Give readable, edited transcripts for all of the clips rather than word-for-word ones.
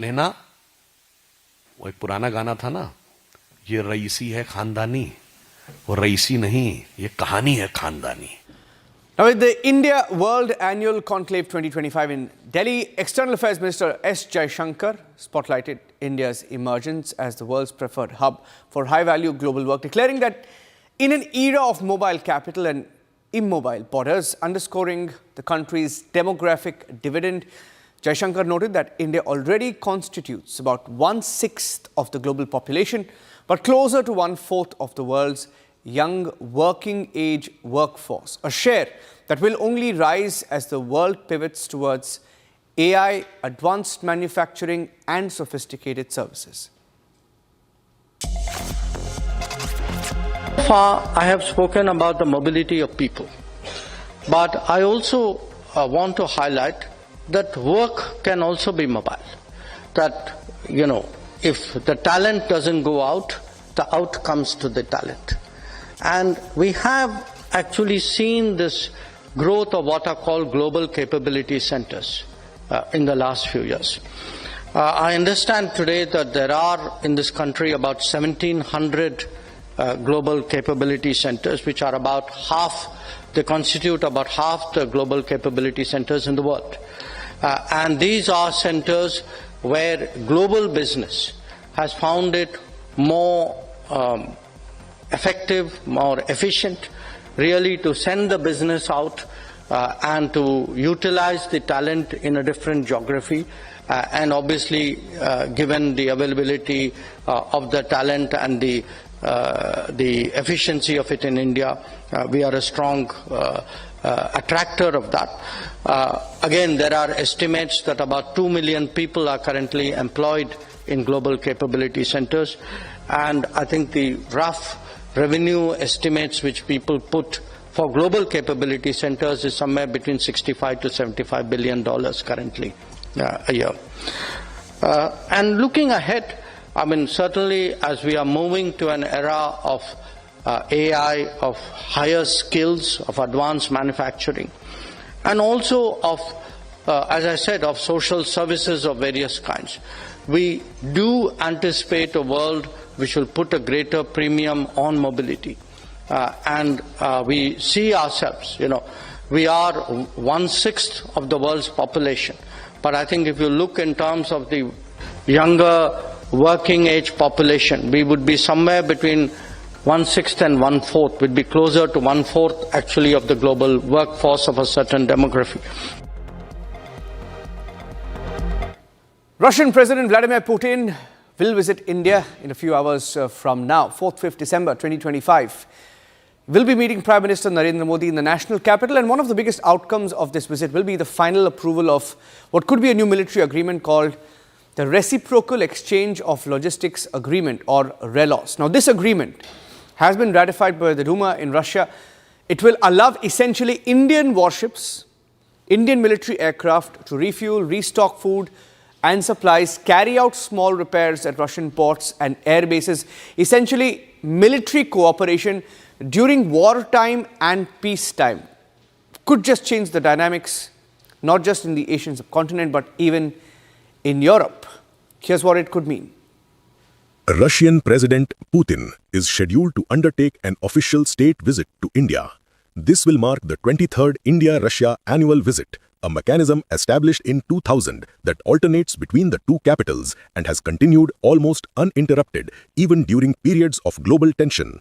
लेना वो एक पुराना गाना था ना, ये रईसी है खानदानी, वो रईसी नहीं, ये कहानी है खानदानी. Now, with the India World Annual Conclave 2025 in Delhi, External Affairs Minister S. Jaishankar spotlighted India's emergence as the world's preferred hub for high-value global work, declaring that in an era of mobile capital and immobile borders, underscoring the country's demographic dividend, Jaishankar noted that India already constitutes about 1/6 of the global population, but closer to 1/4 of the world's young working-age workforce, a share that will only rise as the world pivots towards AI, advanced manufacturing and sophisticated services. So far, I have spoken about the mobility of people, but I also want to highlight that work can also be mobile. That, if the talent doesn't go out, the out comes to the talent. And we have actually seen this growth of what are called global capability centers in the last few years. I understand today that there are in this country about 1,700 global capability centers, which are about half, they constitute about half the global capability centers in the world. And these are centers where global business has found it more effective, more efficient, really to send the business out and to utilize the talent in a different geography. And obviously, given the availability of the talent and the efficiency of it in India, we are a strong attractor of that. Again, there are estimates that about 2 million people are currently employed in global capability centers, and I think the rough revenue estimates which people put for global capability centers is somewhere between $65 to $75 billion currently a year. And looking ahead, certainly as we are moving to an era of AI, of higher skills, of advanced manufacturing, and also of, as I said, of social services of various kinds, we do anticipate a world which will put a greater premium on mobility. And we see ourselves, we are 1/6 of the world's population. But I think if you look in terms of the younger working age population, we would be somewhere between 1/6 and 1/4, would be closer to 1/4 actually of the global workforce of a certain demography. Russian President Vladimir Putin will visit India in a few hours from now, 4th, 5th December 2025. Will be meeting Prime Minister Narendra Modi in the national capital, and one of the biggest outcomes of this visit will be the final approval of what could be a new military agreement called the Reciprocal Exchange of Logistics Agreement, or RELOS. Now, this agreement has been ratified by the Duma in Russia. It will allow essentially Indian warships, Indian military aircraft to refuel, restock food and supplies, carry out small repairs at Russian ports and air bases, essentially military cooperation during wartime and peacetime. Could just change the dynamics, not just in the Asian subcontinent, but even in Europe. Here's what it could mean. Russian President Putin is scheduled to undertake an official state visit to India. This will mark the 23rd India-Russia annual visit, a mechanism established in 2000 that alternates between the two capitals and has continued almost uninterrupted even during periods of global tension.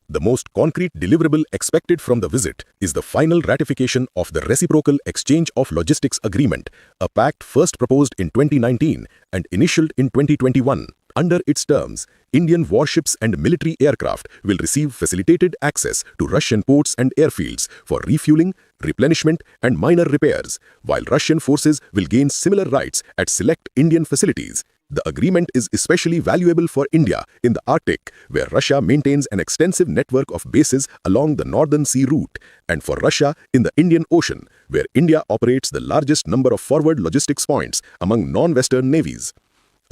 The most concrete deliverable expected from the visit is the final ratification of the Reciprocal Exchange of Logistics Agreement, a pact first proposed in 2019 and initialed in 2021. Under its terms, Indian warships and military aircraft will receive facilitated access to Russian ports and airfields for refueling, replenishment and minor repairs, while Russian forces will gain similar rights at select Indian facilities. The agreement is especially valuable for India in the Arctic, where Russia maintains an extensive network of bases along the Northern Sea route, and for Russia in the Indian Ocean, where India operates the largest number of forward logistics points among non-Western navies.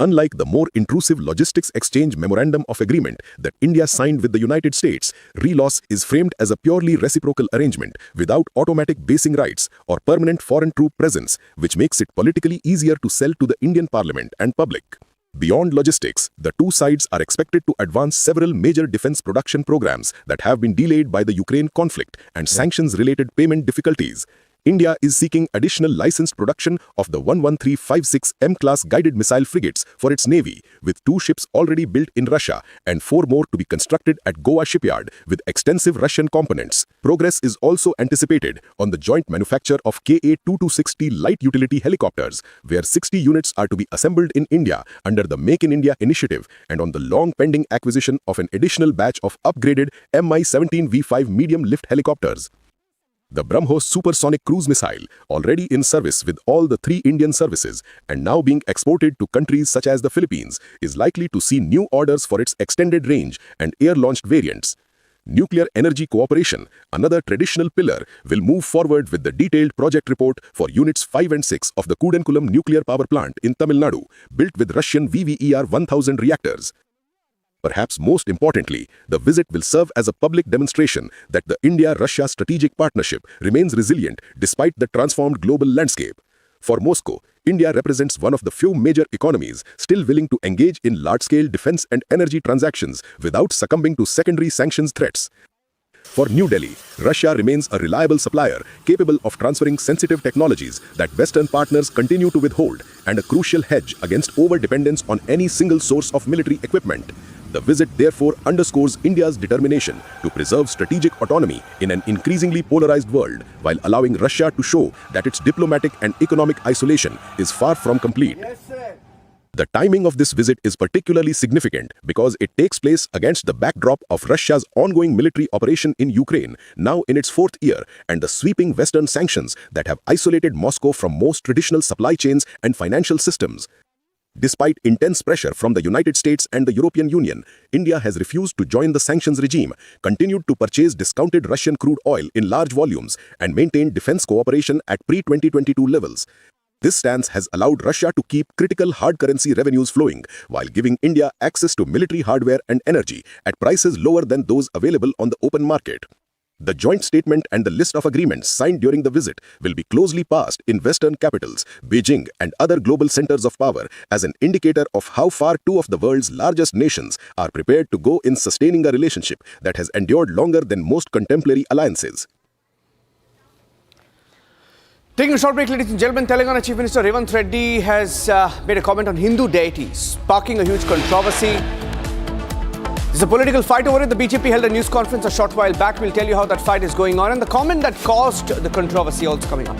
unlike the more intrusive Logistics Exchange Memorandum of Agreement that India signed with the United States, RELOS is framed as a purely reciprocal arrangement without automatic basing rights or permanent foreign troop presence, which makes it politically easier to sell to the Indian Parliament and public. Beyond logistics, the two sides are expected to advance several major defense production programs that have been delayed by the Ukraine conflict and sanctions-related payment difficulties. India is seeking additional licensed production of the 11356 M-class guided missile frigates for its navy, with 2 ships already built in Russia and 4 more to be constructed at Goa shipyard with extensive Russian components. Progress is also anticipated on the joint manufacture of Ka-2260 light utility helicopters, where 60 units are to be assembled in India under the Make in India initiative, and on the long-pending acquisition of an additional batch of upgraded Mi-17V5 medium-lift helicopters. The BrahMos supersonic cruise missile, already in service with all the 3 Indian services and now being exported to countries such as the Philippines, is likely to see new orders for its extended range and air-launched variants. Nuclear energy cooperation, another traditional pillar, will move forward with the detailed project report for Units 5 and 6 of the Kudankulam nuclear power plant in Tamil Nadu, built with Russian VVER-1000 reactors. Perhaps most importantly, the visit will serve as a public demonstration that the India-Russia strategic partnership remains resilient despite the transformed global landscape. For Moscow, India represents one of the few major economies still willing to engage in large-scale defense and energy transactions without succumbing to secondary sanctions threats. For New Delhi, Russia remains a reliable supplier capable of transferring sensitive technologies that Western partners continue to withhold, and a crucial hedge against over-dependence on any single source of military equipment. The visit therefore underscores India's determination to preserve strategic autonomy in an increasingly polarized world, while allowing Russia to show that its diplomatic and economic isolation is far from complete. The timing of this visit is particularly significant because it takes place against the backdrop of Russia's ongoing military operation in Ukraine, now in its 4th year, and the sweeping Western sanctions that have isolated Moscow from most traditional supply chains and financial systems. Despite intense pressure from the United States and the European Union, India has refused to join the sanctions regime, continued to purchase discounted Russian crude oil in large volumes, and maintained defense cooperation at pre-2022 levels. This stance has allowed Russia to keep critical hard currency revenues flowing, while giving India access to military hardware and energy at prices lower than those available on the open market. The joint statement and the list of agreements signed during the visit will be closely passed in Western capitals, Beijing and other global centers of power, as an indicator of how far 2 of the world's largest nations are prepared to go in sustaining a relationship that has endured longer than most contemporary alliances. Taking a short break, ladies and gentlemen, Telangana Chief Minister Revanth Reddy has made a comment on Hindu deities, sparking a huge controversy. There's a political fight over it. The BJP held a news conference a short while back. We'll tell you how that fight is going on, and the comment that caused the controversy also coming up.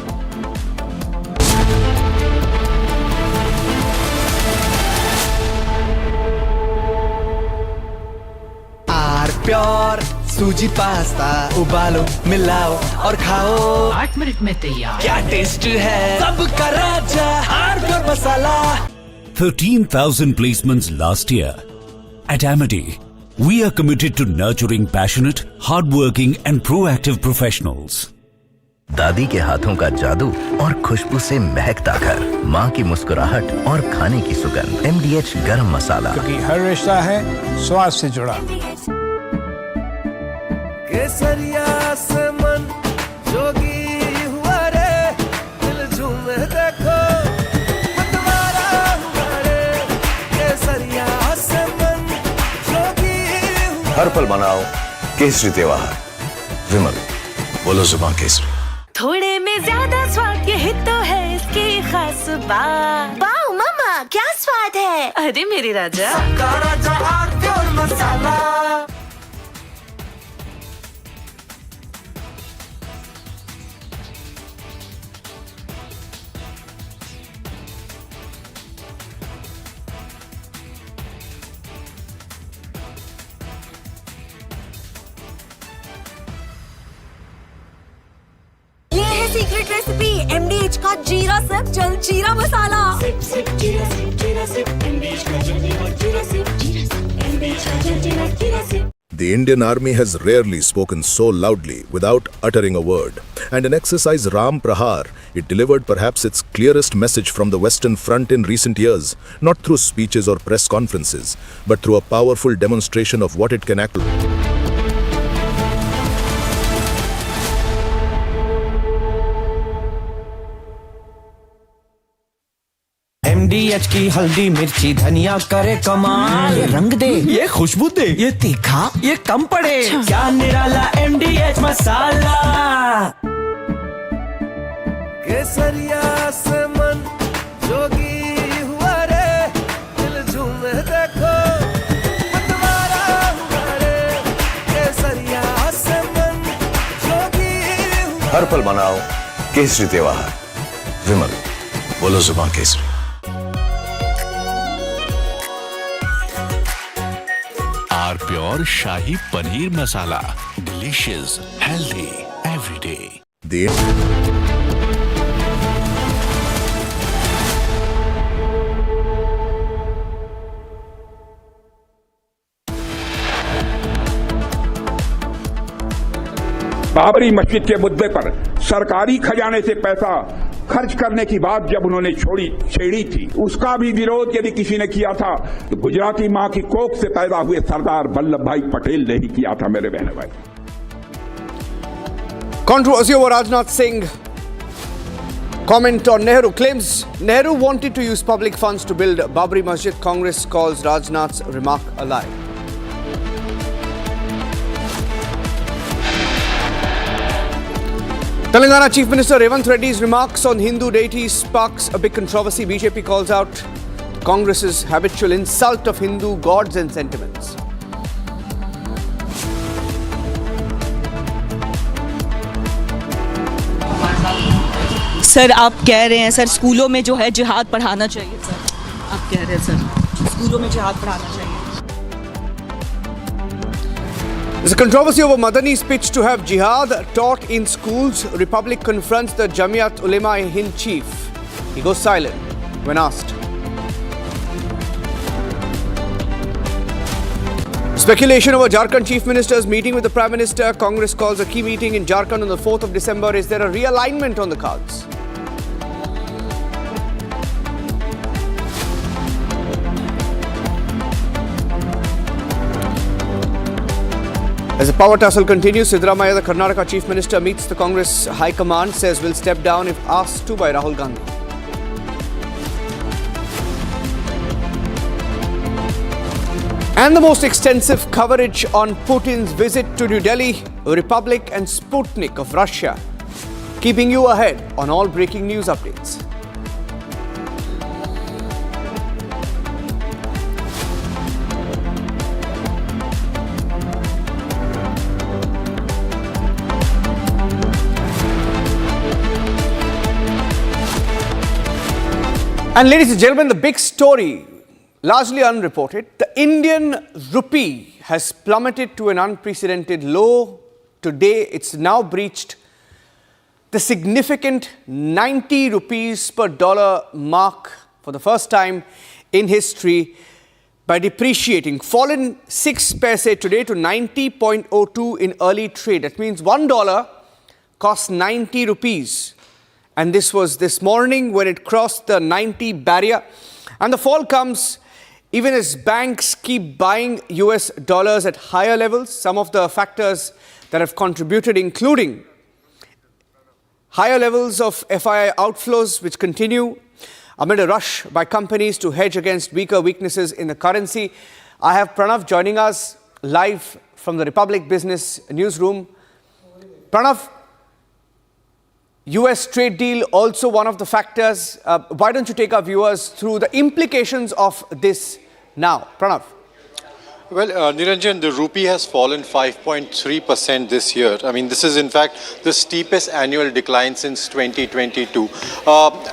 Pure सूजी pasta उबालो मिलाओ और खाओ 8 minute में तैयार क्या taste है सबका राजा hardcore masala 13,000 placements last year. At Amity, we are committed to nurturing passionate, hardworking and proactive professionals. दादी के हाथों का जादू और खुशबू से महकता घर, माँ की मुस्कुराहट और खाने की सुगंध, MDH गरम मसाला, क्योंकि हर रिश्ता है स्वाद से जुड़ा। केसरिया से मन जोगी हुआ रे, दिल झूमे देखो मतवारा हुआ रे, केसरिया से मन जोगी हुआ। हर पल मनाओ केसरी त्योहार, विमल बोलो जुबान केसरी। थोड़े में ज्यादा स्वाद, यही तो है इसकी खास बात। वाओ मामा, क्या स्वाद है। अरे मेरे राजा, सबका राजा हार्डकोर मसाला। सीक्रेट रेसिपी MDH का जीरा सिप जल जीरा मसाला। सिप सिप जीरा सिप MDH का जल जीरा सिप जीरा सिप MDH का जल जीरा SIP. The Indian Army has rarely spoken so loudly without uttering a word. And in exercise Ram Prahar, it delivered perhaps its clearest message from the Western Front in recent years, not through speeches or press conferences, but through a powerful demonstration of what it can actually. MDH की हल्दी मिर्ची धनिया करे कमाल, ये रंग दे, ये खुशबू दे, ये तीखा, ये कम पड़े, क्या निराला MDH मसाला। केसरिया से मन जोगी हुआ रे, दिल झूमे देखो मतवारा हुआ रे, केसरिया से मन जोगी हुआ। हर पल मनाओ केसरी त्योहार। विमल, बोलो जुबान केसरी। Are pure shahi paneer masala, delicious, healthy every day. Babri Masjid के मुद्दे पर सरकारी खजाने से पैसा खर्च करने की बात जब उन्होंने छेड़ी थी, उसका भी विरोध यदि किसी ने किया था तो गुजराती मां की कोख से पैदा हुए सरदार वल्लभ भाई पटेल ने ही किया था। मेरे बहन भाई, Controversy over Rajnath Singh. Comment on Nehru. Claims Nehru wanted to use public funds to build Babri Masjid. Congress calls Rajnath's remark a lie. Telangana Chief Minister Revanth Reddy's remarks on Hindu deities sparks a big controversy. BJP calls out Congress's habitual insult of Hindu gods and sentiments. Sir आप कह रहे हैं sir स्कूलों में जो है जिहाद पढ़ाना चाहिए सर, आप कह रहे हैं सर स्कूलों में जिहाद पढ़ाना चाहिए। There's a controversy over Madani's pitch to have jihad taught in schools. Republic confronts the Jamiat Ulema-e-Hind chief. He goes silent when asked. Speculation over Jharkhand Chief Minister's meeting with the Prime Minister. Congress calls a key meeting in Jharkhand on the 4th of December. Is there a realignment on the cards? As the power tussle continues, Siddaramaiah, the Karnataka Chief Minister, meets the Congress High Command, says will step down if asked to by Rahul Gandhi. And the most extensive coverage on Putin's visit to New Delhi, Republic and Sputnik of Russia, keeping you ahead on all breaking news updates. And ladies and gentlemen, the big story, largely unreported, the Indian rupee has plummeted to an unprecedented low. Today, it's now breached the significant 90 rupees per dollar mark for the first time in history by depreciating. Fallen 6 paise today to 90.02 in early trade. That means $1 costs 90 rupees. And this was this morning when it crossed the 90 barrier. And the fall comes even as banks keep buying US dollars at higher levels. Some of the factors that have contributed, including higher levels of FII outflows, which continue amid a rush by companies to hedge against weaknesses in the currency. I have Pranav joining us live from the Republic Business Newsroom. Pranav, US trade deal also one of the factors. Why don't you take our viewers through the implications of this now? Pranav. Well, Niranjan, the rupee has fallen 5.3% this year. I mean, this is in fact the steepest annual decline since 2022.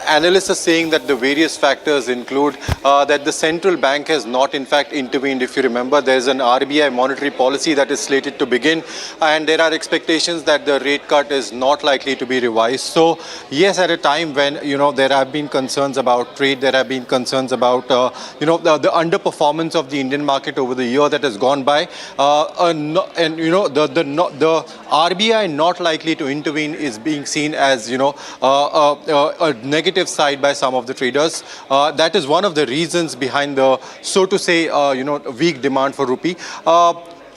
Analysts are saying that the various factors include that the central bank has not in fact intervened. If you remember, there is an RBI monetary policy that is slated to begin, and there are expectations that the rate cut is not likely to be revised. So, yes, at a time when, there have been concerns about trade, there have been concerns about, the underperformance of the Indian market over the years, that has gone by, and the RBI not likely to intervene is being seen as a negative side by some of the traders. That is one of the reasons behind the, so to say, weak demand for rupee.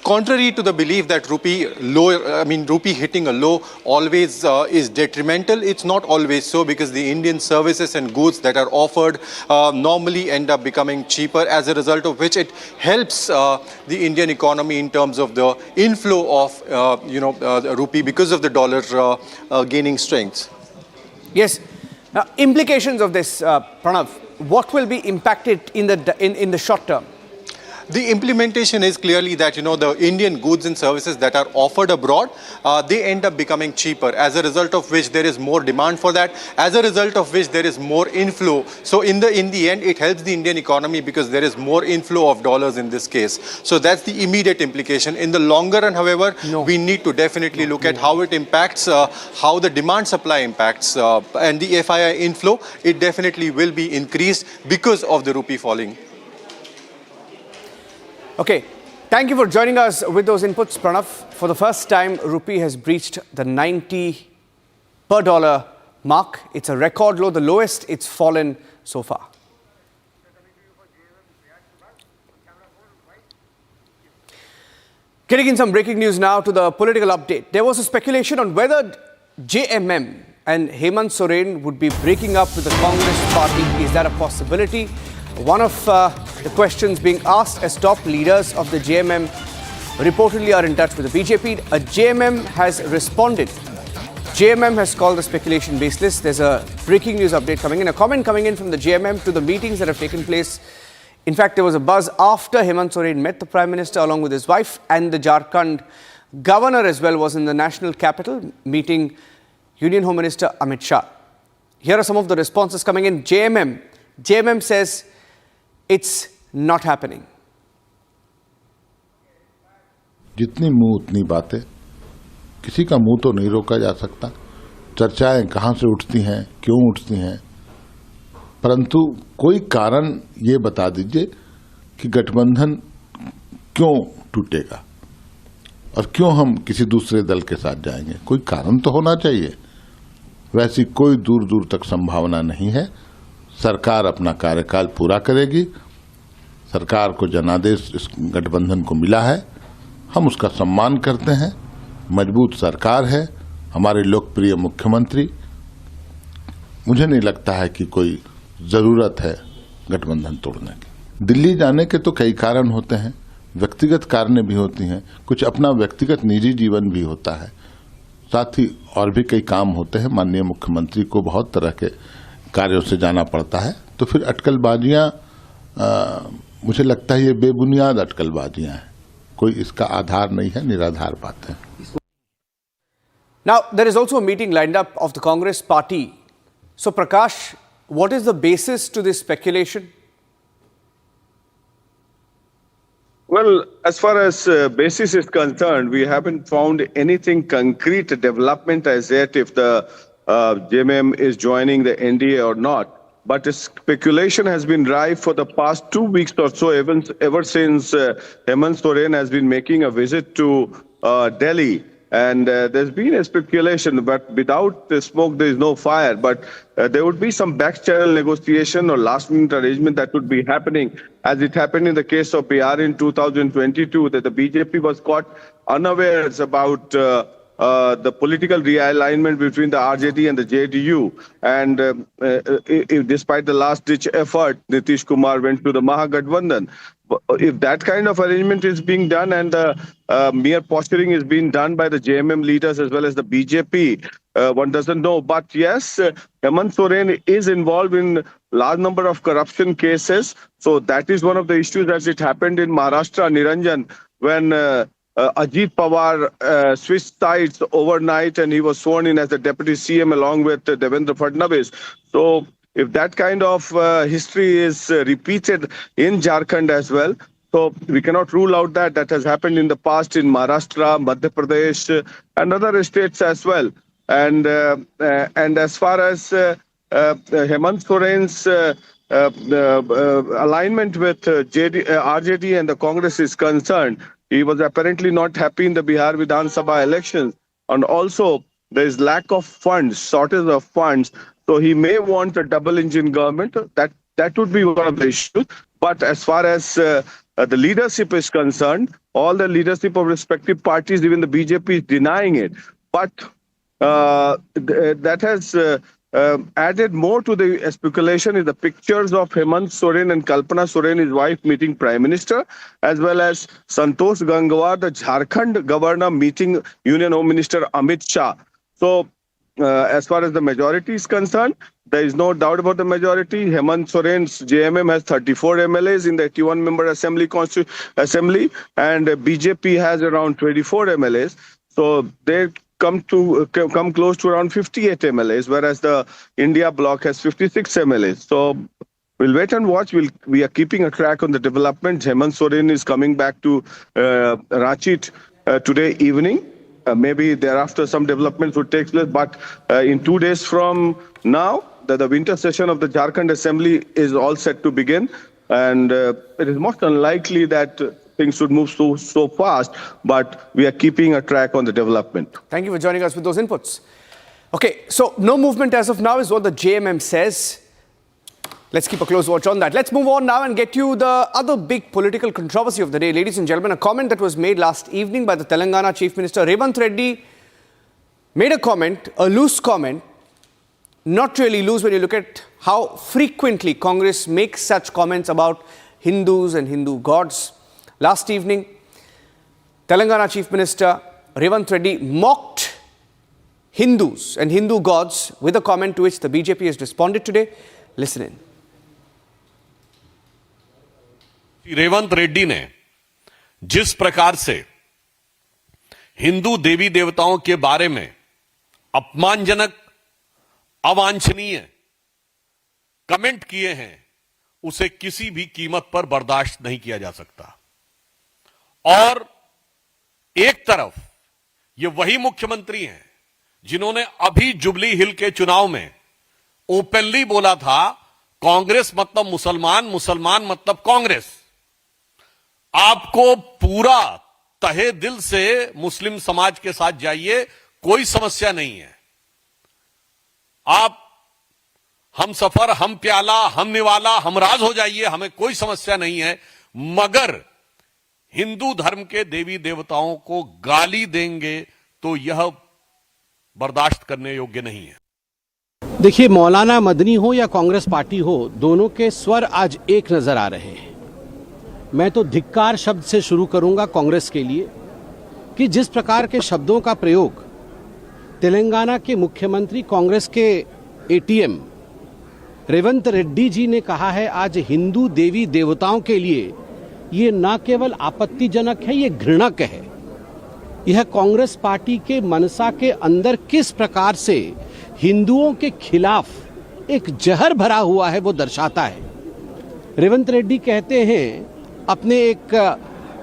Contrary to the belief that rupee hitting a low always is detrimental, it's not always so, because the Indian services and goods that are offered normally end up becoming cheaper, as a result of which it helps the Indian economy in terms of the inflow of rupee because of the dollar gaining strength. Yes. Now, implications of this, Pranav, what will be impacted in the short term? The implementation is clearly that, the Indian goods and services that are offered abroad, they end up becoming cheaper, as a result of which there is more demand for that, as a result of which there is more inflow. So in the end, it helps the Indian economy because there is more inflow of dollars in this case. So that's the immediate implication. In the longer run, however, we need to definitely look at how it impacts, how the demand supply impacts, and the FII inflow, it definitely will be increased because of the rupee falling. Okay, thank you for joining us with those inputs, Pranav. For the first time, rupee has breached the 90 per dollar mark. It's a record low, the lowest it's fallen so far. Getting in some breaking news now to the political update. There was a speculation on whether JMM and Hemant Soren would be breaking up with the Congress party. Is that a possibility? One of the questions being asked as top leaders of the JMM reportedly are in touch with the BJP. A JMM has responded. JMM has called the speculation baseless. There's a breaking news update coming in. A comment coming in from the JMM to the meetings that have taken place. In fact, there was a buzz after Hemant Soren met the Prime Minister along with his wife, and the Jharkhand governor as well was in the national capital meeting Union Home Minister Amit Shah. Here are some of the responses coming in. JMM says it's not happening. जितनी मुंह उतनी बातें, किसी का मुंह तो नहीं रोका जा सकता। चर्चाएं कहां से उठती हैं, क्यों उठती हैं, परंतु कोई कारण ये बता दीजिए कि गठबंधन क्यों टूटेगा और क्यों हम किसी दूसरे दल के साथ जाएंगे। कोई कारण तो होना चाहिए। वैसी कोई दूर दूर तक संभावना नहीं है। सरकार अपना कार्यकाल पूरा करेगी। सरकार को जनादेश इस गठबंधन को मिला है, हम उसका सम्मान करते हैं। मजबूत सरकार है, हमारे लोकप्रिय मुख्यमंत्री। मुझे नहीं लगता है कि कोई जरूरत है गठबंधन तोड़ने की। दिल्ली जाने के तो कई कारण होते हैं, व्यक्तिगत कारणें भी होती हैं, कुछ अपना व्यक्तिगत निजी जीवन भी होता है, साथ ही और भी कई काम होते हैं। माननीय मुख्यमंत्री को बहुत तरह के कार्यों से जाना पड़ता है, तो फिर अटकलबाजियां, मुझे लगता है ये बेबुनियाद अटकलबाजियां हैं। कोई इसका आधार नहीं है, निराधार बात है। Now, there is also a meeting lined up of the Congress party. So, Prakash, what is the basis to this speculation? Well, as far as basis is concerned, we haven't found anything concrete development as yet if the JMM is joining the NDA or not. But speculation has been rife for the past 2 weeks or so, ever since Hemant Soren has been making a visit to Delhi. And there's been a speculation, but without the smoke, there is no fire. But there would be some back-channel negotiation or last-minute arrangement that would be happening, as it happened in the case of Bihar in 2022, that the BJP was caught unawares about the political realignment between the RJD and the JDU. And despite the last-ditch effort, Nitish Kumar went to the Mahagathbandhan. If that kind of arrangement is being done and the mere posturing is being done by the JMM leaders as well as the BJP, one doesn't know. But yes, Hemant Soren is involved in large number of corruption cases. So that is one of the issues as it happened in Maharashtra, Niranjan, when Ajit Pawar switched sides overnight and he was sworn in as the deputy CM along with Devendra Fadnavis. So if that kind of history is repeated in Jharkhand as well, so we cannot rule out that that has happened in the past in Maharashtra, Madhya Pradesh, and other states as well. And as far as Hemant Soren's alignment with RJD and the Congress is concerned, he was apparently not happy in the Bihar Vidhan Sabha elections. And also, there is lack of funds, shortage of funds. So he may want a double engine government. That would be one of the issues. But as far as the leadership is concerned, all the leadership of respective parties, even the BJP is denying it. But that has added more to the speculation is the pictures of Hemant Soren and Kalpana Soren, his wife, meeting Prime Minister, as well as Santosh Gangwar, the Jharkhand governor, meeting Union Home Minister Amit Shah. So as far as the majority is concerned, there is no doubt about the majority. Hemant Soren's JMM has 34 MLAs in the 81-member assembly, and BJP has around 24 MLAs. So they come close to around 58 MLAs, whereas the India bloc has 56 MLAs. So we'll wait and watch. We are keeping a track on the development. Hemant Soren is coming back to Ranchi today evening. Maybe thereafter some developments would take place, but in 2 days from now, the winter session of the Jharkhand Assembly is all set to begin, and it is most unlikely that things should move so fast, but we are keeping a track on the development. Thank you for joining us with those inputs. Okay, so no movement as of now is what the JMM says. Let's keep a close watch on that. Let's move on now and get you the other big political controversy of the day. Ladies and gentlemen, a comment that was made last evening by the Telangana Chief Minister Revanth Reddy made a comment, a loose comment, not really loose when you look at how frequently Congress makes such comments about Hindus and Hindu gods. Last evening, Telangana Chief Minister Revanth Reddy mocked Hindus and Hindu gods with a comment to which the BJP has responded today. Listen in. Revanth Reddy ने जिस प्रकार से हिंदू देवी देवताओं के बारे में अपमानजनक, अवांछनीय कमेंट किए हैं, उसे किसी भी कीमत पर बर्दाश्त नहीं किया जा सकता। और एक तरफ ये वही मुख्यमंत्री हैं जिन्होंने अभी जुबली हिल के चुनाव में ओपनली बोला था, कांग्रेस मतलब मुसलमान, मुसलमान मतलब कांग्रेस। आपको पूरा तहे दिल से मुस्लिम समाज के साथ जाइए, कोई समस्या नहीं है। आप हम सफर, हम प्याला, हम निवाला, हम राज हो जाइए, हमें कोई समस्या नहीं है। मगर हिंदू धर्म के देवी देवताओं को गाली देंगे तो यह बर्दाश्त करने योग्य नहीं है। देखिए, मौलाना मदनी हो या कांग्रेस पार्टी हो, दोनों के स्वर आज एक नजर आ रहे हैं। मैं तो धिक्कार शब्द से शुरू करूंगा कांग्रेस के लिए कि जिस प्रकार के शब्दों का प्रयोग तेलंगाना के मुख्यमंत्री, कांग्रेस के एटीएम रेवंत रेड्डी जी ने कहा है आज हिंदू देवी देवताओं के लिए, ये न केवल आपत्तिजनक है, ये घृणक है। यह कांग्रेस पार्टी के मनसा के अंदर किस प्रकार से हिंदुओं के खिलाफ एक जहर भरा हुआ है वो दर्शाता है। रेवंत रेड्डी कहते हैं अपने एक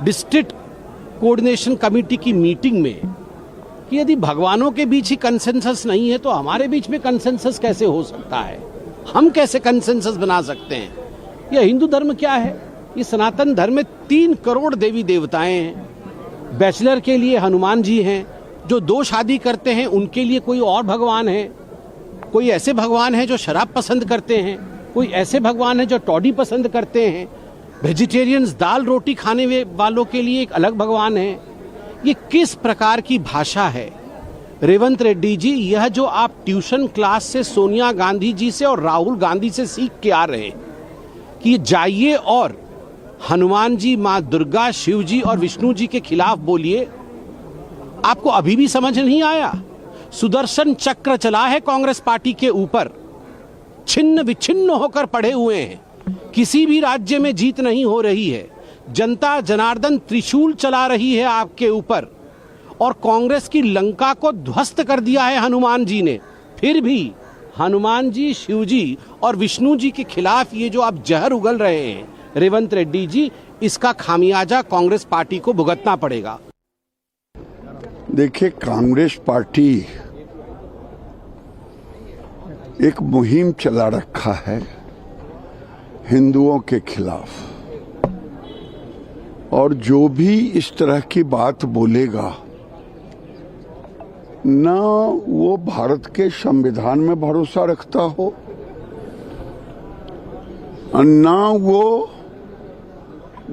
डिस्ट्रिक्ट कोऑर्डिनेशन कमेटी की मीटिंग में कि यदि भगवानों के बीच ही कंसेंसस नहीं है तो हमारे बीच में कंसेंसस कैसे हो सकता है, हम कैसे कंसेंसस बना सकते हैं। यह हिंदू धर्म क्या है? ये सनातन धर्म में 3 करोड़ देवी देवताएं हैं। बैचलर के लिए हनुमान जी हैं, जो 2 शादी करते हैं उनके लिए कोई और भगवान है, कोई ऐसे भगवान है जो शराब पसंद करते हैं, कोई ऐसे भगवान है जो टॉडी पसंद करते हैं, वेजिटेरियंस दाल रोटी खाने वालों के लिए एक अलग भगवान है। ये किस प्रकार की भाषा है रेवंत रेड्डी जी? यह जो आप ट्यूशन क्लास से सोनिया गांधी जी से और राहुल गांधी से सीख के आ रहे हैं कि जाइए और हनुमान जी, मां दुर्गा, शिव जी और विष्णु जी के खिलाफ बोलिए, आपको अभी भी समझ नहीं आया? सुदर्शन चक्र चला है कांग्रेस पार्टी के ऊपर, छिन्न विच्छिन्न होकर पड़े हुए हैं, किसी भी राज्य में जीत नहीं हो रही है। जनता जनार्दन त्रिशूल चला रही है आपके ऊपर, और कांग्रेस की लंका को ध्वस्त कर दिया है हनुमान जी ने। फिर भी हनुमान जी, शिव जी और विष्णु जी के खिलाफ ये जो आप जहर उगल रहे हैं रेवंत रेड्डी जी, इसका खामियाजा कांग्रेस पार्टी को भुगतना पड़ेगा। देखिए, कांग्रेस पार्टी एक मुहिम चला रखा है हिंदुओं के खिलाफ, और जो भी इस तरह की बात बोलेगा ना वो भारत के संविधान में भरोसा रखता हो, ना वो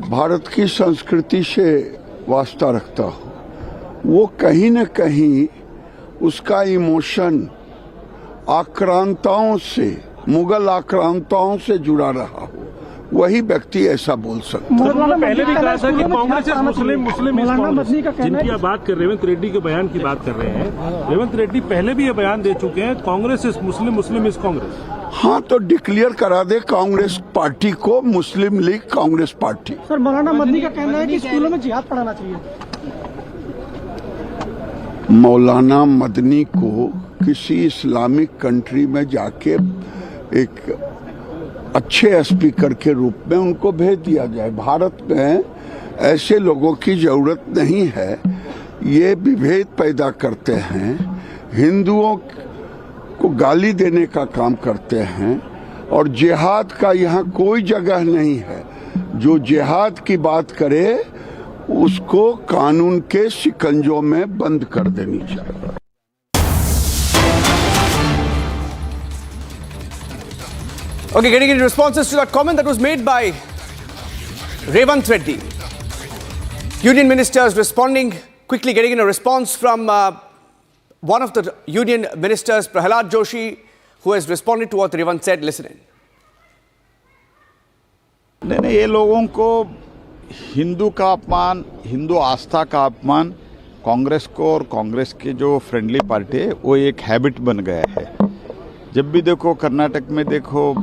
भारत की संस्कृति से वास्ता रखता हो, वो कहीं न कहीं उसका इमोशन आक्रांताओं से, मुगल आक्रांताओं से जुड़ा रहा हो, वही व्यक्ति ऐसा बोल सकता है। पहले भी कहा था कि कांग्रेस मुस्लिम जिनकी आप बात कर रहे हैं, रेवंत रेड्डी के बयान की बात कर रहे हैं। रेवंत रेड्डी पहले भी ये बयान दे चुके हैं, Congress is Muslim, Muslim is Congress. हाँ, तो डिक्लेयर करा दे कांग्रेस पार्टी को मुस्लिम लीग कांग्रेस पार्टी। सर, मौलाना मदनी का कहना है कि स्कूलों में जिहाद पढ़ाना चाहिए। मौलाना मदनी को किसी इस्लामिक कंट्री में जाके एक अच्छे स्पीकर के रूप में उनको भेज दिया जाए। भारत में ऐसे लोगों की जरूरत नहीं है, ये विभेद पैदा करते हैं, हिंदुओं को गाली देने का काम करते हैं, और जिहाद का यहाँ कोई जगह नहीं है। जो जिहाद की बात करे उसको कानून के शिकंजों में बंद कर देनी चाहिए। Okay, getting into responses to that comment that was made by Revanth Reddy. Union ministers responding, quickly getting in a response from one of the union ministers, Prahalad Joshi, who has responded to what Revanth said. Listen in. नहीं, ये लोगों को हिंदू का अपमान, हिंदू आस्था का अपमान कांग्रेस को और कांग्रेस के जो फ्रेंडली पार्टी है वो एक हैबिट बन गया है। जब भी देखो, कर्नाटक में देखो,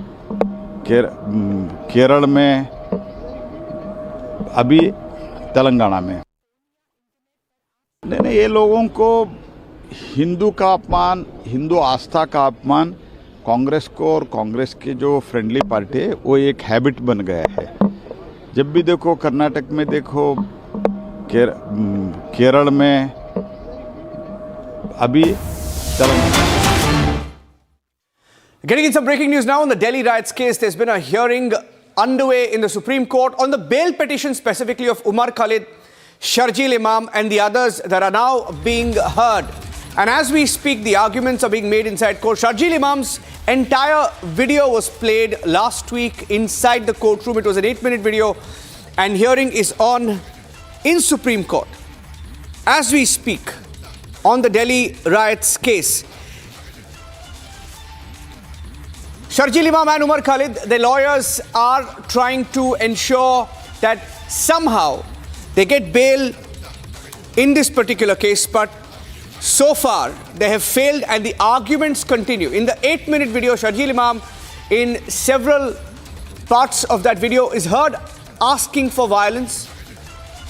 केरल में, अभी तेलंगाना में। नहीं, ये लोगों को हिंदू का अपमान, हिंदू आस्था का अपमान कांग्रेस को और कांग्रेस के जो फ्रेंडली पार्टी है वो एक हैबिट बन गया है। जब भी देखो, कर्नाटक में देखो, केरल में, अभी Telangana. Getting in some breaking news now on the Delhi riots case. There's been a hearing underway in the Supreme Court on the bail petition specifically of Umar Khalid, Sharjeel Imam and the others that are now being heard. And as we speak, the arguments are being made inside court. Sharjeel Imam's entire video was played last week inside the courtroom. It was an 8-minute video, and hearing is on in Supreme Court as we speak on the Delhi riots case. Sharjeel Imam and Umar Khalid, their lawyers are trying to ensure that somehow they get bail in this particular case, but so far they have failed and the arguments continue. In the 8-minute video, Sharjeel Imam in several parts of that video is heard asking for violence,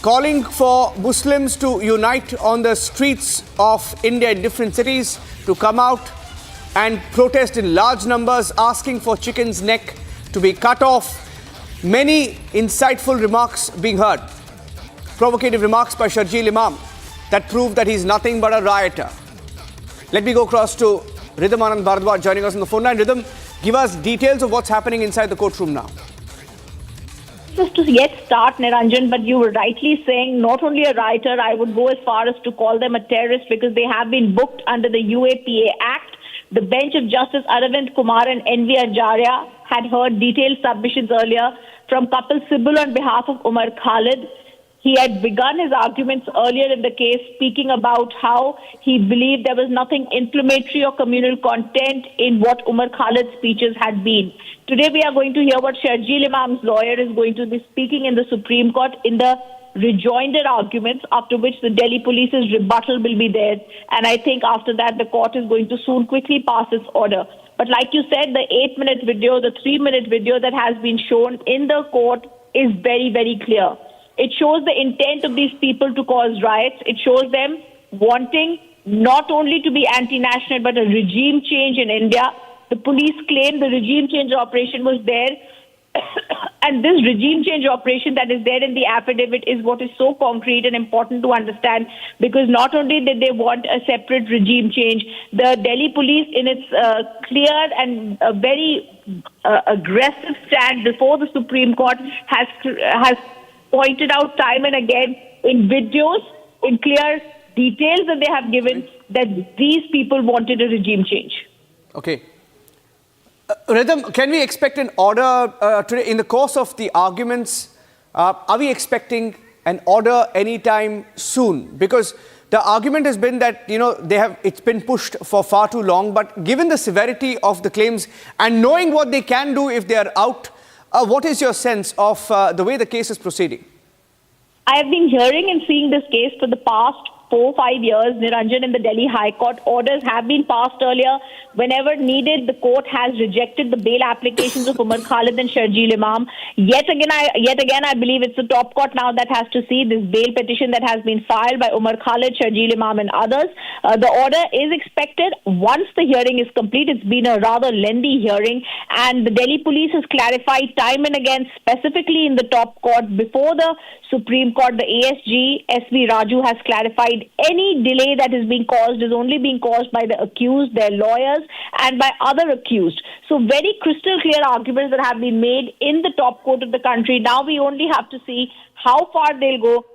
calling for Muslims to unite on the streets of India in different cities, to come out and protest in large numbers, asking for chicken's neck to be cut off. Many insightful remarks being heard. Provocative remarks by Sharjeel Imam that prove that he's nothing but a rioter. Let me go across to Rhythm Anand Bharadwaj joining us on the phone line. Rhythm, give us details of what's happening inside the courtroom now. Just to yet start, Niranjan, but you were rightly saying not only a rioter, I would go as far as to call them a terrorist because they have been booked under the UAPA Act. The bench of Justice Aravind Kumar and N.V. Acharya had heard detailed submissions earlier from Kapil Sibal on behalf of Umar Khalid. He had begun his arguments earlier in the case, speaking about how he believed there was nothing inflammatory or communal content in what Umar Khalid's speeches had been. Today we are going to hear what Sharjeel Imam's lawyer is going to be speaking in the Supreme Court in the rejoinder arguments, after which the Delhi police's rebuttal will be there. And I think after that, the court is going to soon quickly pass its order. But like you said, the 8-minute video, the 3-minute video that has been shown in the court is very, very clear. It shows the intent of these people to cause riots. It shows them wanting not only to be anti-national, but a regime change in India. The police claim the regime change operation was there And this regime change operation that is there in the affidavit is what is so concrete and important to understand, because not only did they want a separate regime change, the Delhi police, in its clear and very aggressive stand before the Supreme Court, has pointed out time and again in videos, in clear details that they have given, that these people wanted a regime change. Okay. Rhythm, can we expect an order today in the course of the arguments? Are we expecting an order anytime soon? Because the argument has been that, it's been pushed for far too long. But given the severity of the claims and knowing what they can do if they are out, what is your sense of the way the case is proceeding? I have been hearing and seeing this case for the past 4-5 years, Niranjan, in the Delhi High Court. Orders have been passed earlier. Whenever needed, the court has rejected the bail applications of Umar Khalid and Sharjeel Imam. Yet again, I believe it's the top court now that has to see this bail petition that has been filed by Umar Khalid, Sharjeel Imam and others. The order is expected once the hearing is complete. It's been a rather lengthy hearing, and the Delhi police has clarified time and again, specifically in the top court before the Supreme Court, the ASG, S.V. Raju, has clarified any delay that is being caused is only being caused by the accused, their lawyers, and by other accused. So very crystal clear arguments that have been made in the top court of the country. Now we only have to see how far they'll go.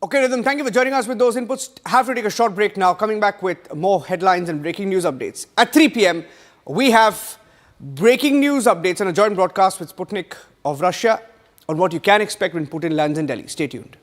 Okay, Rhythm, thank you for joining us with those inputs. Have to take a short break now. Coming back with more headlines and breaking news updates. At 3 p.m, we have breaking news updates and a joint broadcast with Sputnik of Russia on what you can expect when Putin lands in Delhi. Stay tuned.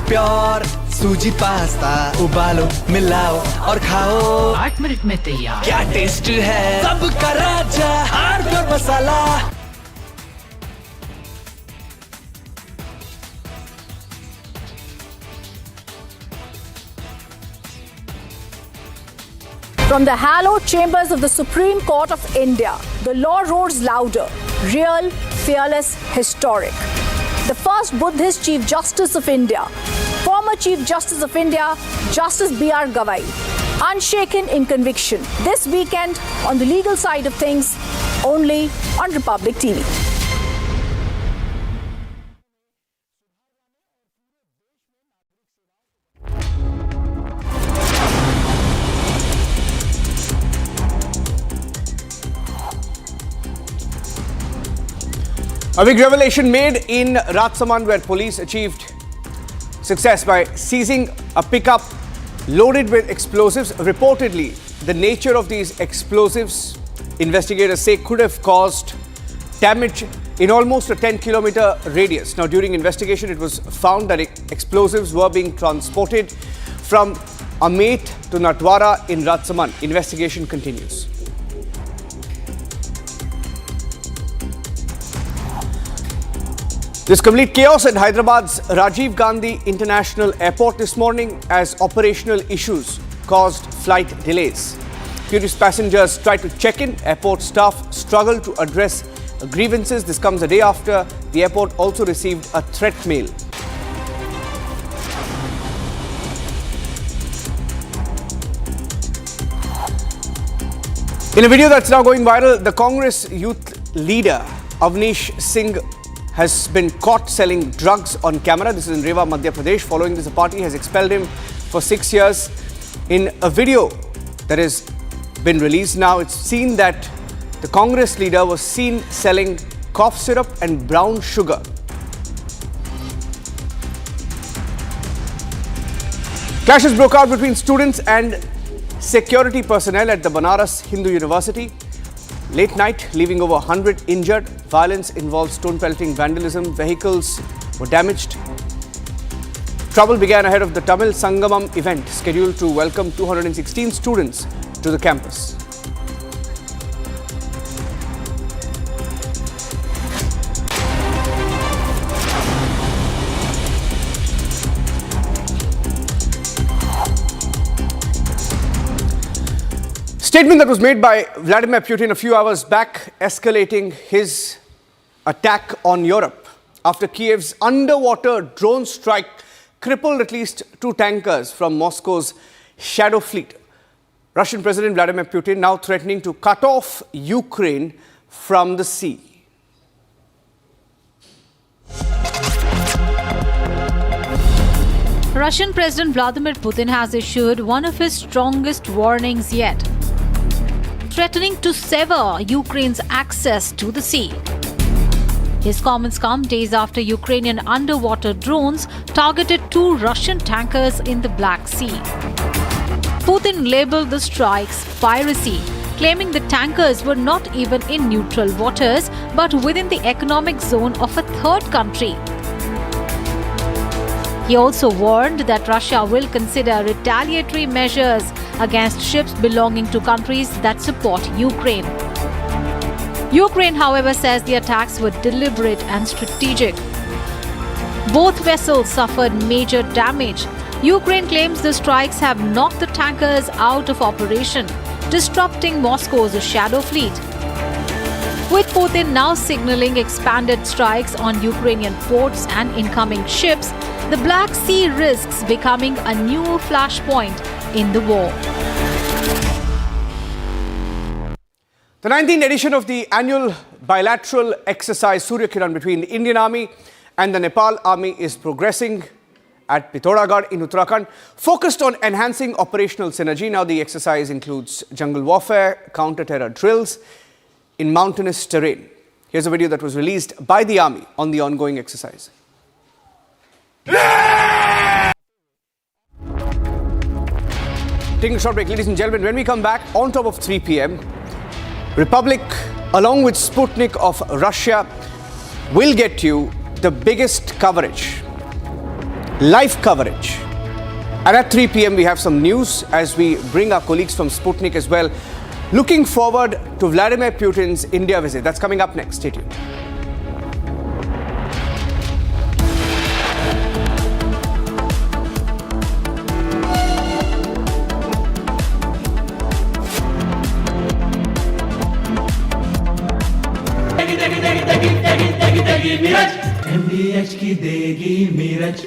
Pure सूजी pasta उबालो मिलाओ और खाओ 8 minute में तैयार। क्या taste है सबका राजा R pure masala. From the hallowed chambers of the Supreme Court of India, the law roars louder, real, fearless, historic. The first Buddhist Chief Justice of India, former Chief Justice of India, Justice B.R. Gavai, unshaken in conviction. This weekend on the legal side of things, only on Republic TV. A big revelation made in Rajsamand, where police achieved success by seizing a pickup loaded with explosives. Reportedly, the nature of these explosives, investigators say, could have caused damage in almost a 10-kilometer radius. Now, during investigation, it was found that explosives were being transported from Amet to Natwara in Rajsamand. Investigation continues. There's complete chaos at Hyderabad's Rajiv Gandhi International Airport this morning as operational issues caused flight delays. Curious passengers tried to check in. Airport staff struggled to address grievances. This comes a day after the airport also received a threat mail. In a video that's now going viral, the Congress youth leader Avnish Singh has been caught selling drugs on camera. This is in Rewa, Madhya Pradesh. Following this, the party has expelled him for 6 years. In a video that has been released now, it's seen that the Congress leader was seen selling cough syrup and brown sugar. Clashes broke out between students and security personnel at the Banaras Hindu University. Late night, leaving over 100 injured. Violence involved stone pelting, vandalism. Vehicles were damaged. Trouble began ahead of the Tamil Sangamam event, scheduled to welcome 216 students to the campus. Statement that was made by Vladimir Putin a few hours back, escalating his attack on Europe after Kiev's underwater drone strike crippled at least 2 tankers from Moscow's shadow fleet. Russian President Vladimir Putin now threatening to cut off Ukraine from the sea. Russian President Vladimir Putin has issued one of his strongest warnings yet, threatening to sever Ukraine's access to the sea. His comments come days after Ukrainian underwater drones targeted 2 Russian tankers in the Black Sea. Putin labeled the strikes piracy, claiming the tankers were not even in neutral waters but within the economic zone of a third country. He also warned that Russia will consider retaliatory measures against ships belonging to countries that support Ukraine. Ukraine, however, says the attacks were deliberate and strategic. Both vessels suffered major damage. Ukraine claims the strikes have knocked the tankers out of operation, disrupting Moscow's shadow fleet. With Putin now signaling expanded strikes on Ukrainian ports and incoming ships, the Black Sea risks becoming a new flashpoint in the war. The 19th edition of the annual bilateral exercise Surya Kiran between the Indian Army and the Nepal Army is progressing at Pithoragarh in Uttarakhand, focused on enhancing operational synergy. Now the exercise includes jungle warfare, counter-terror drills in mountainous terrain. Here's a video that was released by the Army on the ongoing exercise. Taking a short break, ladies and gentlemen. When we come back, on top of 3 p.m, Republic, along with Sputnik of Russia, will get you the biggest coverage, live coverage. And at 3 p.m, we have some news as we bring our colleagues from Sputnik as well, looking forward to Vladimir Putin's India visit. That's coming up next. Stay tuned. MDH की देगी मीरज,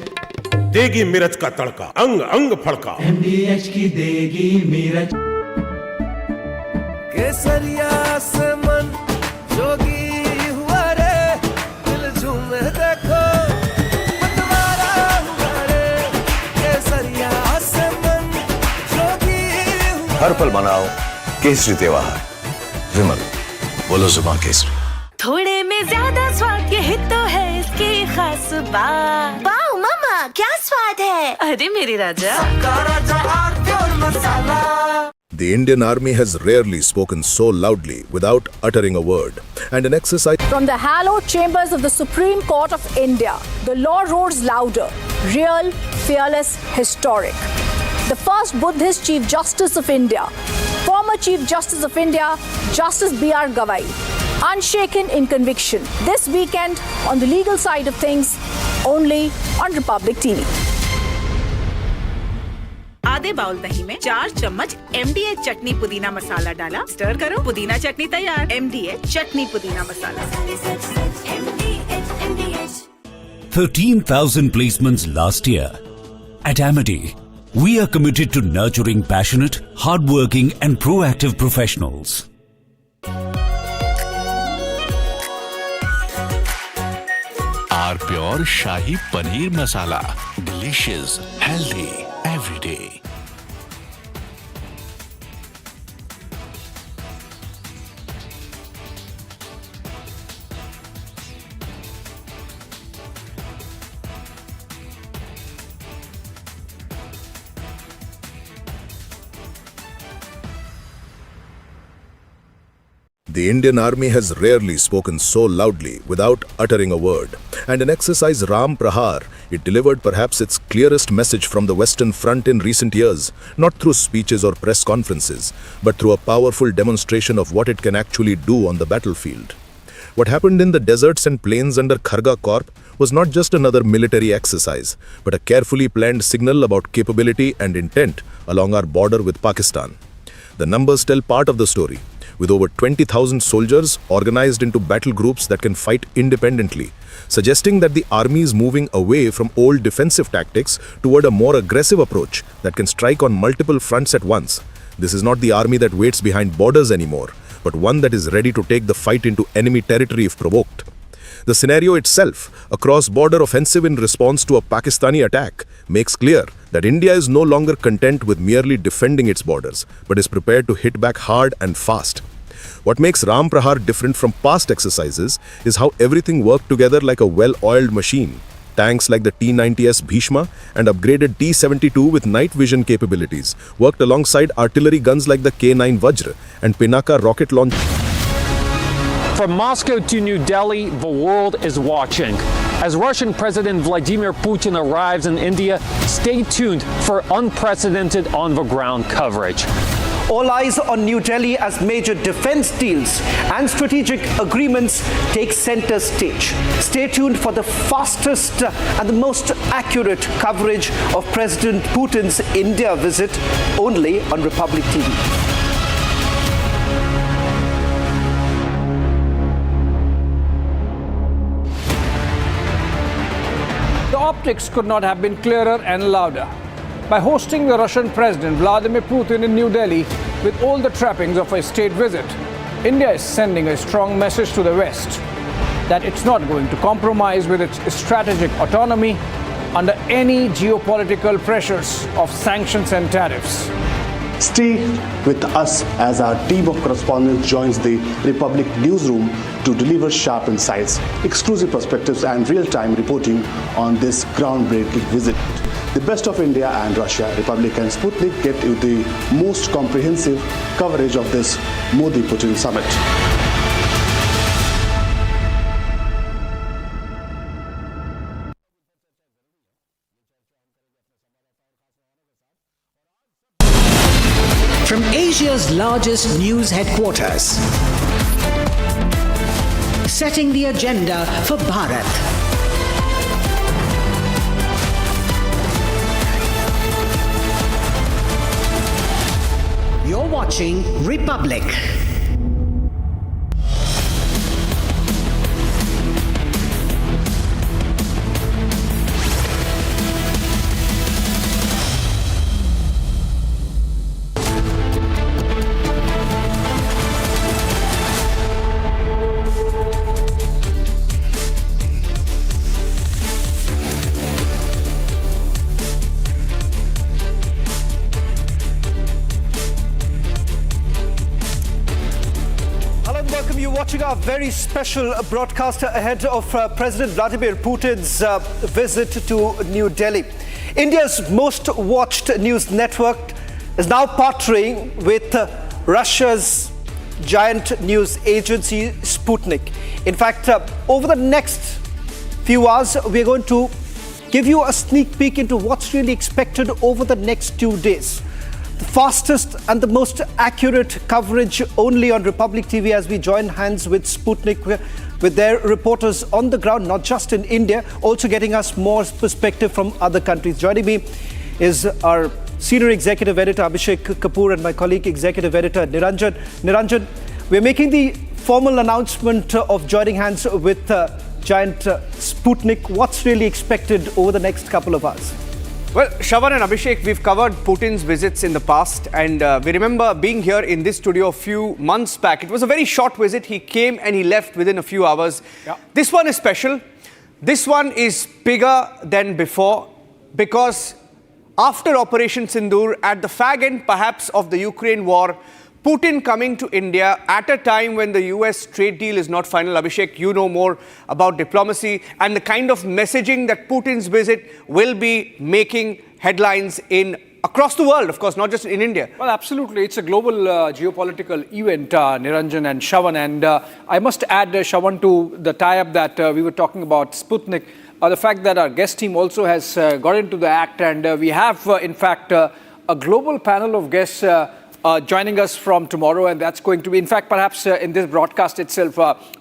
देगी मिर्च का तड़का, अंग अंग फड़का। MDH की देगी मीरज। केसरिया से मन जोगी हुआ रे, दिल झूमे देखो मतवारा हुआ रे। केसरिया से मन जोगी हुआ। हर पल मनाओ केसरी त्योहार। विमल, बोलो जुबान केसरी। थोड़े में ज्यादा स्वाद, यही तो है इसकी खास बात। वाओ मामा, क्या स्वाद है। अरे मेरे राजा, The Indian Army has rarely spoken so loudly without uttering a word. And an exercise... From the hallowed chambers of the Supreme Court of India, the law roars louder, real, fearless, historic. The first Buddhist Chief Justice of India, former Chief Justice of India, Justice B.R. Gavai, unshaken in conviction. This weekend on the legal side of things, only on Republic TV. आधे bowl दही में 4 चम्मच MDH चटनी पुदीना मसाला डाला, stir करो, पुदीना चटनी तैयार। MDH चटनी पुदीना मसाला। 13,000 placements last year. At Amity, we are committed to nurturing passionate, hardworking and proactive professionals. Our pure Shahi Paneer Masala. Delicious, healthy, every day. The Indian Army has rarely spoken so loudly without uttering a word. And in exercise Ram Prahar, it delivered perhaps its clearest message from the Western Front in recent years, not through speeches or press conferences, but through a powerful demonstration of what it can actually do on the battlefield. What happened in the deserts and plains under Kharga Corp was not just another military exercise, but a carefully planned signal about capability and intent along our border with Pakistan. the numbers tell part of the story, with over 20,000 soldiers organized into battle groups that can fight independently, suggesting that the army is moving away from old defensive tactics toward a more aggressive approach that can strike on multiple fronts at once. This is not the army that waits behind borders anymore, but one that is ready to take the fight into enemy territory if provoked. The scenario itself, a cross-border offensive in response to a Pakistani attack, makes clear that India is no longer content with merely defending its borders, but is prepared to hit back hard and fast. What makes Ram Prahar different from past exercises is how everything worked together like a well-oiled machine. Tanks like the T-90S Bhishma and upgraded T-72 with night vision capabilities worked alongside artillery guns like the K-9 Vajra and Pinaka rocket launch. From Moscow to New Delhi, the world is watching. As Russian President Vladimir Putin arrives in India, stay tuned for unprecedented on-the-ground coverage. All eyes on New Delhi as major defense deals and strategic agreements take center stage. Stay tuned for the fastest and the most accurate coverage of President Putin's India visit only on Republic TV. The optics could not have been clearer and louder. By hosting the Russian President Vladimir Putin in New Delhi with all the trappings of a state visit, India is sending a strong message to the West that it's not going to compromise with its strategic autonomy under any geopolitical pressures of sanctions and tariffs. Stay with us as our team of correspondents joins the Republic newsroom to deliver sharp insights, exclusive perspectives and real-time reporting on this groundbreaking visit. The best of India and Russia, Republic and Sputnik get you the most comprehensive coverage of this Modi-Putin summit. From Asia's largest news headquarters, setting the agenda for Bharat. You're watching Republic. Watching our very special broadcast ahead of President Vladimir Putin's visit to New Delhi. India's most watched news network is now partnering with Russia's giant news agency Sputnik. In fact, over the next few hours, we're going to give you a sneak peek into what's really expected over the next 2 days. The fastest and the most accurate coverage only on Republic TV as we join hands with Sputnik, with their reporters on the ground, not just in India, also getting us more perspective from other countries. Joining me is our senior executive editor Abhishek Kapoor and my colleague executive editor Niranjan. Niranjan, we're making the formal announcement of joining hands with giant Sputnik. What's really expected over the next couple of hours? Well, Shravan and Abhishek, we've covered Putin's visits in the past, and we remember being here in this studio a few months back. It was a very short visit. He came and he left within a few hours. Yeah. This one is special. This one is bigger than before because after Operation Sindoor, at the fag end perhaps of the Ukraine war, Putin coming to India at a time when the US trade deal is not final. Abhishek, you know more about diplomacy and the kind of messaging that Putin's visit will be making headlines in across the world, of course, not just in India. Well, absolutely. It's a global geopolitical event, Niranjan and Shravan. And I must add, Shravan, to the tie-up that we were talking about Sputnik, the fact that our guest team also has got into the act. And we have, in fact, a global panel of guests joining us from tomorrow, and that's going to be, in fact, perhaps in this broadcast itself,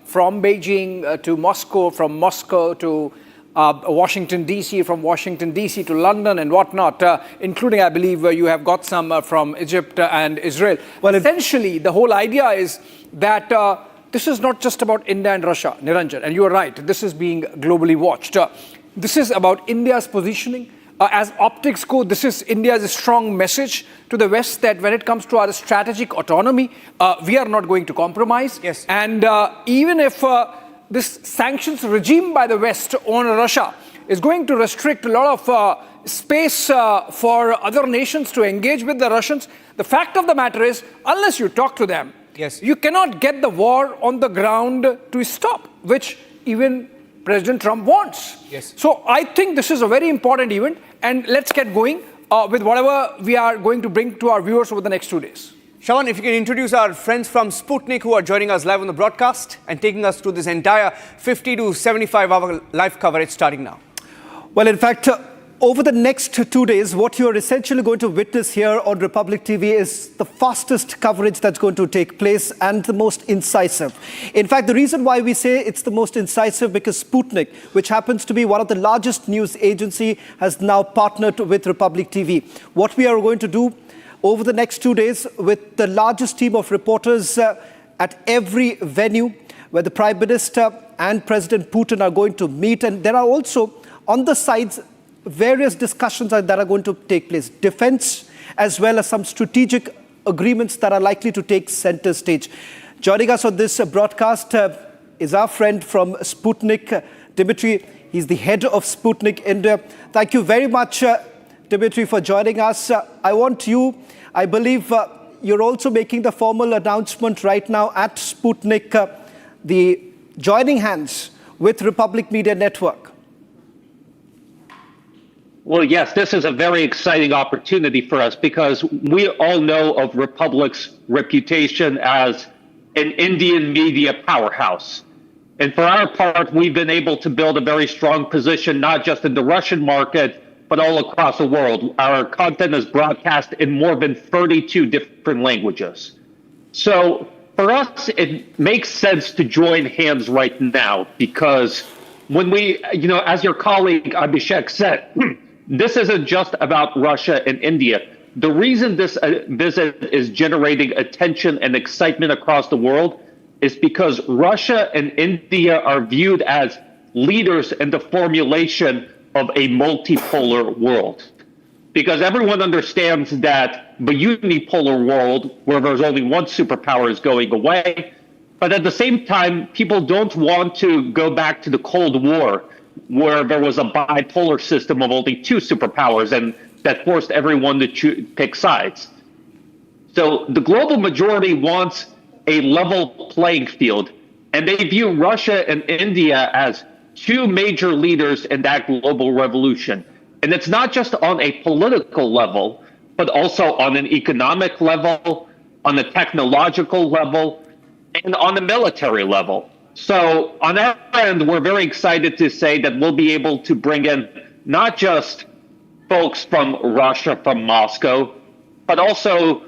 from Beijing to Moscow, from Moscow to Washington, D.C., from Washington, D.C. to London and whatnot, including, I believe, you have got some from Egypt and Israel. Well, essentially, the whole idea is that this is not just about India and Russia, Niranjan, and you are right, this is being globally watched. This is about India's positioning. As optics go, this is India's strong message to the West that when it comes to our strategic autonomy, we are not going to compromise. Yes. And even if this sanctions regime by the West on Russia is going to restrict a lot of space for other nations to engage with the Russians, the fact of the matter is, unless you talk to them, yes, you cannot get the war on the ground to stop, which even President Trump wants. Yes. So I think this is a very important event, and let's get going with whatever we are going to bring to our viewers over the next 2 days. Shravan, if you can introduce our friends from Sputnik who are joining us live on the broadcast and taking us through this entire 50 to 75-hour live coverage starting now. Well, in fact, over the next 2 days, what you're essentially going to witness here on Republic TV is the fastest coverage that's going to take place and the most incisive. In fact, the reason why we say it's the most incisive because Sputnik, which happens to be one of the largest news agency, has now partnered with Republic TV. What we are going to do over the next 2 days with the largest team of reporters at every venue where the Prime Minister and President Putin are going to meet, and there are also on the sides various discussions that are going to take place. Defense as well as some strategic agreements that are likely to take center stage. Joining us on this broadcast is our friend from Sputnik, Dimitri. He's the head of Sputnik India. Thank you very much, Dimitri, for joining us. I believe you're also making the formal announcement right now at Sputnik, the joining hands with Republic Media Network. Well, yes, this is a very exciting opportunity for us because we all know of Republic's reputation as an Indian media powerhouse. And for our part, we've been able to build a very strong position, not just in the Russian market, but all across the world. Our content is broadcast in more than 32 different languages. So for us, it makes sense to join hands right now because when we, as your colleague Abhishek said, this isn't just about Russia and India. The reason this visit is generating attention and excitement across the world is because Russia and India are viewed as leaders in the formulation of a multipolar world. Because everyone understands that the unipolar world, where there's only one superpower, is going away. But at the same time, people don't want to go back to the Cold War, where there was a bipolar system of only two superpowers and that forced everyone to pick sides. So the global majority wants a level playing field, and they view Russia and India as two major leaders in that global revolution. And it's not just on a political level, but also on an economic level, on a technological level, and on a military level. So on our end, we're very excited to say that we'll be able to bring in not just folks from Russia, from Moscow, but also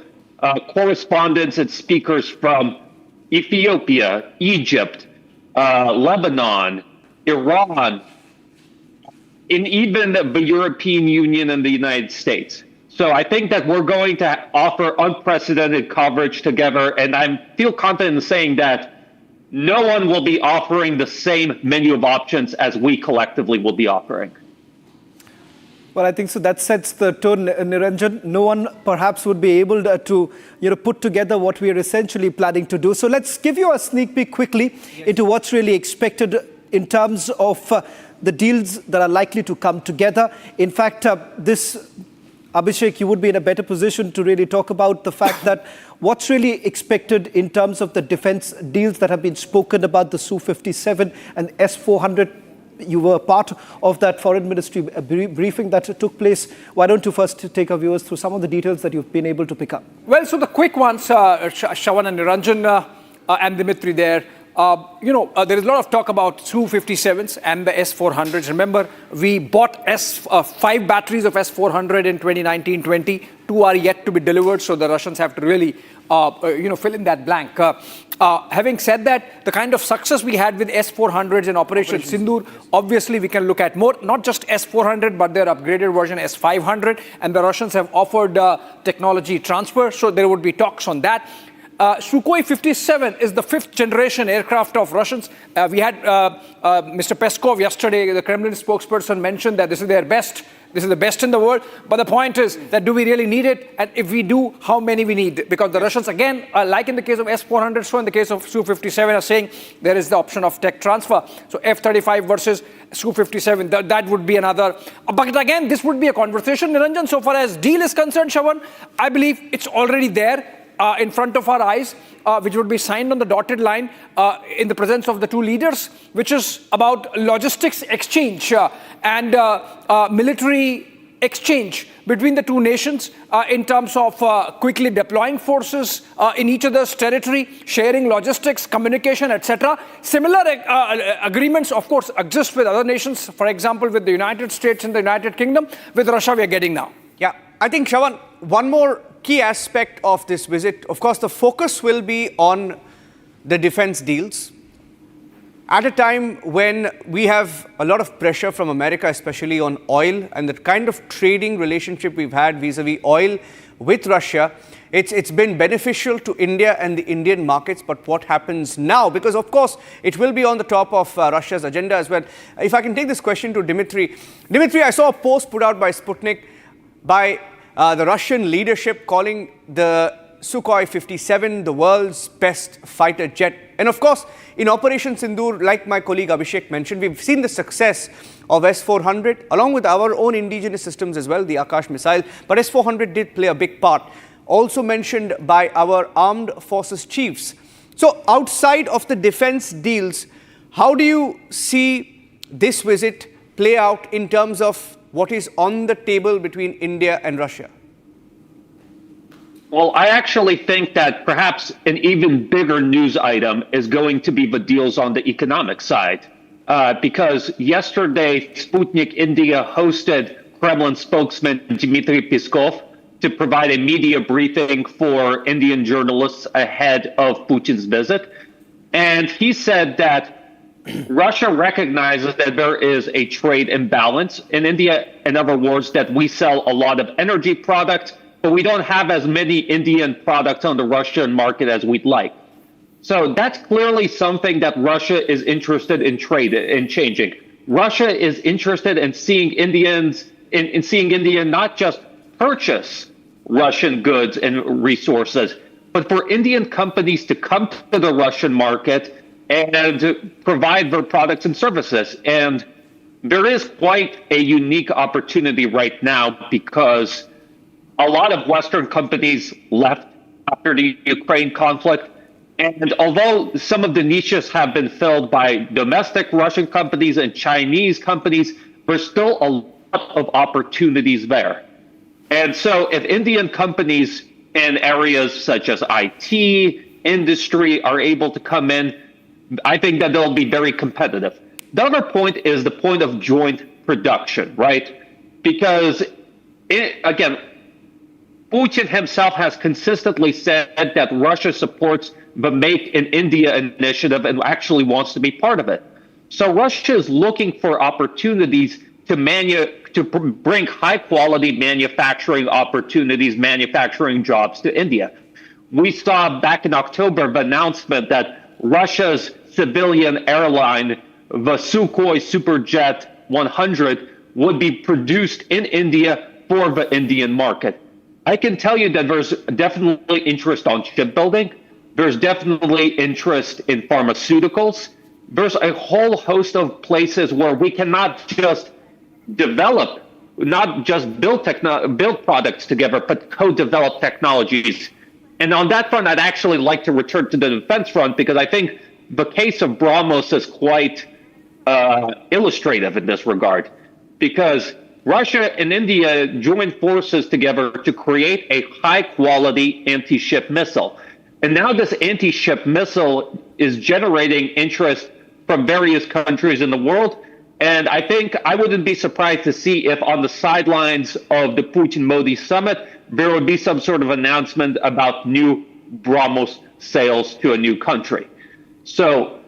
correspondents and speakers from Ethiopia, Egypt, Lebanon, Iran, and even the European Union and the United States. So I think that we're going to offer unprecedented coverage together, and I feel confident in saying that no one will be offering the same menu of options as we collectively will be offering. Well, I think so that sets the tone, Niranjan. No one perhaps would be able to put together what we are essentially planning to do. So let's give you a sneak peek quickly into what's really expected in terms of the deals that are likely to come together. In fact, Abhishek, you would be in a better position to really talk about the fact that what's really expected in terms of the defense deals that have been spoken about, the Su-57 and S-400. You were part of that foreign ministry briefing that took place. Why don't you first take our viewers through some of the details that you've been able to pick up? Well, so the quick ones, Shravan and Niranjan and Dimitri there. There is a lot of talk about Su-57s and the S-400s. Remember, we bought 5 batteries of S-400 in 2019-20. Two are yet to be delivered, so the Russians have to really, fill in that blank. Having said that, the kind of success we had with S-400s and Operation Sindoor, obviously we can look at more, not just S-400, but their upgraded version S-500, and the Russians have offered technology transfer, so there would be talks on that. Sukhoi 57 is the 5th generation aircraft of Russians. We had Mr. Peskov yesterday, the Kremlin spokesperson, mentioned that this is their best. This is the best in the world. But the point is that do we really need it? And if we do, how many we need? Because the Russians, again, like in the case of S-400, so in the case of Su-57, are saying there is the option of tech transfer. So F-35 versus Su-57, that would be another. But again, this would be a conversation, Niranjan. So far as deal is concerned, Shravan, I believe it's already there. In front of our eyes, which would be signed on the dotted line in the presence of the two leaders, which is about logistics exchange and military exchange between the two nations in terms of quickly deploying forces in each other's territory, sharing logistics, communication, etc. Similar agreements, of course, exist with other nations, for example, with the United States and the United Kingdom. With Russia, we are getting now. Yeah, I think, Shravan, one more key aspect of this visit, of course, the focus will be on the defense deals. At a time when we have a lot of pressure from America, especially on oil, and the kind of trading relationship we've had vis-a-vis oil with Russia, it's been beneficial to India and the Indian markets. But what happens now? Because, of course, it will be on the top of Russia's agenda as well. If I can take this question to Dimitri. Dimitri, I saw a post put out by Sputnik by the Russian leadership calling the Sukhoi 57 the world's best fighter jet. And of course, in Operation Sindoor, like my colleague Abhishek mentioned, we've seen the success of S-400, along with our own indigenous systems as well, the Akash missile. But S-400 did play a big part, also mentioned by our armed forces chiefs. So outside of the defense deals, how do you see this visit play out in terms of what is on the table between India and Russia? Well, I actually think that perhaps an even bigger news item is going to be the deals on the economic side. Because yesterday, Sputnik India hosted Kremlin spokesman Dmitry Peskov to provide a media briefing for Indian journalists ahead of Putin's visit. And he said that Russia recognizes that there is a trade imbalance in India. In other words, that we sell a lot of energy products, but we don't have as many Indian products on the Russian market as we'd like. So that's clearly something that Russia is interested in in changing. Russia is interested in seeing Indians, in seeing India not just purchase Russian goods and resources, but for Indian companies to come to the Russian market and provide their products and services. And there is quite a unique opportunity right now because a lot of Western companies left after the Ukraine conflict. And although some of the niches have been filled by domestic Russian companies and Chinese companies, there's still a lot of opportunities there. And so if Indian companies in areas such as IT, industry are able to come in, I think that they'll be very competitive. The other point is the point of joint production, right? Because, again, Putin himself has consistently said that Russia supports the Make in India initiative and actually wants to be part of it. So Russia is looking for opportunities to bring high-quality manufacturing opportunities, manufacturing jobs to India. We saw back in October the announcement that Russia's civilian airline, the Sukhoi Superjet 100, would be produced in India for the Indian market. I can tell you that there's definitely interest on shipbuilding. There's definitely interest in pharmaceuticals. There's a whole host of places where we cannot just develop, not just build products together, but co-develop technologies. And on that front, I'd actually like to return to the defense front because I think the case of BrahMos is quite illustrative in this regard. Because Russia and India joined forces together to create a high-quality anti-ship missile. And now this anti-ship missile is generating interest from various countries in the world. And I think I wouldn't be surprised to see if on the sidelines of the Putin-Modi summit, there would be some sort of announcement about new BrahMos sales to a new country. So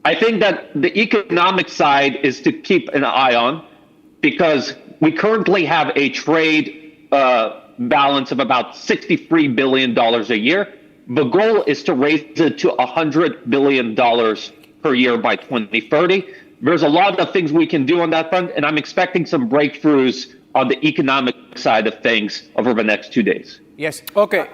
I think that the economic side is to keep an eye on, because we currently have a trade balance of about $63 billion a year. The goal is to raise it to $100 billion per year by 2030. There's a lot of things we can do on that front, and I'm expecting some breakthroughs on the economic side of things over the next 2 days. Yes. Okay.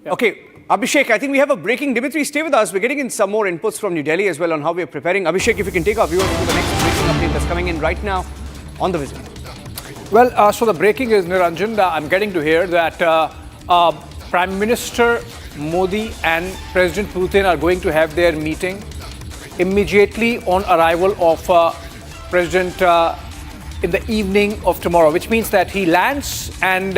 Okay. Abhishek, I think we have a breaking. Dimitri, stay with us. We're getting in some more inputs from New Delhi as well on how we're preparing. Abhishek, if you can take our viewers to the next breaking update that's coming in right now on the visit. Well, so the breaking is, Niranjan, I'm getting to hear that Prime Minister Modi and President Putin are going to have their meeting immediately on arrival of President in the evening of tomorrow, which means that he lands and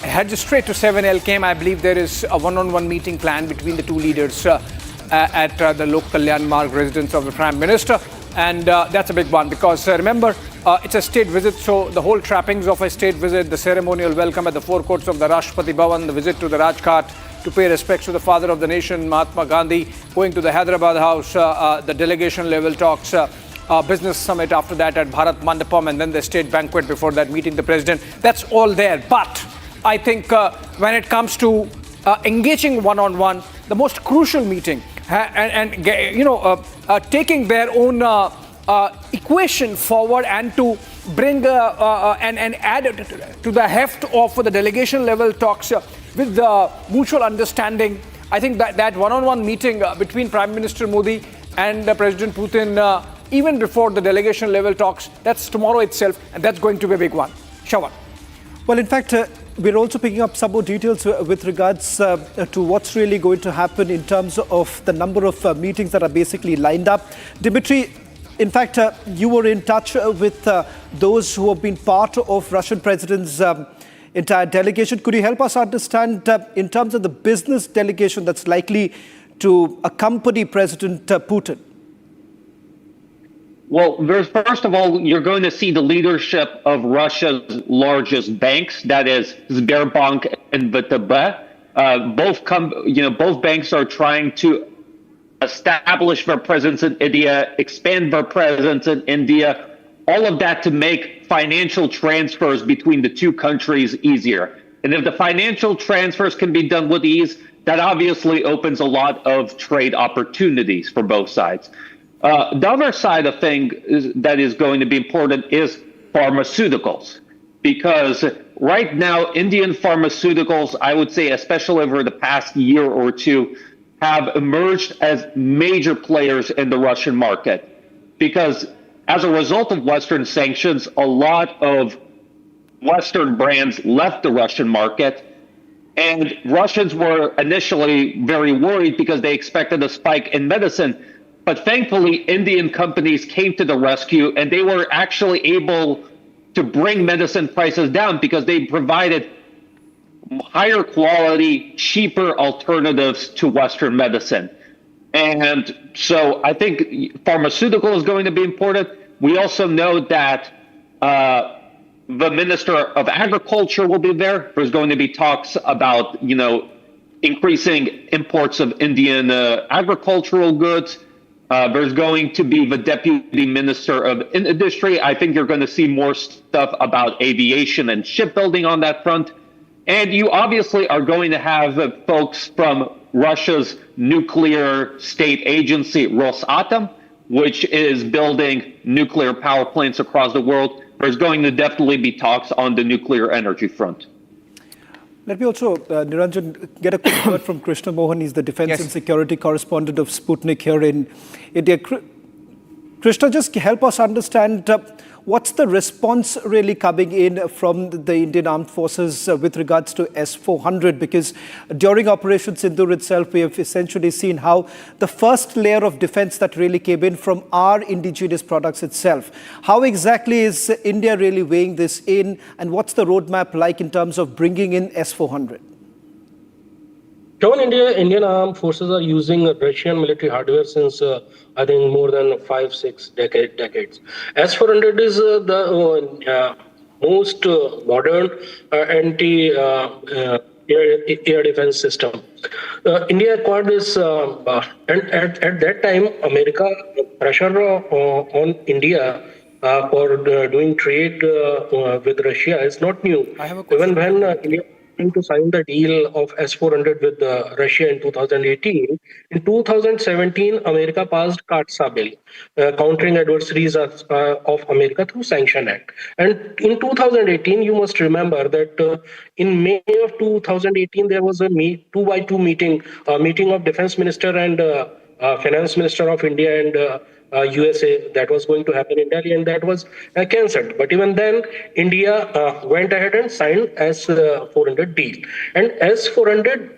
heads straight to 7LKM. I believe there is a one-on-one meeting planned between the two leaders at the Lok Marg residence of the Prime Minister. And that's a big one because remember, it's a state visit, so the whole trappings of a state visit, the ceremonial welcome at the forecourts of the Rashtrapati Bhavan, the visit to the Rajghat to pay respects to the father of the nation, Mahatma Gandhi, going to the Hyderabad House, the delegation level talks, business summit after that at Bharat Mandapam, and then the state banquet before that, meeting the president. That's all there. But I think when it comes to engaging one-on-one, the most crucial meeting and taking their own equation forward and to bring and add to the heft of the delegation level talks with the mutual understanding. I think that one-on-one meeting between Prime Minister Modi and President Putin, even before the delegation level talks, that's tomorrow itself, and that's going to be a big one. Shravan. Well, in fact, we're also picking up some more details with regards to what's really going to happen in terms of the number of meetings that are basically lined up. Dimitri, in fact, you were in touch with those who have been part of Russian President's entire delegation. Could you help us understand in terms of the business delegation that's likely to accompany President Putin? Well, first of all, you're going to see the leadership of Russia's largest banks, that is Sberbank and VTB. Both banks are trying to establish their presence in India, expand their presence in India, all of that to make financial transfers between the two countries easier. And if the financial transfers can be done with ease, that obviously opens a lot of trade opportunities for both sides. The other side of things that is going to be important is pharmaceuticals, because right now, Indian pharmaceuticals, I would say, especially over the past year or two, have emerged as major players in the Russian market. Because as a result of Western sanctions, a lot of Western brands left the Russian market. And Russians were initially very worried because they expected a spike in medicine. But thankfully, Indian companies came to the rescue, and they were actually able to bring medicine prices down because they provided higher quality, cheaper alternatives to Western medicine. And so I think pharmaceutical is going to be important. We also know that the Minister of Agriculture will be there. There's going to be talks about, increasing imports of Indian agricultural goods. There's going to be the Deputy Minister of Industry. I think you're going to see more stuff about aviation and shipbuilding on that front. And you obviously are going to have folks from Russia's nuclear state agency, Rosatom, which is building nuclear power plants across the world. There's going to definitely be talks on the nuclear energy front. Let me also, Niranjan, get a quick word from Krishna Mohan. He's the Defense and Security Correspondent of Sputnik here in India. Krishna, just help us understand what's the response really coming in from the Indian Armed Forces with regards to S-400? Because during Operation Sindoor itself, we have essentially seen how the first layer of defense that really came in from our indigenous products itself. How exactly is India really weighing this in, and what's the roadmap like in terms of bringing in S-400? John, Indian armed forces are using Russian military hardware since I think more than 5-6 decades. S-400 is the most modern anti-air defense system. India acquired this, and at that time, America pressure on India for doing trade with Russia is not new. Even when India to sign the deal of S-400 with Russia in 2018. In 2017, America passed CAATSA bill, countering adversaries of America through Sanction Act. And in 2018, you must remember that in May of 2018, there was a 2x2 meeting of Defense Minister and Finance Minister of India and USA that was going to happen in Delhi, and that was cancelled. But even then, India went ahead and signed S-400 deal. And S-400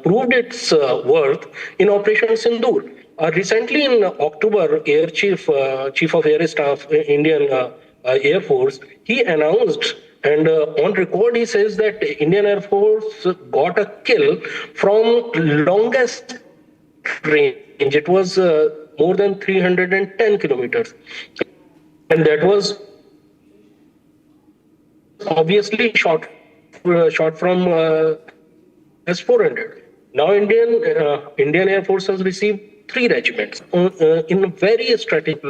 proved its worth in Operation Sindoor. Recently in October, Chief of Air Staff, Indian Air Force, he announced, and on record he says that Indian Air Force got a kill from longest range. It was more than 310 kilometers. And that was obviously shot from S-400. Now Indian Air Force has received 3 regiments in very strategic.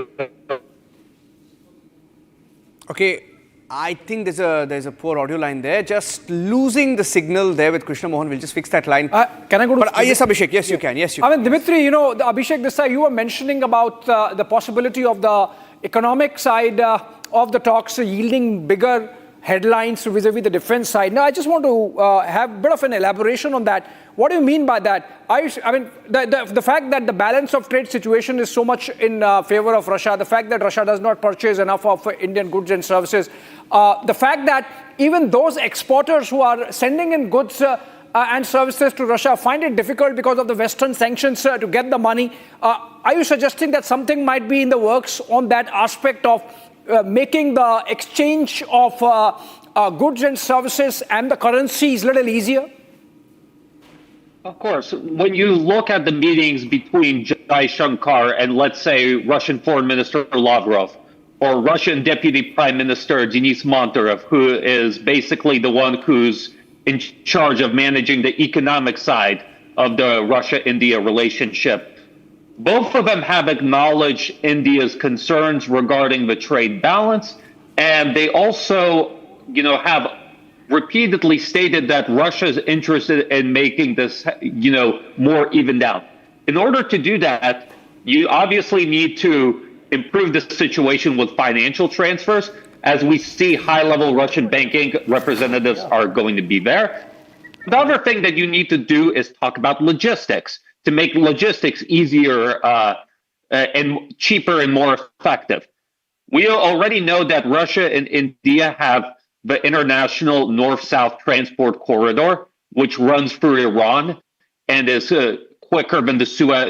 Okay, I think there's a poor audio line there. Just losing the signal there with Krishna Mohan. We'll just fix that line. Can I go to... yes, Abhishek. Yes, you can. Yes, you can. I mean, Dimitri, Abhishek, this time you were mentioning about the possibility of the economic side of the talks yielding bigger headlines vis-a-vis the defense side. Now, I just want to have a bit of an elaboration on that. What do you mean by that? I mean, the fact that the balance of trade situation is so much in favor of Russia, the fact that Russia does not purchase enough of Indian goods and services, the fact that even those exporters who are sending in goods and services to Russia find it difficult because of the Western sanctions to get the money. Are you suggesting that something might be in the works on that aspect of making the exchange of goods and services and the currencies a little easier? Of course. When you look at the meetings between Jai Shankar and, let's say, Russian Foreign Minister Lavrov, or Russian Deputy Prime Minister Denis Monterev, who is basically the one who's in charge of managing the economic side of the Russia-India relationship, both of them have acknowledged India's concerns regarding the trade balance, and they also, have repeatedly stated that Russia is interested in making this, more evened out. In order to do that, you obviously need to improve the situation with financial transfers. As we see, high-level Russian banking representatives are going to be there. The other thing that you need to do is talk about logistics, to make logistics easier and cheaper and more effective. We already know that Russia and India have the international north-south transport corridor, which runs through Iran and is quicker than the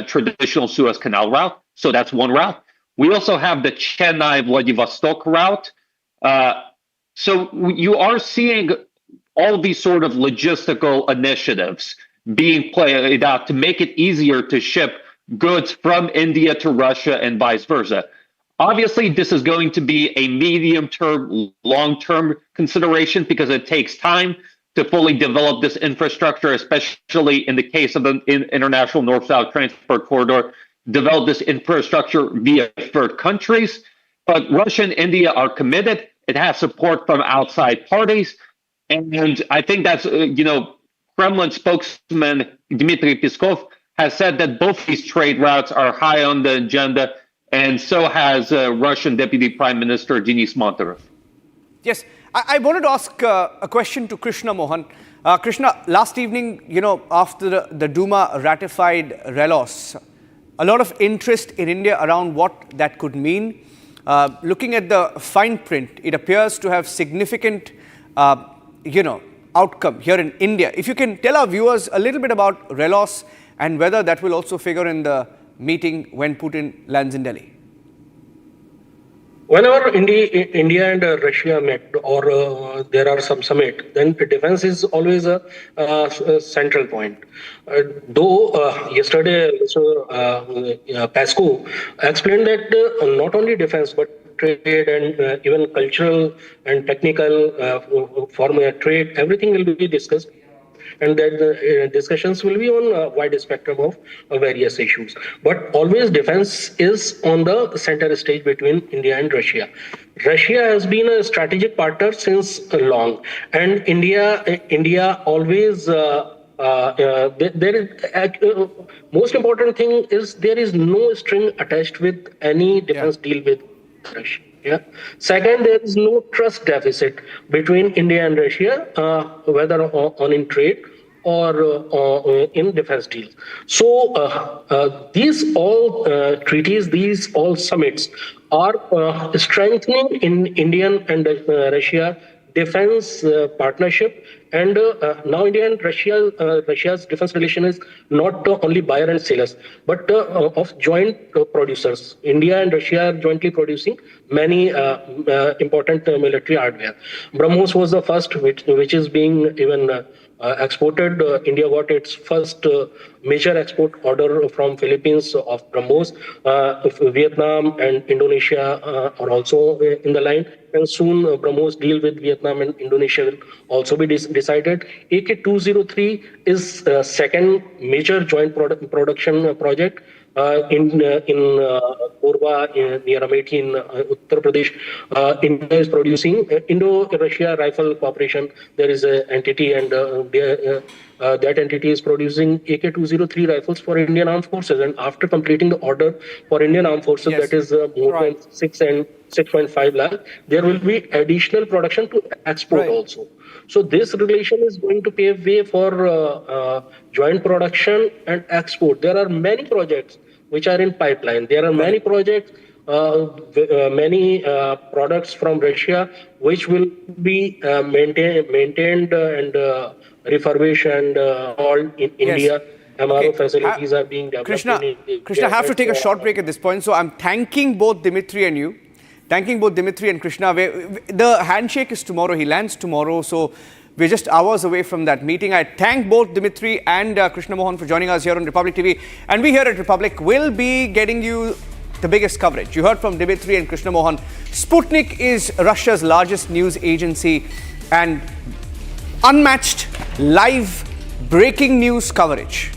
traditional Suez Canal route. So that's one route. We also have the Chennai-Vladivostok route. So you are seeing all these sort of logistical initiatives being played out to make it easier to ship goods from India to Russia and vice versa. Obviously, this is going to be a medium-term, long-term consideration because it takes time to fully develop this infrastructure, especially in the case of the international north-south transport corridor, develop this infrastructure via third countries. But Russia and India are committed. It has support from outside parties. And I think that's, Kremlin spokesman Dmitry Peskov has said that both these trade routes are high on the agenda, and so has Russian Deputy Prime Minister Denis Monterev. Yes, I wanted to ask a question to Krishna Mohan. Krishna, last evening, after the Duma ratified RELOS, a lot of interest in India around what that could mean. Looking at the fine print, it appears to have significant, outcome here in India. If you can tell our viewers a little bit about RELOS and whether that will also figure in the meeting when Putin lands in Delhi. Whenever India and Russia met, or there are some summit, then defense is always a central point. Though yesterday, Pasco explained that not only defense but trade and even cultural and technical form trade, everything will be discussed. And that discussions will be on a wide spectrum of various issues. But always defense is on the center stage between India and Russia. Russia has been a strategic partner since long, and India always. Most important thing is there is no string attached with any defense deal with Russia. Yeah. Second, there is no trust deficit between India and Russia, whether on in trade or in defense deals. So these all treaties, these all summits are strengthening in Indian and Russia defense partnership. And now India and Russia's defense relation is not only buyer and sellers, but of joint producers. India and Russia are jointly producing many important military hardware. BrahMos was the first, which is being even exported. India got its first major export order from Philippines of BrahMos. Vietnam and Indonesia are also in the line. And soon BrahMos deal with Vietnam and Indonesia will also be decided. AK-203 is second major joint production project in Korba near Amethi in Uttar Pradesh. India is producing Indo-Russia Rifle Corporation. There is an entity, and that entity is producing AK-203 rifles for Indian Armed Forces. And after completing the order for Indian Armed Forces, that is more than 6.5 lakh, there will be additional production to export also. So this relation is going to pave way for joint production and export. There are many projects which are in pipeline. There are many projects, many products from Russia which will be maintained and refurbished and all in India. MRO facilities are being developed. Krishna, I have to take a short break at this point. So I'm thanking both Dimitri and you. Thanking both Dimitri and Krishna. The handshake is tomorrow. He lands tomorrow. So we're just hours away from that meeting. I thank both Dimitri and Krishna Mohan for joining us here on Republic TV. And we here at Republic will be getting you the biggest coverage. You heard from Dimitri and Krishna Mohan. Sputnik is Russia's largest news agency, and unmatched live breaking news coverage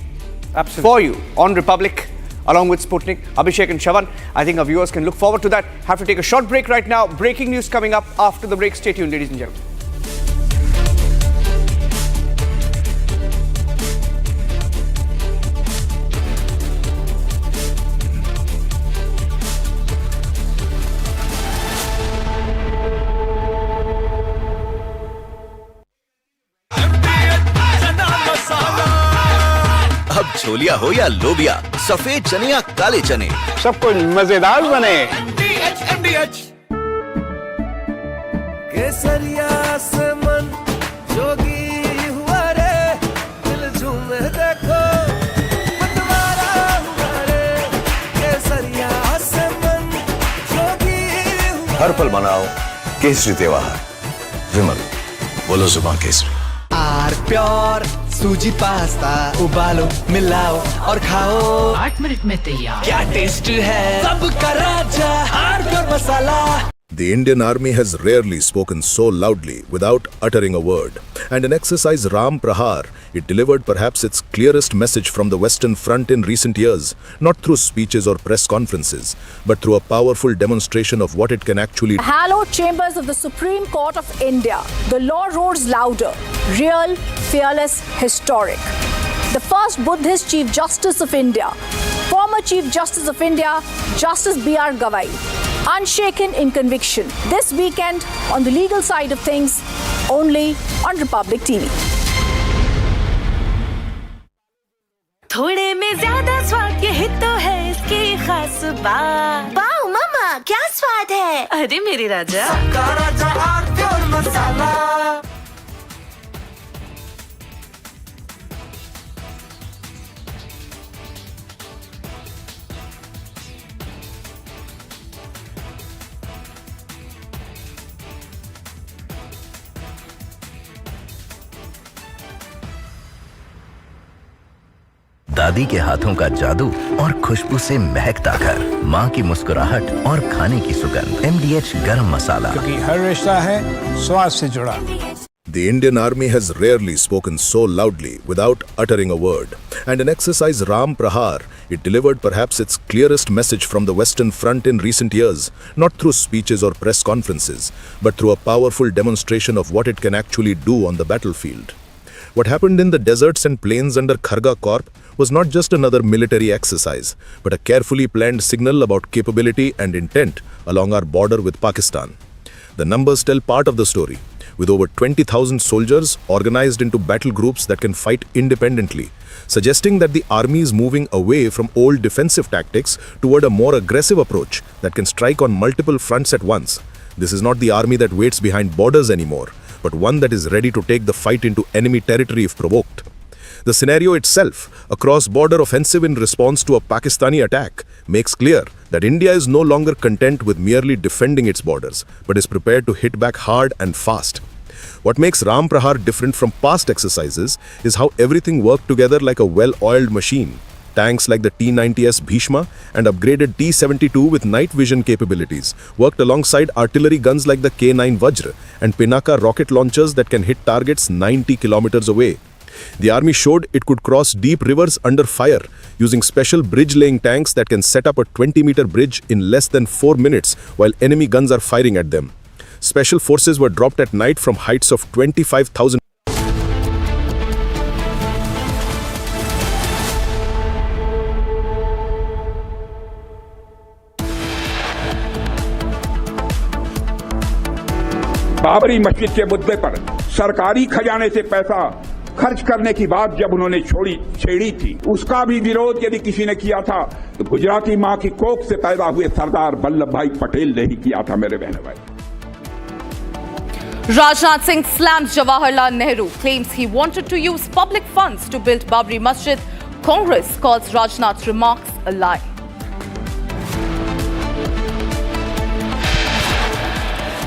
for you on Republic, along with Sputnik, Abhishek and Shavan. I think our viewers can look forward to that. Have to take a short break right now. Breaking news coming up after the break. Stay tuned, ladies and gentlemen. अब छोलिया हो या लोबिया, सफेद चने या काले चने, सब कुछ मजेदार बने। केसरिया से मन जोगी हुआ रे, दिल झूमे देखो मतवारा हुआ रे। केसरिया से मन जोगी हुआ। हर पल मनाओ केसरी त्योहार। विमल, बोलो जुबान केसरी। आर प्योर सूजी पास्ता उबालो मिलाओ और खाओ 8 मिनट में तैयार। क्या टेस्ट है सबका राजा R pure masala. The Indian Army has rarely spoken so loudly without uttering a word. And in exercise Ram Prahar, it delivered perhaps its clearest message from the Western Front in recent years, not through speeches or press conferences, but through a powerful demonstration of what it can actually do. Hallowed chambers of the Supreme Court of India. The law roars louder. Real, fearless, historic. The first Buddhist Chief Justice of India. Former Chief Justice of India, Justice B.R. Gavai. Unshaken in conviction. This weekend on the legal side of things, only on Republic TV. थोड़े में ज्यादा स्वाद यही तो है इसकी खास बात। वाओ मामा क्या स्वाद है। अरे मेरे राजा सबका राजा आर मसाला। दादी के हाथों का जादू और खुशबू से महकता घर, माँ की मुस्कुराहट और खाने की सुगंध। MDH गरम मसाला, क्योंकि हर रिश्ता है स्वाद से जुड़ा। The Indian Army has rarely spoken so loudly without uttering a word. And in exercise Ram Prahar, it delivered perhaps its clearest message from the Western Front in recent years, not through speeches or press conferences, but through a powerful demonstration of what it can actually do on the battlefield. What happened in the deserts and plains under Kharga Corp was not just another military exercise, but a carefully planned signal about capability and intent along our border with Pakistan. The numbers tell part of the story, with over 20,000 soldiers organized into battle groups that can fight independently, suggesting that the army is moving away from old defensive tactics toward a more aggressive approach that can strike on multiple fronts at once. This is not the army that waits behind borders anymore, but one that is ready to take the fight into enemy territory if provoked. The scenario itself, a cross-border offensive in response to a Pakistani attack, makes clear that India is no longer content with merely defending its borders, but is prepared to hit back hard and fast. What makes Ram Prahar different from past exercises is how everything worked together like a well-oiled machine. Tanks like the T-90S Bhishma and upgraded T-72 with night vision capabilities worked alongside artillery guns like the K-9 Vajra and Pinaka rocket launchers that can hit targets 90 kilometers away. The army showed it could cross deep rivers under fire using special bridge-laying tanks that can set up a 20-meter bridge in less than 4 minutes while enemy guns are firing at them. Special forces were dropped at night from heights of 25,000. Babri Masjid के मुद्दे पर सरकारी खजाने से पैसा खर्च करने की बात जब उन्होंने छेड़ी थी, उसका भी विरोध यदि किसी ने किया था तो गुजराती मां की कोख से पैदा हुए सरदार वल्लभ भाई पटेल ने ही किया था। मेरे बहन भाई, Rajnath Singh slams Jawaharlal Nehru, claims he wanted to use public funds to build Babri Masjid. Congress calls Rajnath's remarks a lie.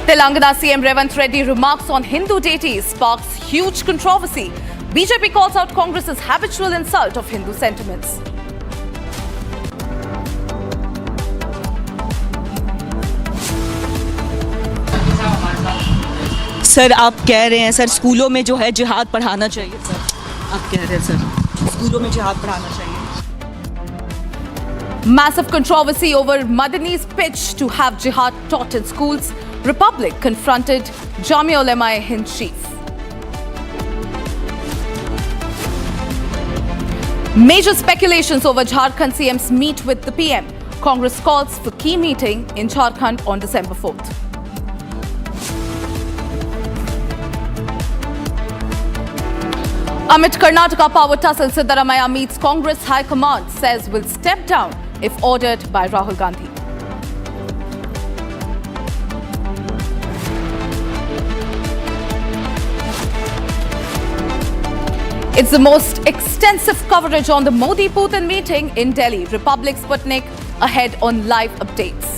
Telangana CM Revanth Reddy remarks on Hindu deities sparks huge controversy. BJP calls out Congress's habitual insult of Hindu sentiments. Sir, आप कह रहे हैं sir स्कूलों में जो है जिहाद पढ़ाना चाहिए। सर आप कह रहे हैं सर स्कूलों में जिहाद पढ़ाना चाहिए। Massive controversy over Madani's pitch to have jihad taught in schools. Republic confronted Jamia Ulema-e-Hind chief. Major speculations over Jharkhand CM's meet with the PM. Congress calls for key meeting in Jharkhand on December 4th. Amid Karnataka power tussle, Siddaramaiah meets Congress High Command, says will step down if ordered by Rahul Gandhi. It's the most extensive coverage on the Modi-Putin meeting in Delhi. Republic Sputnik ahead on live updates.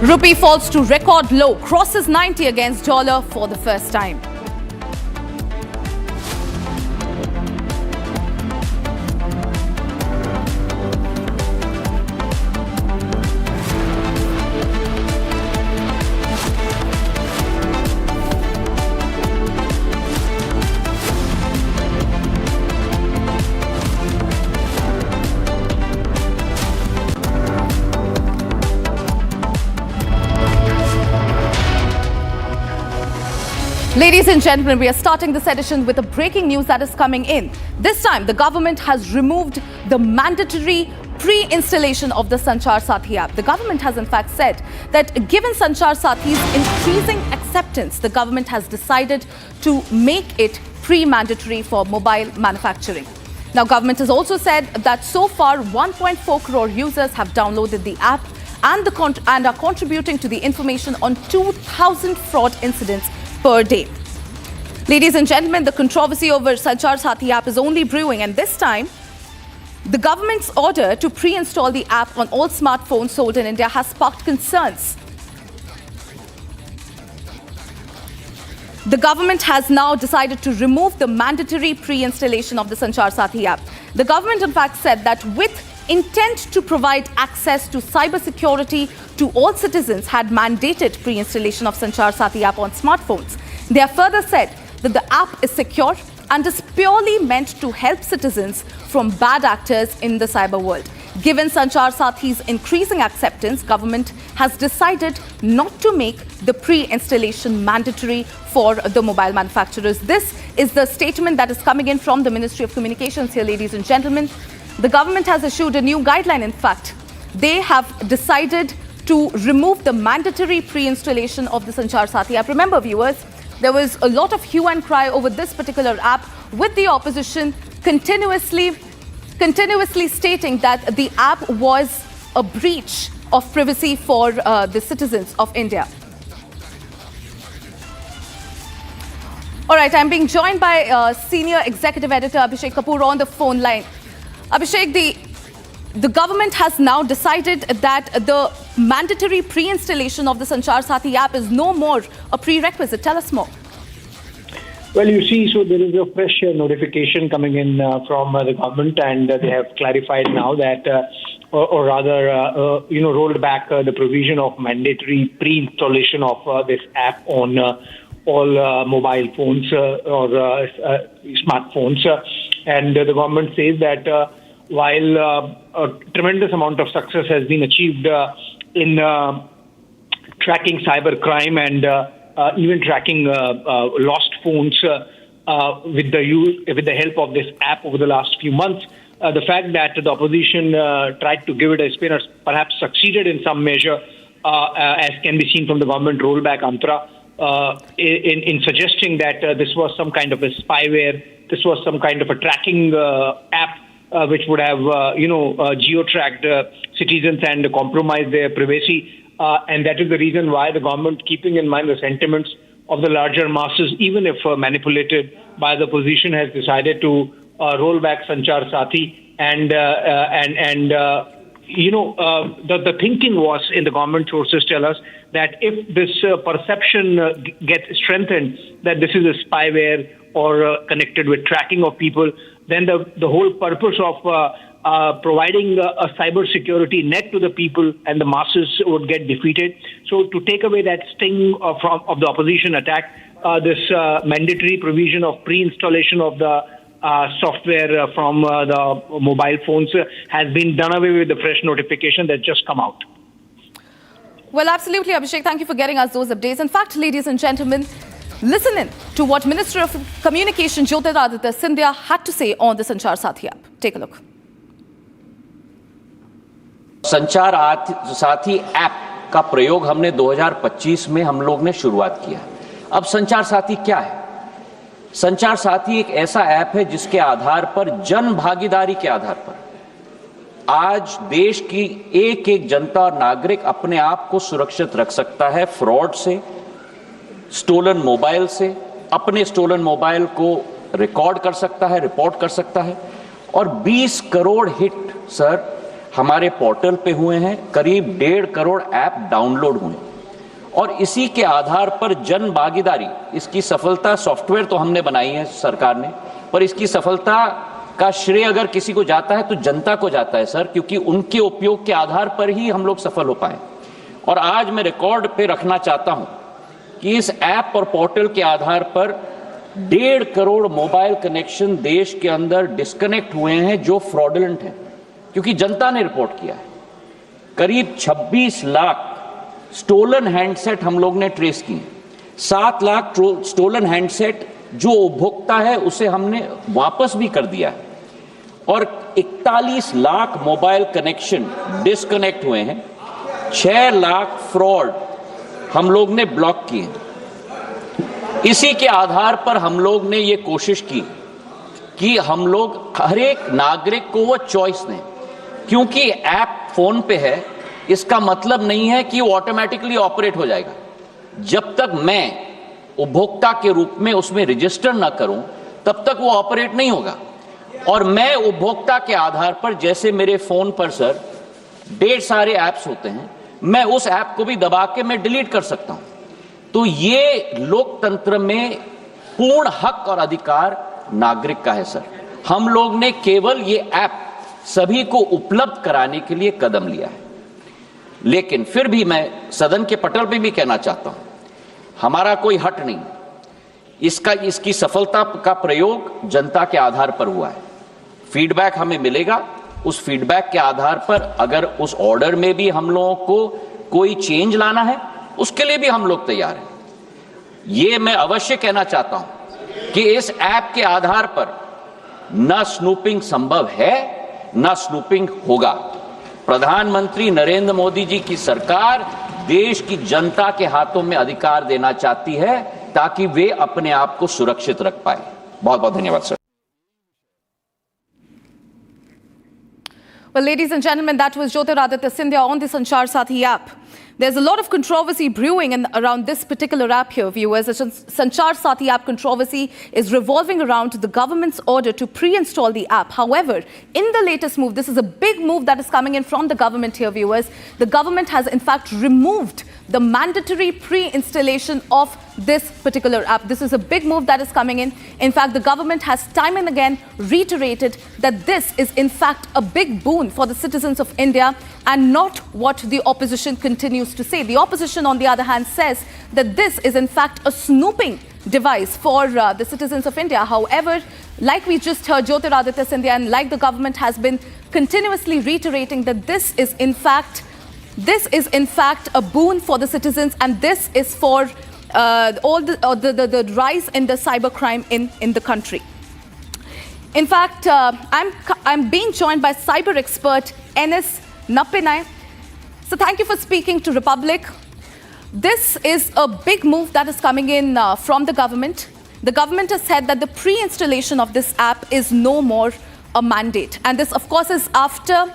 Rupee falls to record low, crosses 90 against dollar for the first time. Ladies and gentlemen, we are starting this edition with a breaking news that is coming in. This time, the government has removed the mandatory pre-installation of the Sanchar Sati app. The government has in fact said that given Sanchar Sati's increasing acceptance, the government has decided to make it pre-mandatory for mobile manufacturing. Now, government has also said that so far 1.4 crore users have downloaded the app and are contributing to the information on 2,000 fraud incidents per day. Ladies and gentlemen, the controversy over Sanchar Sati app is only brewing, and this time, the government's order to pre-install the app on all smartphones sold in India has sparked concerns. The government has now decided to remove the mandatory pre-installation of the Sanchar Sati app. The government, in fact, said that with intent to provide access to cybersecurity to all citizens, had mandated pre-installation of Sanchar Sati app on smartphones. They have further said that the app is secure and is purely meant to help citizens from bad actors in the cyber world. Given Sanchar Sati's increasing acceptance, government has decided not to make the pre-installation mandatory for the mobile manufacturers. This is the statement that is coming in from the Ministry of Communications here, ladies and gentlemen. The government has issued a new guideline. In fact, they have decided to remove the mandatory pre-installation of the Sanchar Sati app. Remember, viewers, there was a lot of hue and cry over this particular app, with the opposition continuously stating that the app was a breach of privacy for the citizens of India. All right, I'm being joined by Senior Executive Editor Abhishek Kapoor on the phone line. Abhishek, the government has now decided that the mandatory pre-installation of the Sanchar Sati app is no more a prerequisite. Tell us more. Well, you see, so there is a fresh notification coming in from the government, and they have clarified now that, or rather, rolled back the provision of mandatory pre-installation of this app on all mobile phones or smartphones. And the government says that while a tremendous amount of success has been achieved in tracking cybercrime and even tracking lost phones with the help of this app over the last few months, the fact that the opposition tried to give it a spin or perhaps succeeded in some measure, as can be seen from the government rollback mantra, in suggesting that this was some kind of a spyware, this was some kind of a tracking app which would have, geo-tracked citizens and compromised their privacy. And that is the reason why the government, keeping in mind the sentiments of the larger masses, even if manipulated by the opposition, has decided to roll back Sanchar Sati. And the thinking was, in the government sources tell us, that if this perception gets strengthened that this is a spyware or connected with tracking of people, then the whole purpose of providing a cyber security net to the people and the masses would get defeated. So to take away that sting of the opposition attack, this mandatory provision of pre-installation of the software from the mobile phones has been done away with the fresh notification that just come out. Well, absolutely, Abhishek. Thank you for getting us those updates. In fact, ladies and gentlemen, listen in to what Minister of Communication Jyotiraditya Scindia had to say on the Sanchar Sati app. Take a look. संचार साथी app का प्रयोग हमने 2025 में हम लोग ने शुरुआत किया। अब संचार साथी क्या है? संचार साथी एक ऐसा ऐप है जिसके आधार पर, जन भागीदारी के आधार पर, आज देश की एक एक जनता और नागरिक अपने आप को सुरक्षित रख सकता है फ्रॉड से, स्टोलन मोबाइल से, अपने स्टोलन मोबाइल को रिकॉर्ड कर सकता है, रिपोर्ट कर सकता है। और 20 करोड़ हिट सर हमारे पोर्टल पे हुए हैं, करीब 1.5 करोड़ ऐप डाउनलोड हुए, और इसी के आधार पर जन भागीदारी, इसकी सफलता, सॉफ्टवेयर तो हमने बनाई है सरकार ने, पर इसकी सफलता का श्रेय अगर किसी को जाता है तो जनता को जाता है सर, क्योंकि उनके उपयोग के आधार पर ही हम लोग सफल हो पाए। और आज मैं रिकॉर्ड पे रखना चाहता हूं कि इस ऐप और पोर्टल के आधार पर 1.5 करोड़ मोबाइल कनेक्शन देश के अंदर डिस्कनेक्ट हुए हैं जो फ्रॉडुलेंट हैं, क्योंकि जनता ने रिपोर्ट किया है। करीब 26 लाख स्टोलन हैंडसेट हम लोग ने ट्रेस किए, 7 लाख स्टोलन हैंडसेट जो उपभोक्ता है उसे हमने वापस भी कर दिया है, और 41 लाख मोबाइल कनेक्शन डिस्कनेक्ट हुए हैं, 6 लाख फ्रॉड हम लोग ने ब्लॉक किए। इसी के आधार पर हम लोग ने ये कोशिश की कि हम लोग हर एक नागरिक को वो चॉइस दें, क्योंकि ऐप फोन पे है इसका मतलब नहीं है कि वो ऑटोमेटिकली ऑपरेट हो जाएगा। जब तक मैं उपभोक्ता के रूप में उसमें रजिस्टर ना करूं तब तक वो ऑपरेट नहीं होगा। और मैं उपभोक्ता के आधार पर, जैसे मेरे फोन पर सर ढेर सारे ऐप्स होते हैं, मैं उस ऐप को भी दबा के मैं डिलीट कर सकता हूं। तो ये लोकतंत्र में पूर्ण हक और अधिकार नागरिक का है सर। हम लोग ने केवल ये ऐप सभी को उपलब्ध कराने के लिए कदम लिया है, लेकिन फिर भी मैं सदन के पटल पे भी कहना चाहता हूं, हमारा कोई हट नहीं। इसकी सफलता का प्रयोग जनता के आधार पर हुआ है। फीडबैक हमें मिलेगा, उस फीडबैक के आधार पर अगर उस ऑर्डर में भी हम लोगों को कोई चेंज लाना है, उसके लिए भी हम लोग तैयार हैं। ये मैं अवश्य कहना चाहता हूं कि इस ऐप के आधार पर न स्नूपिंग संभव है, न स्नूपिंग होगा। प्रधानमंत्री नरेंद्र मोदी जी की सरकार देश की जनता के हाथों में अधिकार देना चाहती है ताकि वे अपने आप को सुरक्षित रख पाए। बहुत बहुत धन्यवाद sir. Well, ladies and gentlemen, that was Jyotiraditya Scindia on the Sanchar Sati app. There's a lot of controversy brewing around this particular app here, viewers. The Sanchar Sati app controversy is revolving around the government's order to pre-install the app. However, in the latest move, this is a big move that is coming in from the government here, viewers. The government has in fact removed the mandatory pre-installation of this particular app. This is a big move that is coming in. In fact, the government has time and again reiterated that this is in fact a big boon for the citizens of India and not what the opposition continues to say. The opposition, on the other hand, says that this is in fact a snooping device for the citizens of India. However, like we just heard Jyotiraditya Scindia and like the government has been continuously reiterating that this is in fact a boon for the citizens, and this is for all the rise in the cybercrime in the country. In fact, I'm being joined by cyber expert Enes Nappinai. So thank you for speaking to Republic. This is a big move that is coming in from the government. The government has said that the pre-installation of this app is no more a mandate, and this, of course, is after.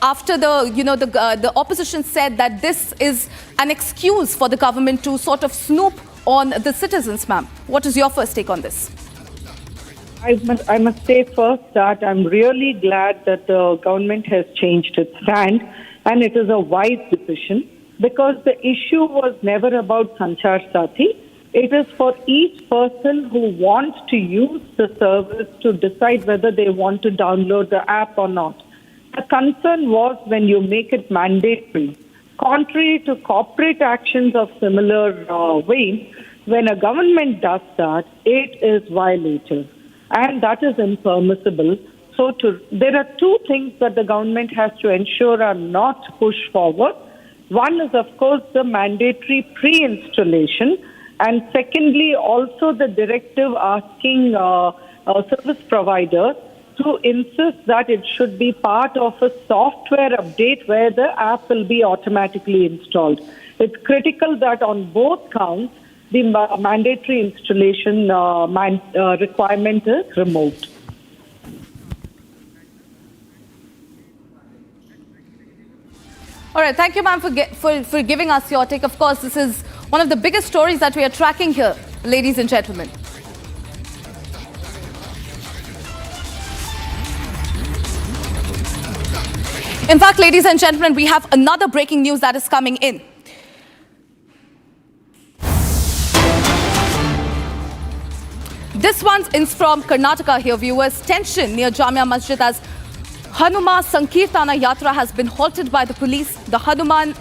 After the opposition said that this is an excuse for the government to sort of snoop on the citizens, ma'am. What is your first take on this? I must say first that I'm really glad that the government has changed its stand, and it is a wise decision because the issue was never about Sanchar Sati. It is for each person who wants to use the service to decide whether they want to download the app or not. The concern was when you make it mandatory. Contrary to corporate actions of similar vein, when a government does that, it is violative. And that is impermissible. So there are two things that the government has to ensure are not pushed forward. One is, of course, the mandatory pre-installation. And secondly, also the directive asking service providers to insist that it should be part of a software update where the app will be automatically installed. It's critical that on both counts, the mandatory installation requirement is removed. All right, thank you, ma'am, for giving us your take. Of course, this is one of the biggest stories that we are tracking here, ladies and gentlemen. In fact, ladies and gentlemen, we have another breaking news that is coming in. This one is from Karnataka here, viewers. Tension near Jamia Masjid as Hanuma Sankirtana Yatra has been halted by the police. The Hanuma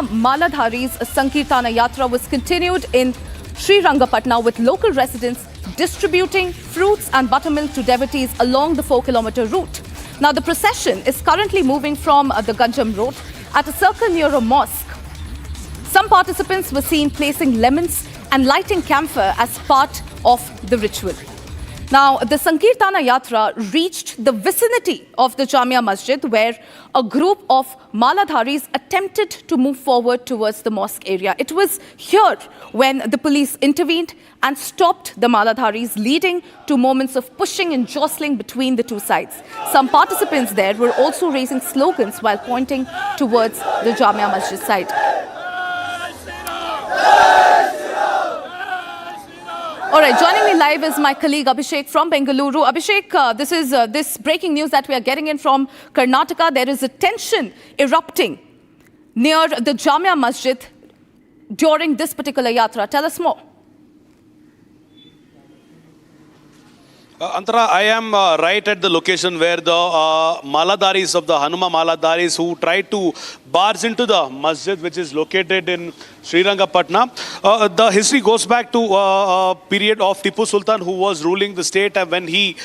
Maladhari's Sankirtana Yatra was continued in Srirangapatna with local residents distributing fruits and buttermilk to devotees along the 4-kilometer route. Now, the procession is currently moving from the Ganjam Road at a circle near a mosque. Some participants were seen placing lemons and lighting camphor as part of the ritual. Now, the Sankirtana Yatra reached the vicinity of the Jamia Masjid where a group of Maladharis attempted to move forward towards the mosque area. It was here when the police intervened and stopped the Maladharis, leading to moments of pushing and jostling between the two sides. Some participants there were also raising slogans while pointing towards the Jamia Masjid side. All right, joining me live is my colleague Abhishek from Bengaluru. Abhishek, this is this breaking news that we are getting in from Karnataka. There is a tension erupting near the Jamia Masjid during this particular yatra. Tell us more. Antara, I am right at the location where the Maladaris of the Hanuma Maladaris who tried to barge into the masjid which is located in Srirangapatna. The history goes back to a period of Tipu Sultan who was ruling the state, and when he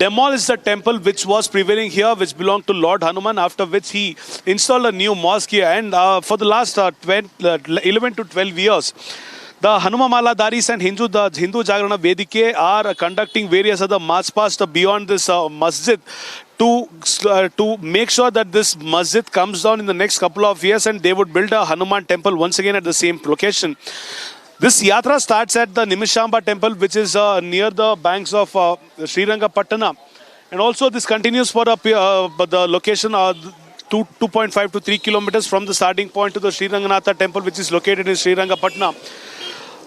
demolished the temple which was prevailing here, which belonged to Lord Hanuman, after which he installed a new mosque here. And for the last 11 to 12 years, the Hanuma Maladaris and Hindu Jagrana Vedike are conducting various other march pasts beyond this masjid to make sure that this masjid comes down in the next couple of years, and they would build a Hanuman temple once again at the same location. This yatra starts at the Nimishamba temple, which is near the banks of Srirangapatna, and also this continues for the location 2.5 to 3 kilometers from the starting point to the Sriranganatha temple, which is located in Srirangapatna.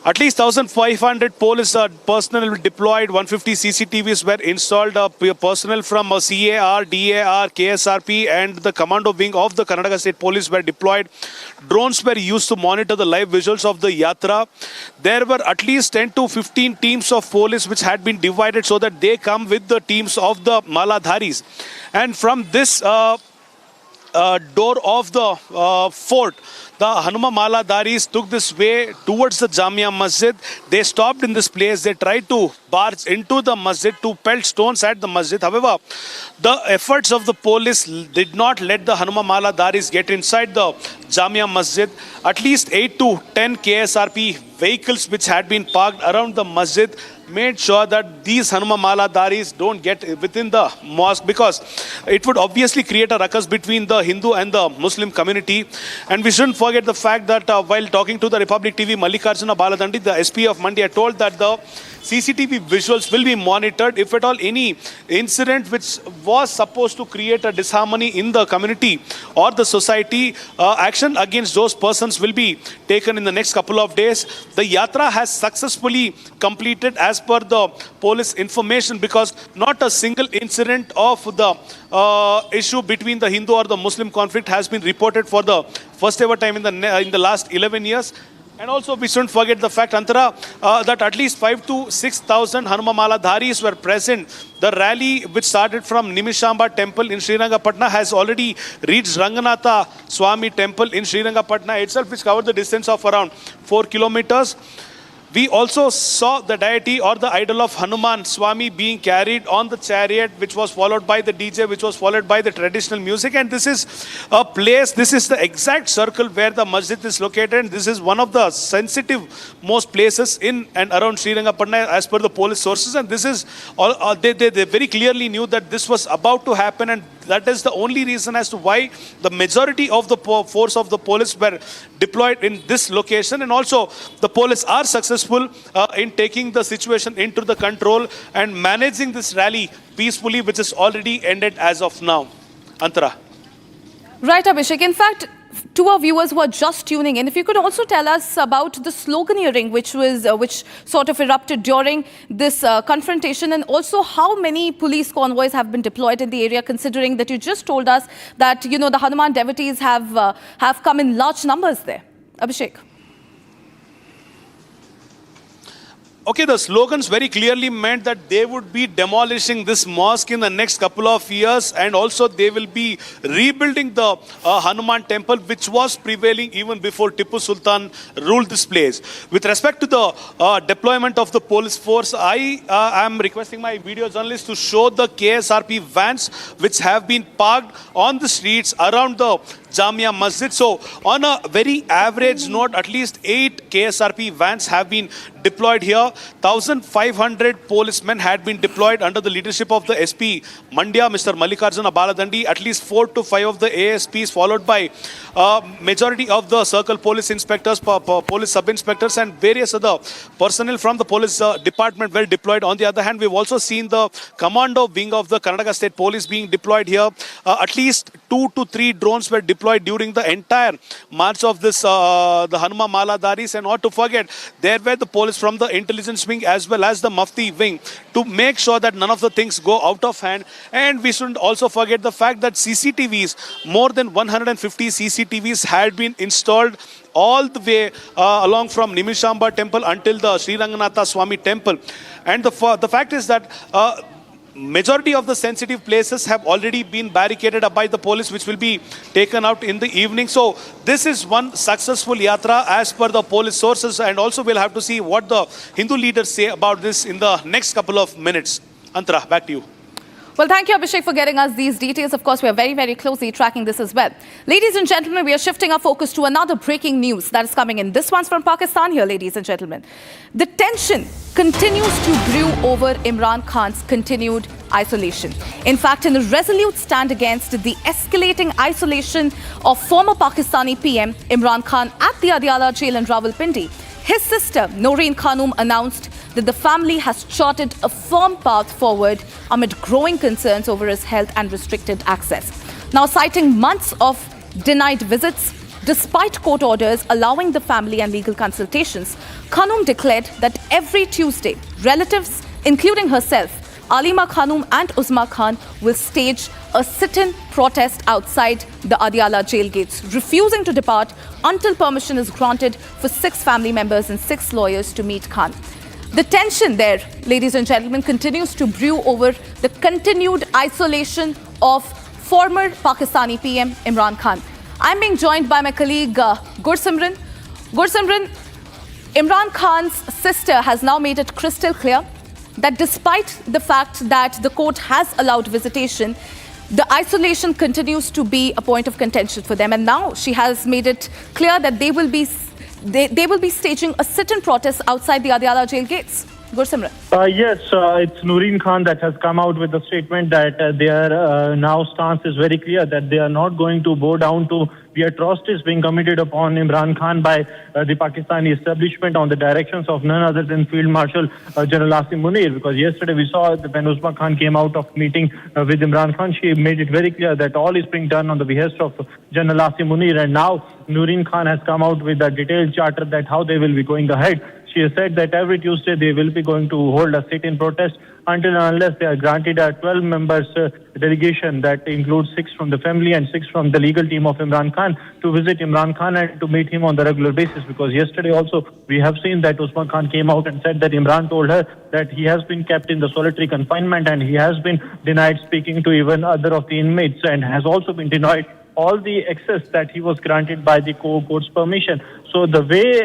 At least 1,500 police personnel were deployed, 150 CCTVs were installed, personnel from CAR, DAR, KSRP and the commando wing of the Karnataka State Police were deployed. Drones were used to monitor the live visuals of the yatra. There were at least 10 to 15 teams of police which had been divided so that they come with the teams of the Maladharis. And from this door of the fort, the Hanuma Maladaris took this way towards the Jamia Masjid. They stopped in this place. They tried to barge into the masjid to pelt stones at the masjid. However, the efforts of the police did not let the Hanuma Maladaris get inside the Jamia Masjid. At least 8 to 10 KSRP vehicles which had been parked around the masjid made sure that these Hanuma Maladaris don't get within the mosque, because it would obviously create a ruckus between the Hindu and the Muslim community. And we shouldn't forget the fact that while talking to the Republic TV, Mallikarjuna Baladandi, the SP of Mandi, had told that the CCTV visuals will be monitored. If at all any incident which was supposed to create a disharmony in the community or the society, action against those persons will be taken in the next couple of days. The yatra has successfully completed as per the police information, because not a single incident of the issue between the Hindu or the Muslim conflict has been reported for the first ever time in the last 11 years. And also we shouldn't forget the fact, Antara, that at least 5,000 to 6,000 Hanuma Maladharis were present. The rally, which started from Nimishamba temple in Srirangapatna, has already reached Ranganatha Swami temple in Srirangapatna itself, which covered the distance of around 4 kilometers. We also saw the deity or the idol of Hanuman Swami being carried on the chariot, which was followed by the DJ, which was followed by the traditional music. And this is a place, this is the exact circle where the masjid is located. And this is one of the sensitive most places in and around Srirangapatna as per the police sources. And this is, they very clearly knew that this was about to happen, and that is the only reason as to why the majority of the force of the police were deployed in this location. And also the police are successful in taking the situation into the control and managing this rally peacefully, which is already ended as of now. Antara. Right, Abhishek. In fact, to our viewers who are just tuning in, if you could also tell us about the sloganeering which sort of erupted during this confrontation, and also how many police convoys have been deployed in the area, considering that you just told us that, you know, the Hanuman devotees have come in large numbers there. Abhishek. Okay, the slogans very clearly meant that they would be demolishing this mosque in the next couple of years, and also they will be rebuilding the Hanuman temple, which was prevailing even before Tipu Sultan ruled this place. With respect to the deployment of the police force, I am requesting my video journalists to show the KSRP vans which have been parked on the streets around the Jamia Masjid. So on a very average note, at least 8 KSRP vans have been deployed here. 1,500 policemen had been deployed under the leadership of the SP Mandya, Mr. Mallikarjuna Baladandi. At least 4 to 5 of the ASPs, followed by majority of the circle police inspectors, police sub-inspectors and various other personnel from the police department were deployed. On the other hand, we've also seen the commando wing of the Karnataka State Police being deployed here. At least 2 to 3 drones were deployed deployed during the entire march of this, the Hanuma Maladaris. And not to forget, there were the police from the intelligence wing as well as the Mufti wing to make sure that none of the things go out of hand. And we shouldn't also forget the fact that CCTVs, more than 150 CCTVs had been installed all the way along from Nimishamba temple until the Sri Ranganatha Swami temple. And the fact is that majority of the sensitive places have already been barricaded up by the police, which will be taken out in the evening. So this is one successful yatra as per the police sources, and also we'll have to see what the Hindu leaders say about this in the next couple of minutes. Antara, back to you. Well, thank you, Abhishek, for getting us these details. Of course, we are very, very closely tracking this as well. Ladies and gentlemen, we are shifting our focus to another breaking news that is coming in. This one's from Pakistan here, ladies and gentlemen. The tension continues to brew over Imran Khan's continued isolation. In fact, in a resolute stand against the escalating isolation of former Pakistani PM Imran Khan at the Adiala jail in Rawalpindi, his sister, Noreen Khanum, announced that the family has charted a firm path forward amid growing concerns over his health and restricted access. Now, citing months of denied visits, despite court orders allowing the family and legal consultations, Khanum declared that every Tuesday, relatives, including herself, Alima Khanum and Uzma Khan, will stage a sit-in protest outside the Adiala jail gates, refusing to depart until permission is granted for 6 family members and 6 lawyers to meet Khan. The tension there, ladies and gentlemen, continues to brew over the continued isolation of former Pakistani PM Imran Khan. I'm being joined by my colleague Gursimran. Gursimran, Imran Khan's sister has now made it crystal clear that despite the fact that the court has allowed visitation, the isolation continues to be a point of contention for them. And now she has made it clear that they will be staging a sit-in protest outside the Adiala jail gates. Gursimran. Yes, it's Noreen Khan that has come out with a statement that their now stance is very clear, that they are not going to bow down to the atrocities being committed upon Imran Khan by the Pakistani establishment on the directions of none other than Field Marshal General Asim Munir. Because yesterday we saw that when Uzma Khan came out of meeting with Imran Khan, she made it very clear that all is being done on the behest of General Asim Munir. And now Noreen Khan has come out with a detailed charter that how they will be going ahead. She has said that every Tuesday they will be going to hold a sit-in protest until and unless they are granted a 12 members delegation that includes 6 from the family and 6 from the legal team of Imran Khan to visit Imran Khan and to meet him on the regular basis. Because yesterday also we have seen that Usman Khan came out and said that Imran told her that he has been kept in the solitary confinement and he has been denied speaking to even other of the inmates and has also been denied all the access that he was granted by the court's permission. So the way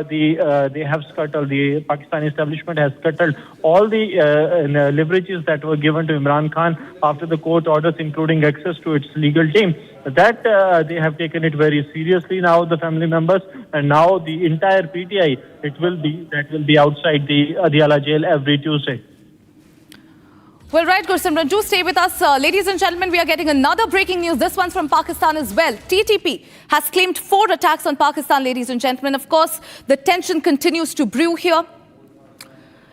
they have scuttled, the Pakistani establishment has scuttled all the leverages that were given to Imran Khan after the court orders, including access to its legal team. That they have taken it very seriously now, the family members, and now the entire PTI, that will be outside the Adiala jail every Tuesday. Well, right, Gursimran, do stay with us. Ladies and gentlemen, we are getting another breaking news. This one's from Pakistan as well. TTP has claimed 4 attacks on Pakistan, ladies and gentlemen. Of course, the tension continues to brew here.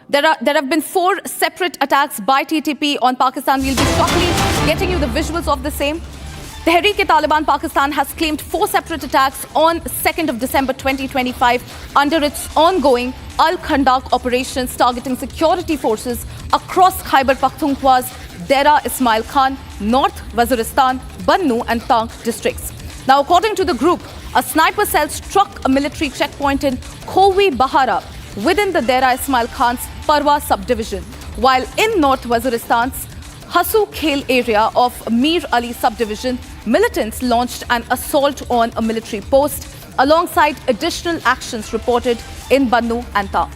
There have been 4 separate attacks by TTP on Pakistan. We'll be shortly getting you the visuals of the same. Tehreek-e-Taliban Pakistan has claimed 4 separate attacks on 2nd of December 2025 under its ongoing Al-Khandak operations targeting security forces across Khyber Pakhtunkhwa's Dera Ismail Khan, North Waziristan, Bannu and Tank districts. Now, according to the group, a sniper cell struck a military checkpoint in Khowi Bahara within the Dera Ismail Khan's Parwa subdivision, while in North Waziristan's Hasu Khel area of Mir Ali subdivision, militants launched an assault on a military post alongside additional actions reported in Bannu and Tank.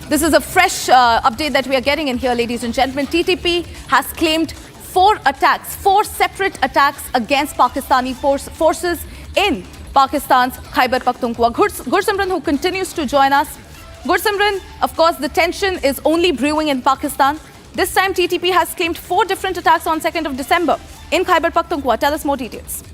This is a fresh update that we are getting in here, ladies and gentlemen. TTP has claimed 4 separate attacks against Pakistani forces in Pakistan's Khyber Pakhtunkhwa. Gursimran, who continues to join us. Gursimran, of course, the tension is only brewing in Pakistan. This time, TTP has claimed 4 different attacks on 2nd of December in Khyber Pakhtunkhwa. Tell us more details.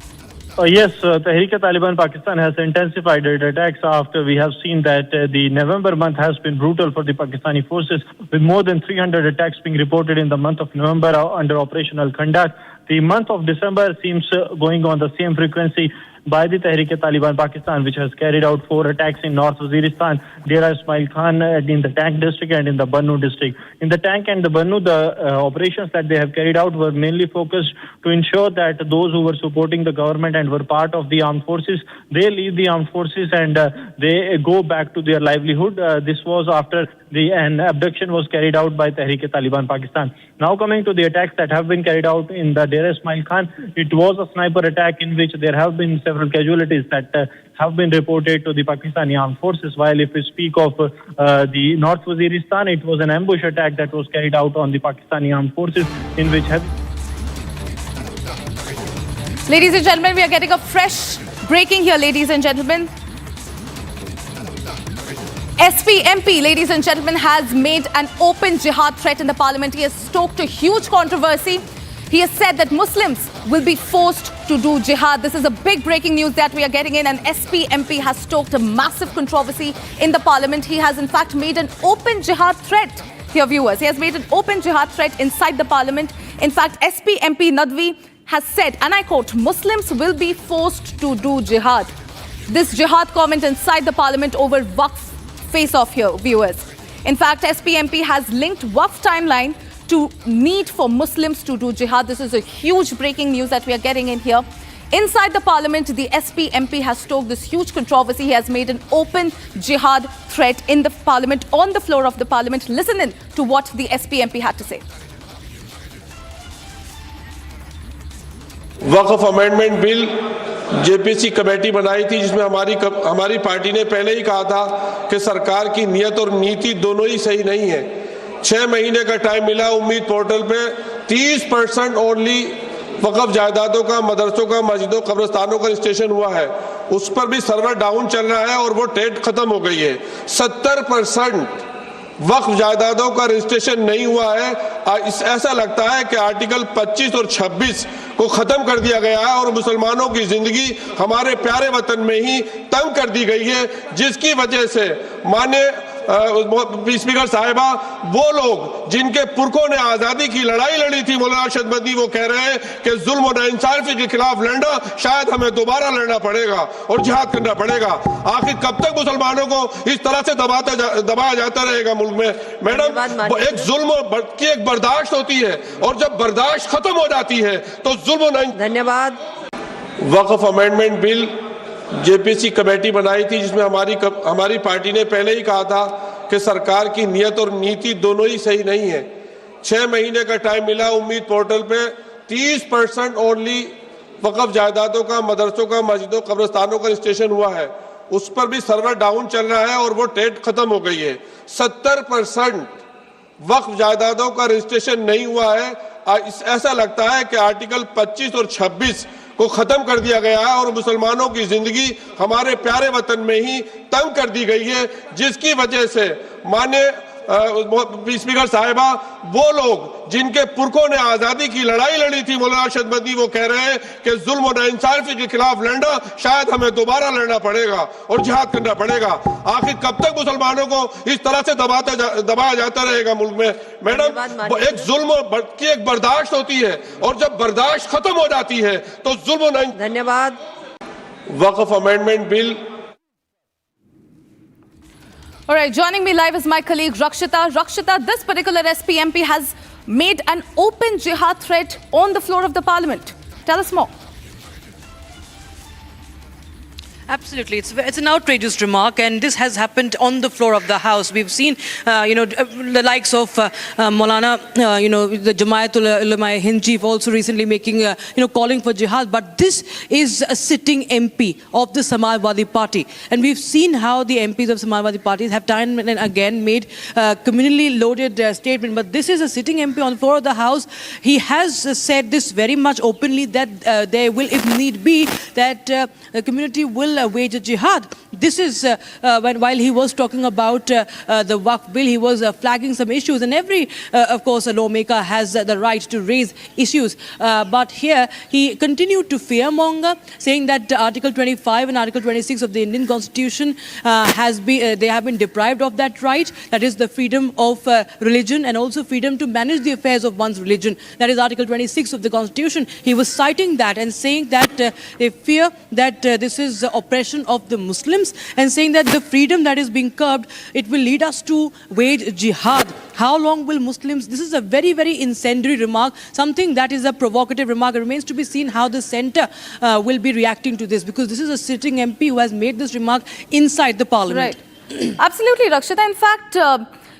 Yes, Tehreek-e-Taliban Pakistan has intensified its attacks after we have seen that the November month has been brutal for the Pakistani forces, with more than 300 attacks being reported in the month of November under Operation Al-Khandak. the month of December seems going on the same frequency by the Tehreek-e-Taliban Pakistan, which has carried out 4 attacks in North Waziristan, Dera Ismail Khan in the Tank district and in the Bannu district. In the Tank and the Bannu, the operations that they have carried out were mainly focused to ensure that those who were supporting the government and were part of the armed forces, they leave the armed forces and they go back to their livelihood. This was after an abduction was carried out by Tehreek-e-Taliban Pakistan. Now coming to the attacks that have been carried out in the Dera Ismail Khan, it was a sniper attack in which there have been several casualties that have been reported to the Pakistani armed forces. While if we speak of the North Waziristan, it was an ambush attack that was carried out on the Pakistani armed forces in which Ladies and gentlemen, we are getting a fresh breaking here, ladies and gentlemen. SP-MP, ladies and gentlemen, has made an open jihad threat in the parliament. He has stoked a huge controversy. He has said that Muslims will be forced to do jihad. This is a big breaking news that we are getting in. An SP-MP has stoked a massive controversy in the parliament. He has in fact made an open jihad threat. Here, viewers, he has made an open jihad threat inside the parliament. In fact, SP-MP Nadvi has said, and I quote, Muslims will be forced to do jihad. This jihad comment inside the parliament over Waqf face-off here, viewers. In fact, SP-MP has linked Waqf timeline to need for Muslims to do jihad. This is a huge breaking news that we are getting in here. Inside the parliament, the SP-MP has stoked this huge controversy. He has made an open jihad threat in the parliament, on the floor of the parliament. Listen in to what the SP-MP had to say. Waqf amendment bill JPC committee बनाई थी, जिसमें हमारी party ने पहले ही कहा था कि सरकार की नियत और नीति दोनों ही सही नहीं है। 6 महीने का टाइम मिला। उम्मीद पोर्टल पे 30% ओनली वक्फ जायदादों का, मदरसों का, मस्जिदों, कब्रिस्तानों का रजिस्ट्रेशन हुआ है। उस पर भी सर्वर डाउन चल रहा है और वो डेट खत्म हो गई है। 70% वक्फ जायदादों का रजिस्ट्रेशन नहीं हुआ है। ऐसा लगता है कि आर्टिकल 25 और 26 को खत्म कर दिया गया है और मुसलमानों की जिंदगी हमारे प्यारे वतन में ही तंग कर दी गई है, जिसकी वजह से माननीय स्पीकर साहिबा, वो लोग जिनके पुरखों ने आजादी की लड़ाई लड़ी थी, मौलाना शदमती, वो कह रहे हैं कि जुल्म और नाइंसाफी के खिलाफ लड़ना शायद हमें दोबारा लड़ना पड़ेगा और जिहाद करना पड़ेगा। आखिर कब तक मुसलमानों को इस तरह से दबाया जाता रहेगा मुल्क में? मैडम, एक जुल्म की एक बर्दाश्त होती है और जब बर्दाश्त खत्म हो जाती है तो जुल्म। धन्यवाद। Waqf amendment bill JPC committee बनाई थी, जिसमें हमारी पार्टी ने पहले ही कहा था कि सरकार की नियत और नीति दोनों ही सही नहीं है। 6 महीने का टाइम मिला। उम्मीद पोर्टल पे 30% ओनली वक्फ जायदादों का, मदरसों का, मस्जिदों, कब्रिस्तानों का रजिस्ट्रेशन हुआ है। उस पर भी सर्वर डाउन चल रहा है और वो डेट खत्म हो गई है। 70% वक्फ जायदादों का रजिस्ट्रेशन नहीं हुआ है। ऐसा लगता है कि आर्टिकल 25 और 26 को खत्म कर दिया गया है और मुसलमानों की जिंदगी हमारे प्यारे वतन में ही तंग कर दी गई है, जिसकी वजह से माननीय स्पीकर साहिबा, वो लोग जिनके पुरखों ने आजादी की लड़ाई लड़ी थी, मौलाना शदमती, वो कह रहे हैं कि जुल्म और नाइंसाफी के खिलाफ लड़ना शायद हमें दोबारा लड़ना पड़ेगा और जिहाद करना पड़ेगा। आखिर कब तक मुसलमानों को इस तरह से दबाया जाता रहेगा मुल्क में? मैडम, एक जुल्म की एक बर्दाश्त होती है और जब बर्दाश्त खत्म हो जाती है तो जुल्म। धन्यवाद। Waqf amendment bill. All right, joining me live is my colleague Rakshita. Rakshita, this particular SP-MP has made an open jihad threat on the floor of the parliament. Tell us more. Absolutely. It's an outrageous remark, and this has happened on the floor of the House. We've seen, the likes of Maulana, the Jamaatul Ulama Hind chief also recently making, calling for jihad. But this is a sitting MP of the Samajwadi Party. And we've seen how the MPs of Samajwadi parties have time and again made communally loaded statement. But this is a sitting MP on the floor of the House. He has said this very much openly that there will, if need be, that the community will will wage a jihad. This is while he was talking about the Waqf bill, he was flagging some issues, and every, of course, a lawmaker has the right to raise issues. But here he continued to fearmonger, saying that Article 25 and Article 26 of the Indian Constitution they have been deprived of that right. That is the freedom of religion and also freedom to manage the affairs of one's religion. That is Article 26 of the Constitution. He was citing that and saying that they fear that this is oppression of the Muslims, and saying that the freedom that is being curbed, it will lead us to wage jihad. How long will Muslims... This is a very, very incendiary remark, something that is a provocative remark. It remains to be seen how the centre will be reacting to this, because this is a sitting MP who has made this remark inside the parliament. Right. Absolutely, Rakshita. In fact,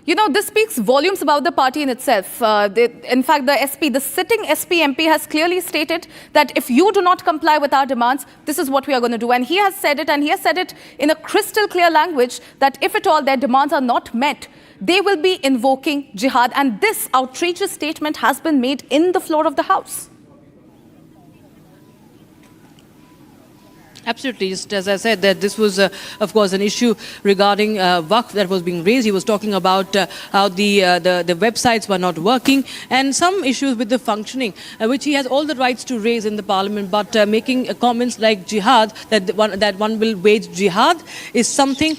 this speaks volumes about the party in itself. In fact, the sitting MP has clearly stated that if you do not comply with our demands, this is what we are going to do. And he has said it, and he has said it in a crystal clear language, that if at all their demands are not met, they will be invoking jihad. And this outrageous statement has been made in the floor of the House. Absolutely. Just as I said, that this was, of course, an issue regarding Waqf that was being raised. He was talking about how the websites were not working, and some issues with the functioning, which he has all the rights to raise in the parliament. But making comments like jihad, that one will wage jihad, is something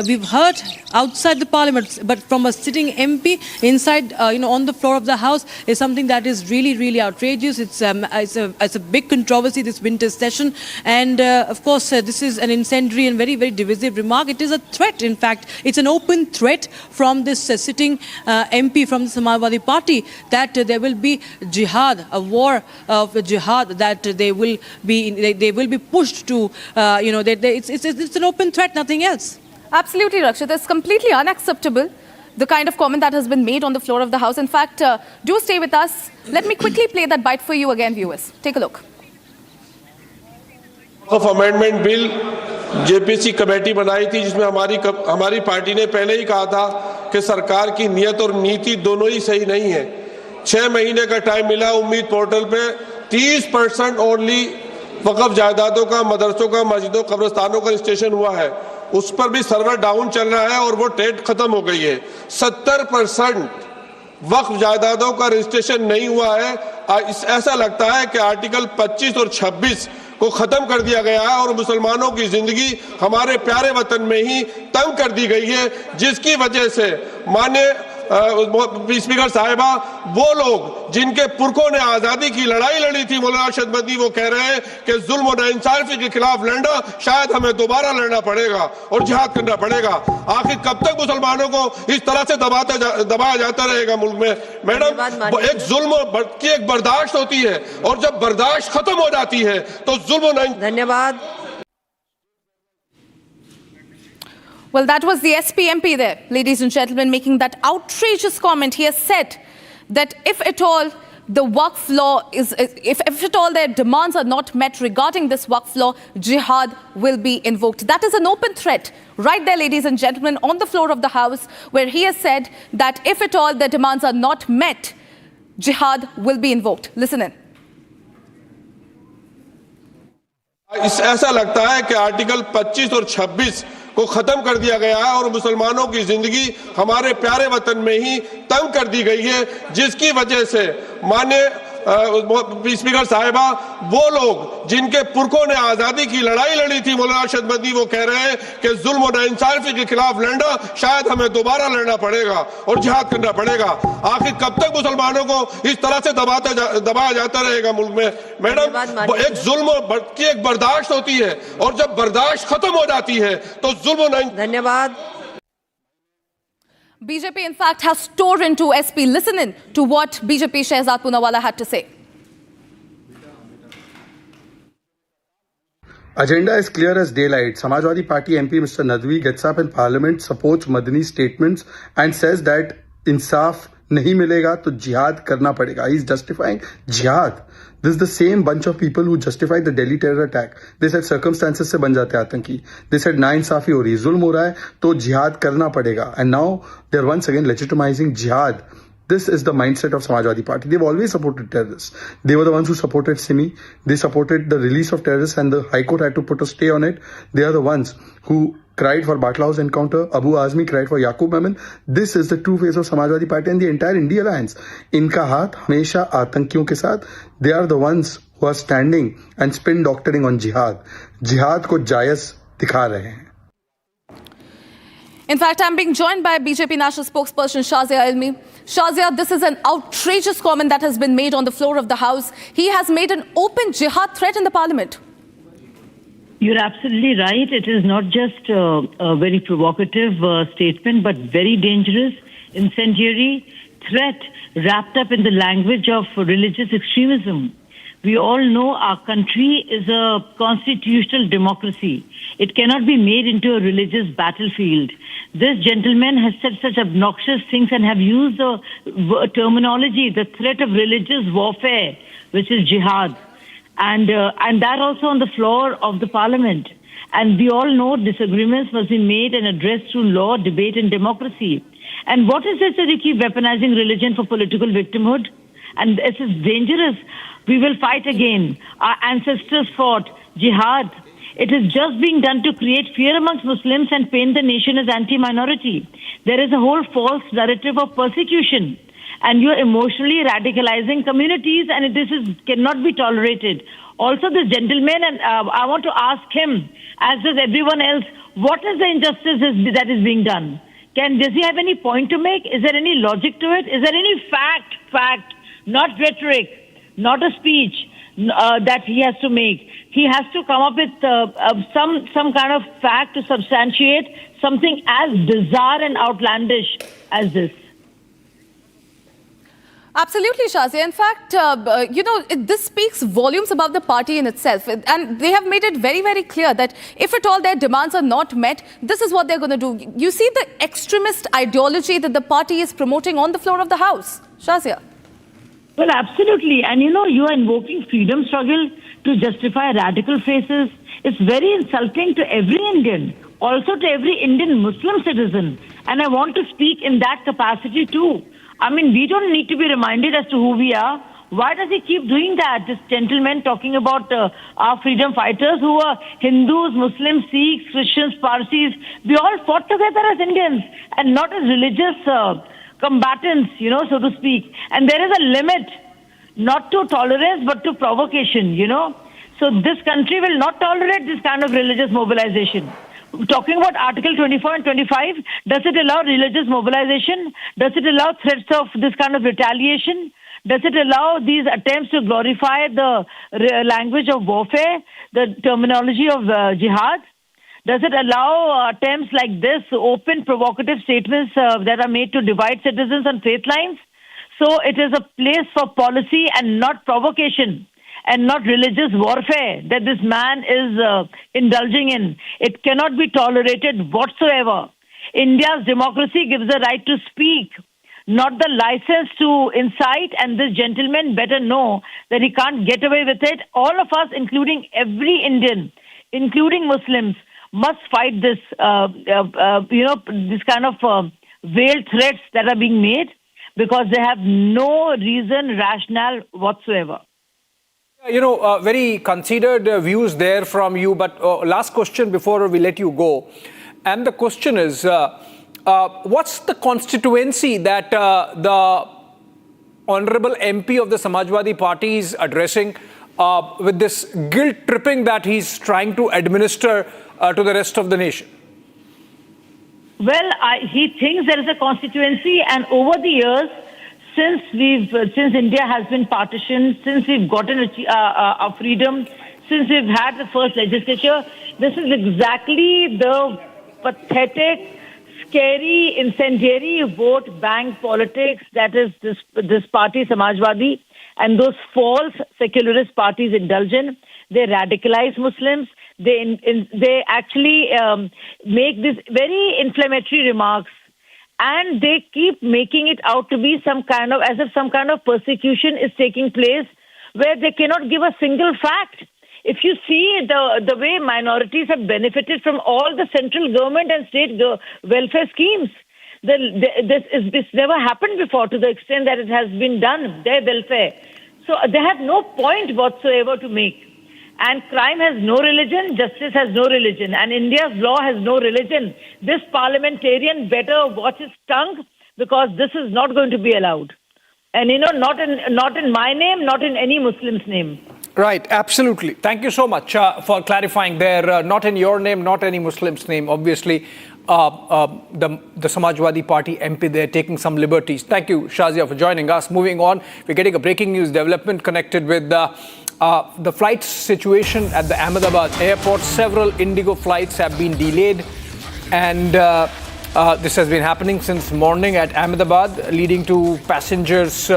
we've heard outside the parliament, but from a sitting MP inside, on the floor of the House, is something that is really, really outrageous. It's a big controversy this winter session, and of course, this is an incendiary and very, very divisive remark. It is a threat, in fact. It's an open threat from this sitting MP from the Samajwadi Party that there will be jihad, a war of jihad, that they will be pushed to, it's an open threat, nothing else. Absolutely, Rakshit. It's completely unacceptable, the kind of comment that has been made on the floor of the House. In fact, do stay with us. Let me quickly play that bite for you again, viewers. Take a look. Of amendment bill JPC committee बनाई थी, जिसमें हमारी party ने पहले ही कहा था कि सरकार की नियत और नीति दोनों ही सही नहीं है। 6 महीने का टाइम मिला उम्मीद पोर्टल पे, 30% ओनली वक्फ जायदादों का, मदरसों का, मस्जिदों, कब्रिस्तानों का रजिस्ट्रेशन हुआ है। उस पर भी सर्वर डाउन चल रहा है और वो डेट खत्म हो गई है। 70% वक्फ जायदादों का रजिस्ट्रेशन नहीं हुआ है। ऐसा लगता है कि आर्टिकल 25 और 26 को खत्म कर दिया गया है और मुसलमानों की जिंदगी हमारे प्यारे वतन में ही तंग कर दी गई है, जिसकी वजह से माननीय स्पीकर साहिबा, वो लोग जिनके पुरखों ने आजादी की लड़ाई लड़ी थी, मौलाना अरशद मदनी, वो कह रहे हैं कि जुल्म और नाइंसाफी के खिलाफ लड़ना शायद हमें दोबारा लड़ना पड़ेगा और जिहाद करना पड़ेगा। आखिर कब तक मुसलमानों को इस तरह से दबाया जाता रहेगा मुल्क में? मैडम, एक जुल्म की एक बर्दाश्त होती है और जब बर्दाश्त खत्म हो जाती है तो जुल्म। धन्यवाद। Well, that was the SP-MP there, ladies and gentlemen, making that outrageous comment. He has said that if at all the Waqf law if at all their demands are not met regarding this Waqf law, jihad will be invoked. That is an open threat right there, ladies and gentlemen, on the floor of the House, where he has said that if at all their demands are not met, jihad will be invoked. Listen in. ऐसा लगता है कि article 25 और 26 को खत्म कर दिया गया है और मुसलमानों की जिंदगी हमारे प्यारे वतन में ही तंग कर दी गई है, जिसकी वजह से माननीय स्पीकर साहिबा, वो लोग जिनके पुरखों ने आजादी की लड़ाई लड़ी थी, मौलाना अरशद मदनी, वो कह रहे हैं कि जुल्म और नाइंसाफी के खिलाफ लड़ना शायद हमें दोबारा लड़ना पड़ेगा और जिहाद करना पड़ेगा। आखिर कब तक मुसलमानों को इस तरह से दबाया जाता रहेगा मुल्क में? मैडम, एक जुल्म की एक बर्दाश्त होती है और जब बर्दाश्त खत्म हो जाती है तो जुल्म। धन्यवाद। BJP, in fact, has tore into SP. Listen in to what BJP Shehzad Poonawalla had to say. Agenda is clear as daylight. Samajwadi Party MP Mr. Nadwi gets up in Parliament, supports Madani's statements and says that insaf nahi milega to jihad karna padega. He's justifying jihad. This is the same bunch of people who justified the Delhi terror attack. They said circumstances se ban jate आतंकी. They said नाइंसाफी हो रही है, जुल्म हो रहा है तो जिहाद करना पड़ेगा. And now they're once again legitimizing jihad. This is the mindset of Samajwadi Party. They've always supported terrorists. They were the ones who supported Simi. They supported the release of terrorists and the High Court had to put a stay on it. They are the ones who cried for Batlao's encounter. Abu Azmi cried for Yaqub Memon. This is the true face of Samajwadi Party and the entire India Alliance. Inka haath hamesha aatankiyon ke saath. They are the ones who are standing and spin doctoring on jihad. Jihad ko jayaz dikha rahe hain. In fact, I'm being joined by BJP National Spokesperson Shazia Ilmi. Shazia, this is an outrageous comment that has been made on the floor of the House. He has made an open jihad threat in the Parliament. You're absolutely right. It is not just a very provocative statement, but very dangerous, incendiary threat wrapped up in the language of religious extremism. We all know our country is a constitutional democracy. It cannot be made into a religious battlefield. This gentleman has said such obnoxious things and have used the terminology, the threat of religious warfare, which is jihad. And that also on the floor of the Parliament. And we all know disagreements must be made and addressed through law, debate and democracy. And what is it that they keep weaponizing religion for political victimhood? And this is dangerous. We will fight again. Our ancestors fought jihad. It is just being done to create fear amongst Muslims and paint the nation as anti-minority. There is a whole false narrative of persecution. And you're emotionally radicalizing communities, and this cannot be tolerated. Also, this gentleman, and I want to ask him, as does everyone else, what is the injustice that is being done? Does he have any point to make? Is there any logic to it? Is there any fact, not rhetoric, not a speech that he has to make? He has to come up with some kind of fact to substantiate something as bizarre and outlandish as this. Absolutely, Shazia. In fact, this speaks volumes about the party in itself. And they have made it very, very clear that if at all their demands are not met, this is what they're going to do. You see the extremist ideology that the party is promoting on the floor of the House. Shazia. Well, absolutely. And you are invoking freedom struggle to justify radical phrases. It's very insulting to every Indian, also to every Indian Muslim citizen. And I want to speak in that capacity too. I mean, we don't need to be reminded as to who we are. Why does he keep doing that? This gentleman talking about our freedom fighters who are Hindus, Muslims, Sikhs, Christians, Parsis. We all fought together as Indians and not as religious combatants, so to speak. And there is a limit, not to tolerance, but to provocation, So this country will not tolerate this kind of religious mobilization. Talking about Article 24 and 25, does it allow religious mobilization? Does it allow threats of this kind of retaliation? Does it allow these attempts to glorify the language of warfare, the terminology of jihad? Does it allow attempts like this, open provocative statements that are made to divide citizens on faith lines? So it is a place for policy and not provocation, and not religious warfare that this man is indulging in. It cannot be tolerated whatsoever. India's democracy gives the right to speak, not the license to incite, and this gentleman better know that he can't get away with it. All of us, including every Indian, including Muslims, must fight this, this kind of veiled threats that are being made because they have no reason, rationale whatsoever. Very considered views there from you, but last question before we let you go. And the question is, what's the constituency that the Honorable MP of the Samajwadi Party is addressing with this guilt tripping that he's trying to administer to the rest of the nation? Well, he thinks there is a constituency, and over the years, since India has been partitioned, since we've gotten our freedom, since we've had the first legislature, this is exactly the pathetic, scary, incendiary vote bank politics that is this party, Samajwadi, and those false secularist parties indulge in. They radicalize Muslims. They actually make these very inflammatory remarks. And they keep making it out to be as if some kind of persecution is taking place where they cannot give a single fact. If you see the way minorities have benefited from all the central government and state welfare schemes, This never happened before to the extent that it has been done, their welfare. So they have no point whatsoever to make. And crime has no religion, justice has no religion, and India's law has no religion. This parliamentarian better watch his tongue, because this is not going to be allowed. And not in my name, not in any Muslim's name. Right, absolutely. Thank you so much for clarifying there. Not in your name, not any Muslim's name. Obviously, the Samajwadi Party MP there taking some liberties. Thank you, Shazia, for joining us. Moving on, we're getting a breaking news development connected with the flight situation at the Ahmedabad airport. Several Indigo flights have been delayed, and this has been happening since morning at Ahmedabad, leading to passengers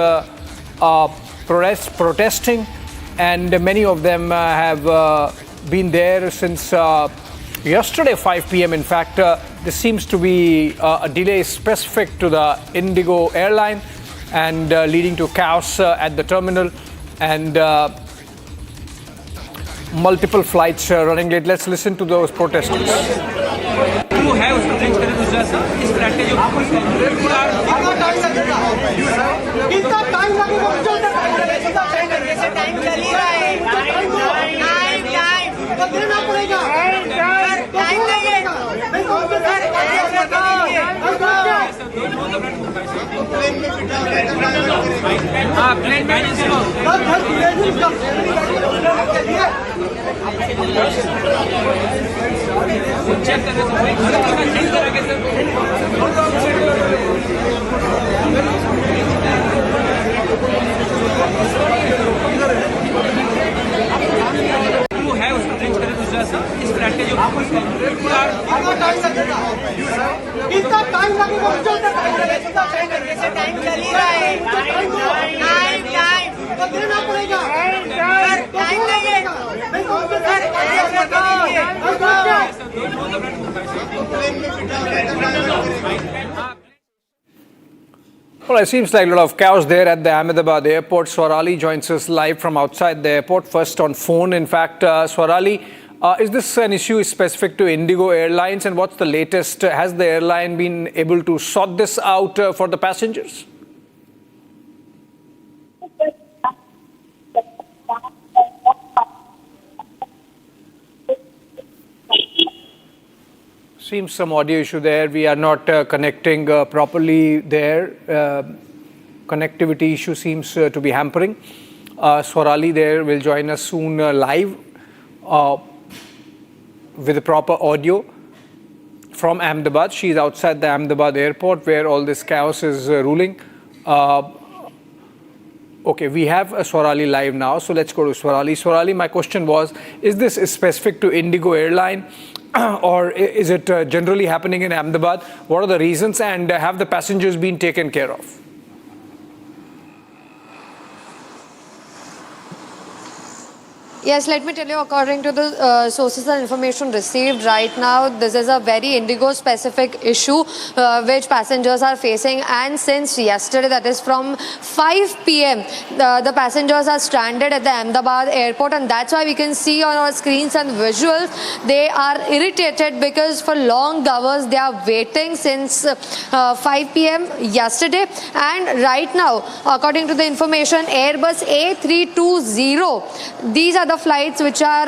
protesting, and many of them have been there since yesterday 5 p.m. In fact, this seems to be a delay specific to the Indigo airline, and leading to chaos at the terminal, and multiple flights running late. Let's listen to those protesters. Well, it seems like a lot of chaos there at the Ahmedabad airport. Swarali joins us live from outside the airport, first on phone. In fact, Swarali, is this an issue specific to Indigo Airlines, and what's the latest? Has the airline been able to sort this out for the passengers? Seems some audio issue there. We are not connecting properly there. Connectivity issue seems to be hampering. Swarali there will join us soon live with the proper audio from Ahmedabad. She is outside the Ahmedabad airport where all this chaos is ruling. Okay, we have Swarali live now, so let's go to Swarali. Swarali, my question was, is this specific to Indigo Airline, or is it generally happening in Ahmedabad? What are the reasons, and have the passengers been taken care of? Yes, let me tell you, according to the sources and information received right now, this is a very Indigo-specific issue which passengers are facing. And since yesterday, that is from 5 p.m., the passengers are stranded at the Ahmedabad airport. And that's why we can see on our screens and visuals, they are irritated because for long hours, they are waiting since 5 p.m. yesterday. And right now, according to the information, Airbus A320, these are the flights which are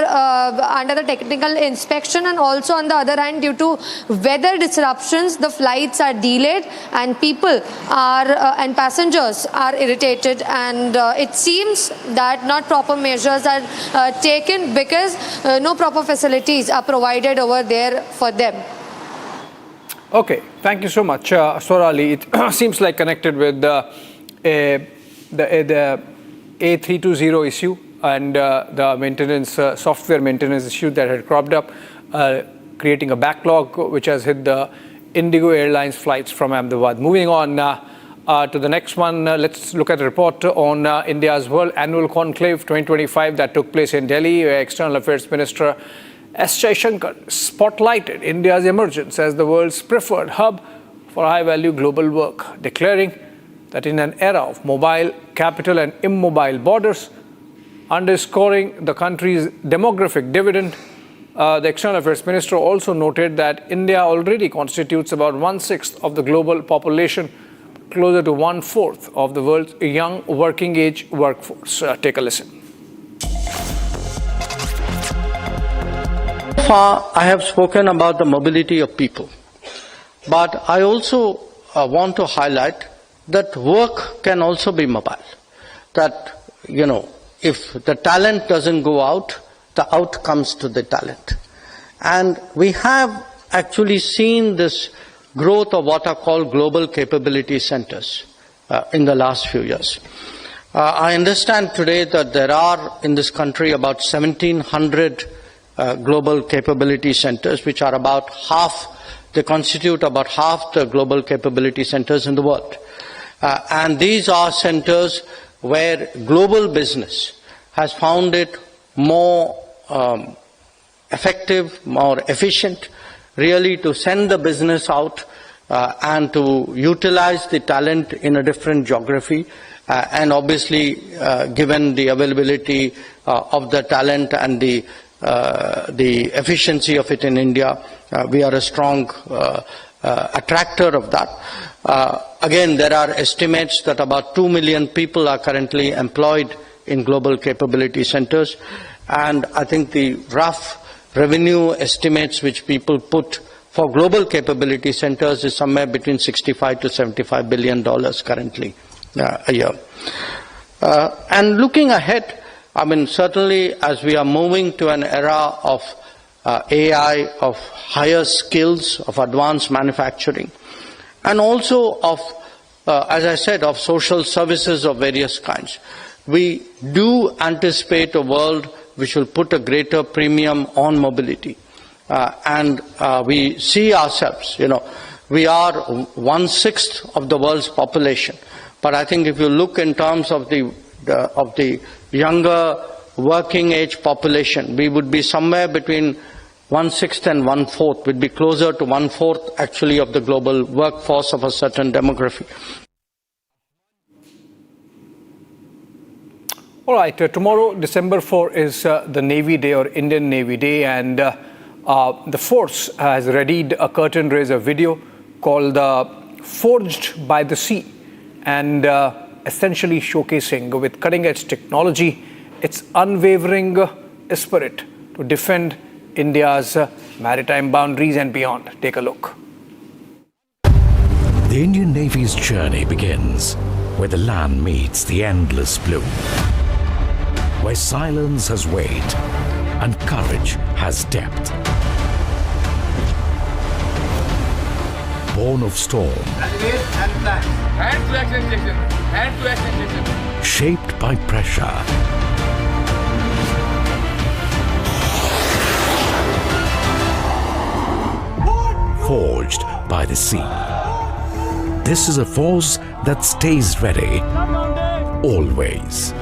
under the technical inspection, and also on the other hand, due to weather disruptions, the flights are delayed, and people are and passengers are irritated, and it seems that not proper measures are taken because no proper facilities are provided over there for them. Okay, thank you so much, Swarali. It seems like connected with the A320 issue and the maintenance, software maintenance issue that had cropped up, creating a backlog which has hit the Indigo Airlines flights from Ahmedabad. Moving on to the next one, let's look at a report on India's World Annual Conclave 2025 that took place in Delhi, where External Affairs Minister S. Jaishankar spotlighted India's emergence as the world's preferred hub for high-value global work, declaring that in an era of mobile capital and immobile borders, underscoring the country's demographic dividend, The External Affairs Minister also noted that India already constitutes about 1/6 of the global population, closer to 1/4 of the world's young working age workforce. Take a listen. So far, I have spoken about the mobility of people, but I also want to highlight that work can also be mobile. That, if the talent doesn't go out, the out comes to the talent. And we have actually seen this growth of what are called global capability centers in the last few years. I understand today that there are in this country about 1,700 global capability centers, which are about half, they constitute about half the global capability centers in the world. And these are centers where global business has found it more effective, more efficient, really to send the business out and to utilize the talent in a different geography. And obviously, given the availability of the talent and the efficiency of it in India, we are a strong attractor of that. Again, there are estimates that about 2 million people are currently employed in global capability centers, and I think the rough revenue estimates which people put for global capability centers is somewhere between $65 to $75 billion currently a year. And looking ahead, I mean, certainly as we are moving to an era of AI, of higher skills, of advanced manufacturing, and also of, as I said, of social services of various kinds, we do anticipate a world which will put a greater premium on mobility. And we see ourselves, we are 1/6 of the world's population. But I think if you look in terms of the younger working age population, we would be somewhere between 1/6 and 1/4, would be closer to 1/4 actually of the global workforce of a certain demography. All right, tomorrow, December 4, is the Navy Day or Indian Navy Day, and the Force has readied a curtain raiser video called Forged by the Sea, and essentially showcasing with cutting-edge technology its unwavering spirit to defend India's maritime boundaries and beyond. Take a look. The Indian Navy's journey begins where the land meets the endless blue, where silence has weight and courage has depth. Born of storm, shaped by pressure, forged by the sea. This is a force that stays ready, always.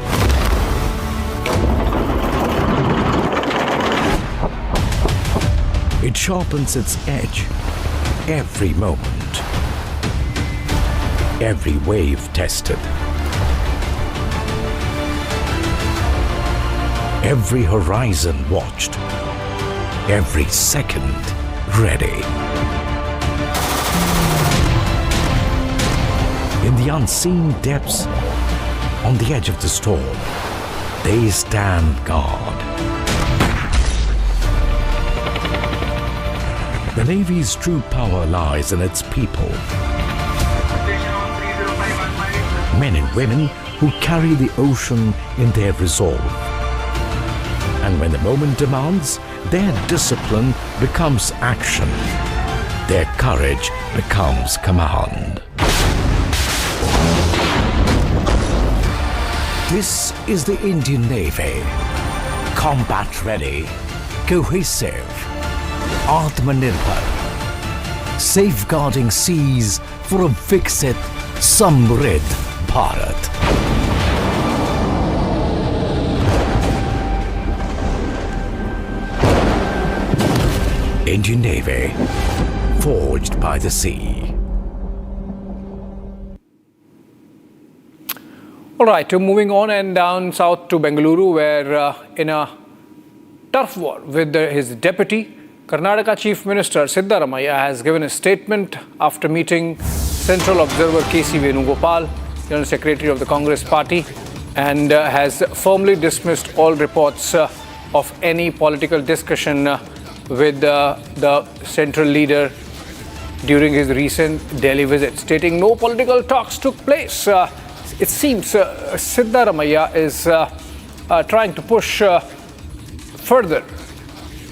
It sharpens its edge every moment, every wave tested, every horizon watched, every second ready. In the unseen depths, on the edge of the storm, they stand guard. The Navy's true power lies in its people. Men and women who carry the ocean in their resolve. And when the moment demands, their discipline becomes action. Their courage becomes command. This is the Indian Navy. Combat ready, cohesive, Atmanirbhar, safeguarding seas for a Viksit Samriddh Bharat. Indian Navy, forged by the sea. All right, moving on and down south to Bengaluru, where in a turf war with his deputy. Karnataka Chief Minister Siddaramaiah has given a statement after meeting Central Observer K.C. Venugopal, General Secretary of the Congress Party, and has firmly dismissed all reports of any political discussion with the central leader during his recent Delhi visit, stating no political talks took place. It seems Siddaramaiah is trying to push further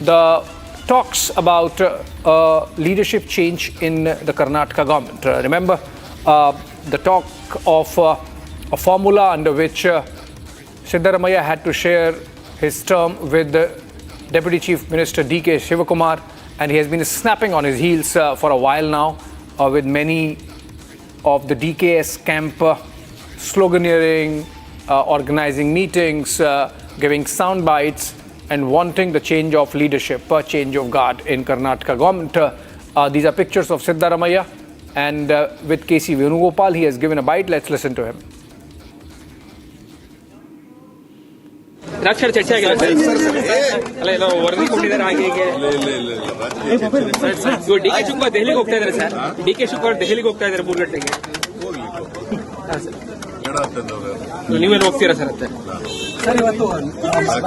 the talks about leadership change in the Karnataka government. Remember the talk of a formula under which Siddaramaiah had to share his term with the Deputy Chief Minister D.K. Shivakumar, and he has been snapping on his heels for a while now with many of the DKS camp sloganeering, organizing meetings, giving sound bites, and wanting the change of leadership, change of guard in Karnataka government. These are pictures of Siddaramaiah, and with K.C. Venugopal, he has given a bite. Let's listen to him. ಚರ್ಚೆ ಆಗಿಲ್ಲ ಅಲ್ಲ ಎಲ್ಲ ವರದಿ ಕೊಟ್ಟಿದ್ದಾರೆ ಹಾಗೆ D K Shivakumar ದೆಹಲಿಗೆ ಹೋಗ್ತಾ ಇದ್ದಾರೆ ಸರ್. ಡಿ ಕೆ ಶಿವಕುಮಾರ್ ದೆಹಲಿಗೆ ಹೋಗ್ತಾ ಇದ್ದಾರೆ 3 ಗಂಟೆಗೆ. ನೀವೇನು ಹೋಗ್ತೀರಾ ಸರ್ ಅಂತ?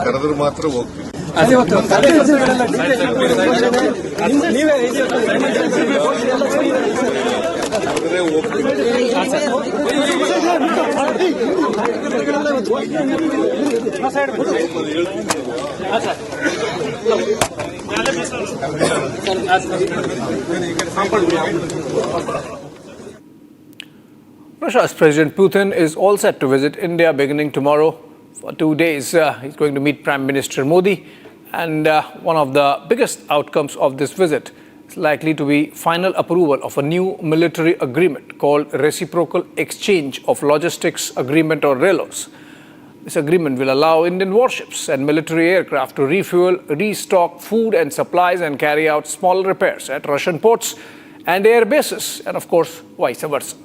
ಕರೆದ್ರು ಮಾತ್ರ ಹೋಗ್ತೀವಿ. Russia's President Putin is all set to visit India beginning tomorrow for 2 days. He's going to meet Prime Minister Modi, and one of the biggest outcomes of this visit is likely to be final approval of a new military agreement called Reciprocal Exchange of Logistics Agreement, or RELOS. This agreement will allow Indian warships and military aircraft to refuel, restock food and supplies, and carry out small repairs at Russian ports and air bases, and of course vice versa.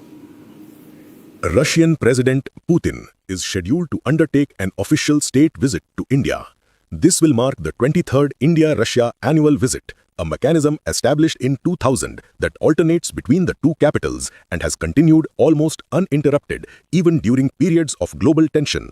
Russian President Putin is scheduled to undertake an official state visit to India. This will mark the 23rd India-Russia annual visit, a mechanism established in 2000 that alternates between the two capitals and has continued almost uninterrupted even during periods of global tension.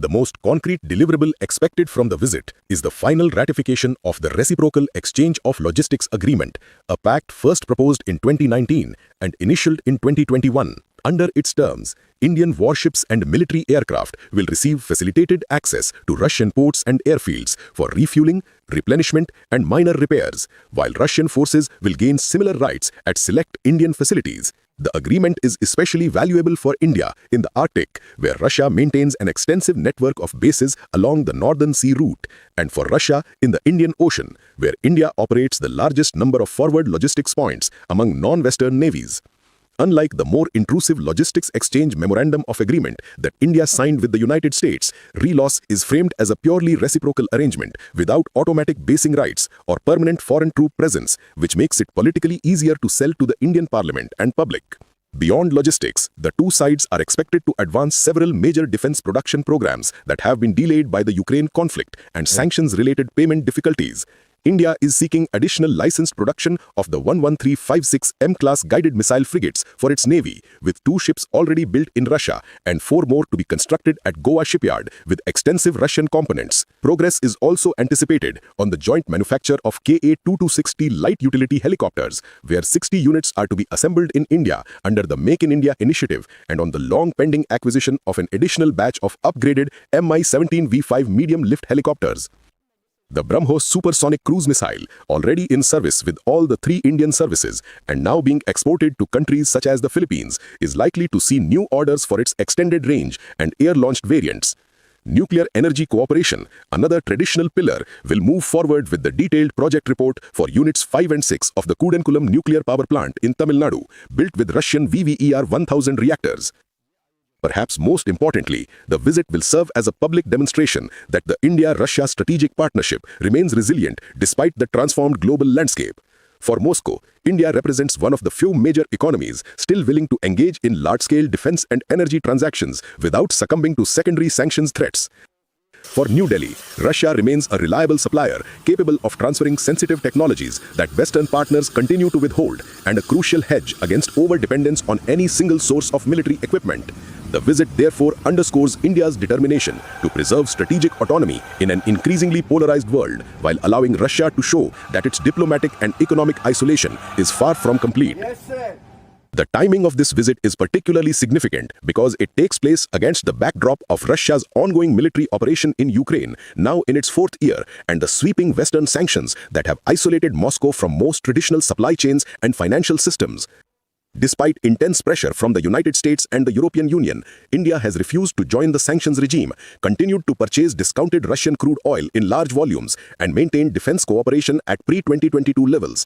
The most concrete deliverable expected from the visit is the final ratification of the Reciprocal Exchange of Logistics Agreement, a pact first proposed in 2019 and initialed in 2021. Under its terms, Indian warships and military aircraft will receive facilitated access to Russian ports and airfields for refueling, replenishment, and minor repairs, while Russian forces will gain similar rights at select Indian facilities. The agreement is especially valuable for India in the Arctic, where Russia maintains an extensive network of bases along the Northern Sea route, and for Russia in the Indian Ocean, where India operates the largest number of forward logistics points among non-Western navies. Unlike the more intrusive Logistics Exchange Memorandum of Agreement that India signed with the United States, RELOS is framed as a purely reciprocal arrangement without automatic basing rights or permanent foreign troop presence, which makes it politically easier to sell to the Indian Parliament and public. Beyond logistics, the two sides are expected to advance several major defense production programs that have been delayed by the Ukraine conflict and sanctions-related payment difficulties. India is seeking additional licensed production of the 11356 M-class guided missile frigates for its navy, with 2 ships already built in Russia and 4 more to be constructed at Goa shipyard with extensive Russian components. Progress is also anticipated on the joint manufacture of Ka-2260 light utility helicopters, where 60 units are to be assembled in India under the Make in India initiative, and on the long-pending acquisition of an additional batch of upgraded Mi-17V5 medium-lift helicopters. The BrahMos supersonic cruise missile, already in service with all the 3 Indian services and now being exported to countries such as the Philippines, is likely to see new orders for its extended range and air-launched variants. Nuclear energy cooperation, another traditional pillar, will move forward with the detailed project report for Units 5 and 6 of the Kudankulam nuclear power plant in Tamil Nadu, built with Russian VVER-1000 reactors. Perhaps most importantly, the visit will serve as a public demonstration that the India-Russia strategic partnership remains resilient despite the transformed global landscape. For Moscow, India represents one of the few major economies still willing to engage in large-scale defense and energy transactions without succumbing to secondary sanctions threats. For New Delhi, Russia remains a reliable supplier capable of transferring sensitive technologies that Western partners continue to withhold, and a crucial hedge against over-dependence on any single source of military equipment. The visit therefore underscores India's determination to preserve strategic autonomy in an increasingly polarized world, while allowing Russia to show that its diplomatic and economic isolation is far from complete. The timing of this visit is particularly significant because it takes place against the backdrop of Russia's ongoing military operation in Ukraine, now in its fourth year, and the sweeping Western sanctions that have isolated Moscow from most traditional supply chains and financial systems. Despite intense pressure from the United States and the European Union, India has refused to join the sanctions regime, continued to purchase discounted Russian crude oil in large volumes, and maintained defense cooperation at pre-2022 levels.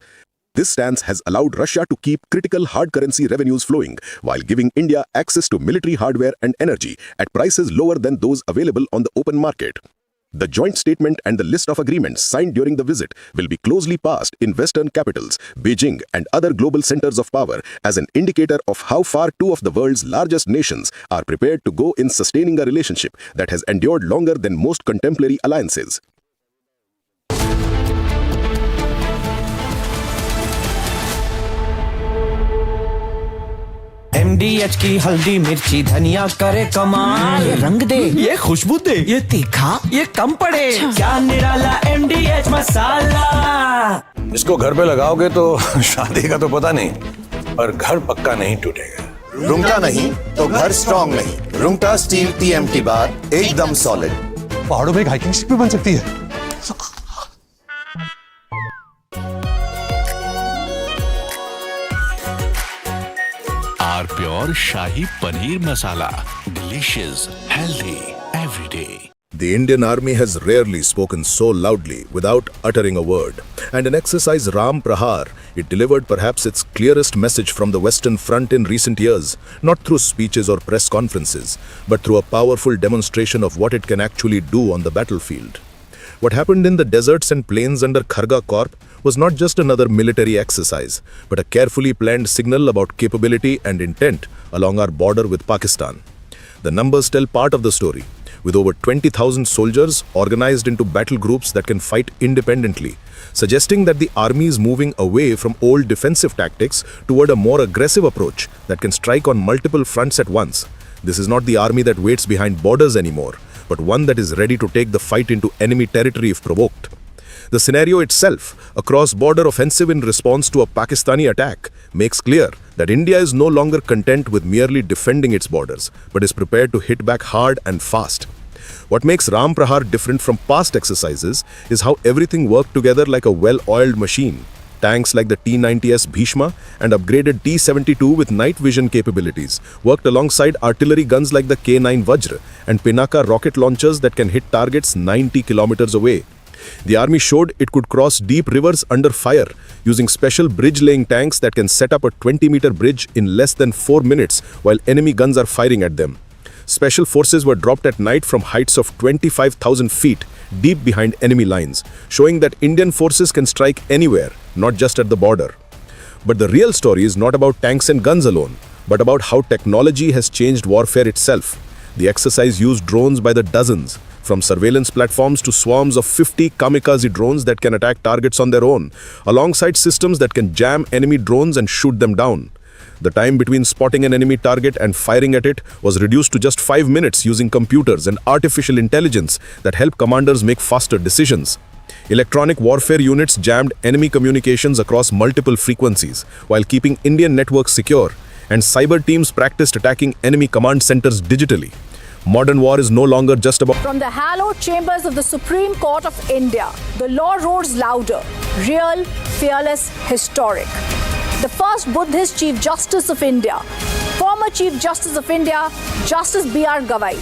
This stance has allowed Russia to keep critical hard currency revenues flowing, while giving India access to military hardware and energy at prices lower than those available on the open market. The joint statement and the list of agreements signed during the visit will be closely passed in Western capitals, Beijing and other global centers of power, as an indicator of how far two of the world's largest nations are prepared to go in sustaining a relationship that has endured longer than most contemporary alliances. MDH की हल्दी मिर्ची धनिया करे कमाल, ये रंग दे, ये खुशबू दे, ये तीखा, ये कम पड़े, क्या निराला MDH मसाला। इसको घर पे लगाओगे तो शादी का तो पता नहीं, पर घर पक्का नहीं टूटेगा। रुंगटा नहीं तो घर स्ट्रॉन्ग नहीं। रुंगटा स्टील TMT बार एकदम सॉलिड। पहाड़ों में हाइकिंग शिप भी बन सकती है। Our pure Shahi Paneer Masala. Delicious, healthy, every day. The Indian Army has rarely spoken so loudly without uttering a word. And in exercise Ram Prahar, it delivered perhaps its clearest message from the Western Front in recent years, not through speeches or press conferences, but through a powerful demonstration of what it can actually do on the battlefield. What happened in the deserts and plains under Kharga Corps was not just another military exercise, but a carefully planned signal about capability and intent along our border with Pakistan. The numbers tell part of the story, with over 20,000 soldiers organized into battle groups that can fight independently, suggesting that the army is moving away from old defensive tactics toward a more aggressive approach that can strike on multiple fronts at once. This is not the army that waits behind borders anymore, but one that is ready to take the fight into enemy territory if provoked. The scenario itself, a cross-border offensive in response to a Pakistani attack, makes clear that India is no longer content with merely defending its borders, but is prepared to hit back hard and fast. What makes Ram Prahar different from past exercises is how everything worked together like a well-oiled machine. Tanks like the T-90S Bhishma and upgraded T-72 with night vision capabilities worked alongside artillery guns like the K-9 Vajra and Pinaka rocket launchers that can hit targets 90 kilometers away. The army showed it could cross deep rivers under fire using special bridge-laying tanks that can set up a 20-meter bridge in less than 4 minutes while enemy guns are firing at them. Special forces were dropped at night from heights of 25,000 feet deep behind enemy lines, showing that Indian forces can strike anywhere, not just at the border. But the real story is not about tanks and guns alone, but about how technology has changed warfare itself. The exercise used drones by the dozens, from surveillance platforms to swarms of 50 kamikaze drones that can attack targets on their own, alongside systems that can jam enemy drones and shoot them down. The time between spotting an enemy target and firing at it was reduced to just 5 minutes using computers and artificial intelligence that help commanders make faster decisions. Electronic warfare units jammed enemy communications across multiple frequencies while keeping Indian networks secure, and cyber teams practiced attacking enemy command centers digitally. Modern war is no longer just about... From the hallowed chambers of the Supreme Court of India, the law roars louder, real, fearless, historic. The first Buddhist Chief Justice of India, former Chief Justice of India, Justice B.R. Gavai,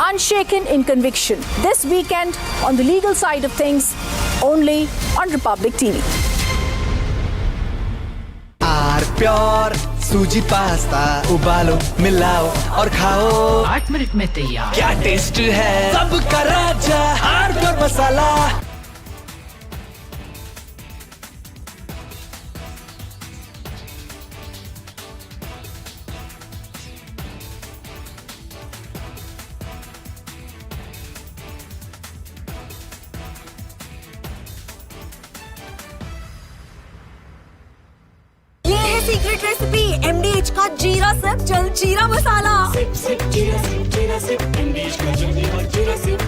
unshaken in conviction. This weekend, on the legal side of things, only on Republic TV. Pure सूजी pasta उबालो मिलाओ और खाओ 8 minute में तैयार क्या taste है सबका राजा आर प्योर मसाला का जीरा सिप जलजीरा मसाला। सिप सिप जीरा सिप जीरा सिप एमबीएच का जलजीरा जीरा सिप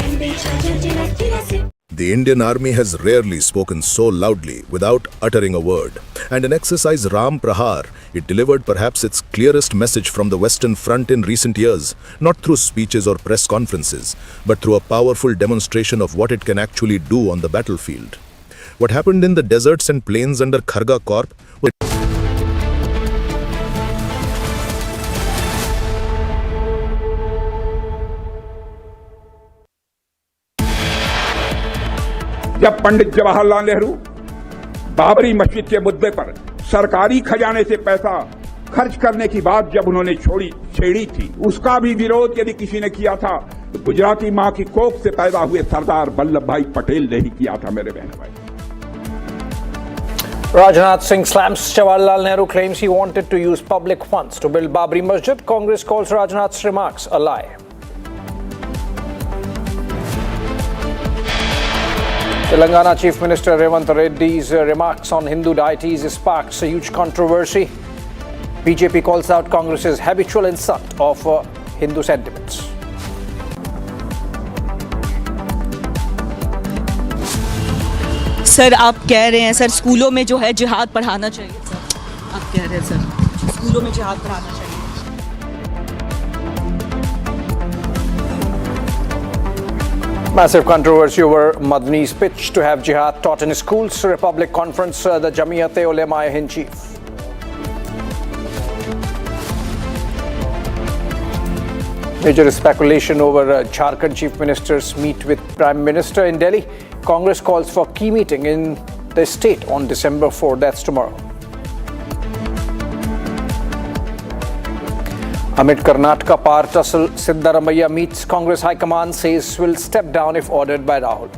एमबीएच का जलजीरा जीरा SIP. The Indian Army has rarely spoken so loudly without uttering a word. And in exercise Ram Prahar, it delivered perhaps its clearest message from the Western Front in recent years, not through speeches or press conferences, but through a powerful demonstration of what it can actually do on the battlefield. What happened in the deserts and plains under Kharga Corp was जब पंडित जवाहरलाल नेहरू बाबरी मस्जिद के मुद्दे पर सरकारी खजाने से पैसा खर्च करने की बात जब उन्होंने छेड़ी थी, उसका भी विरोध यदि किसी ने किया था तो गुजराती मां की कोख से पैदा हुए सरदार वल्लभ भाई पटेल ने ही किया था। मेरे बहन भाई, Rajnath Singh slams Jawaharlal Nehru, claims he wanted to use public funds to build Babri Masjid. Congress calls Rajnath's remarks a lie. Telangana Chief Minister Revanth Reddy's remarks on Hindu deities sparks a huge controversy. BJP calls out Congress's habitual insult of Hindu sentiments. Sir आप कह रहे हैं sir स्कूलों में जो है जिहाद पढ़ाना चाहिए, सर आप कह रहे हैं सर स्कूलों में जिहाद पढ़ाना चाहिए। Massive controversy over Madani's pitch to have jihad taught in schools. Republic conference, the Jamiyat-e-Ulema-e-Hind chief. Major speculation over Jharkhand Chief Minister's meet with Prime Minister in Delhi. Congress calls for key meeting in the state on December 4. That's tomorrow. Amid Karnataka power tussle, Siddaramaiah meets Congress High Command, says will step down if ordered by Rahul.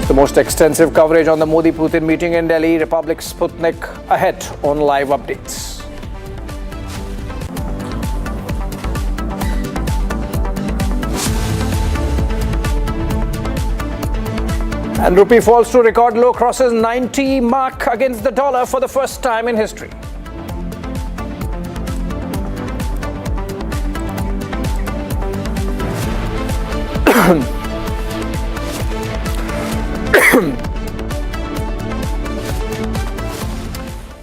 The most extensive coverage on the Modi-Putin meeting in Delhi. Republic Sputnik ahead on live updates. And Rupee falls to record low, crosses 90 mark against the dollar for the first time in history.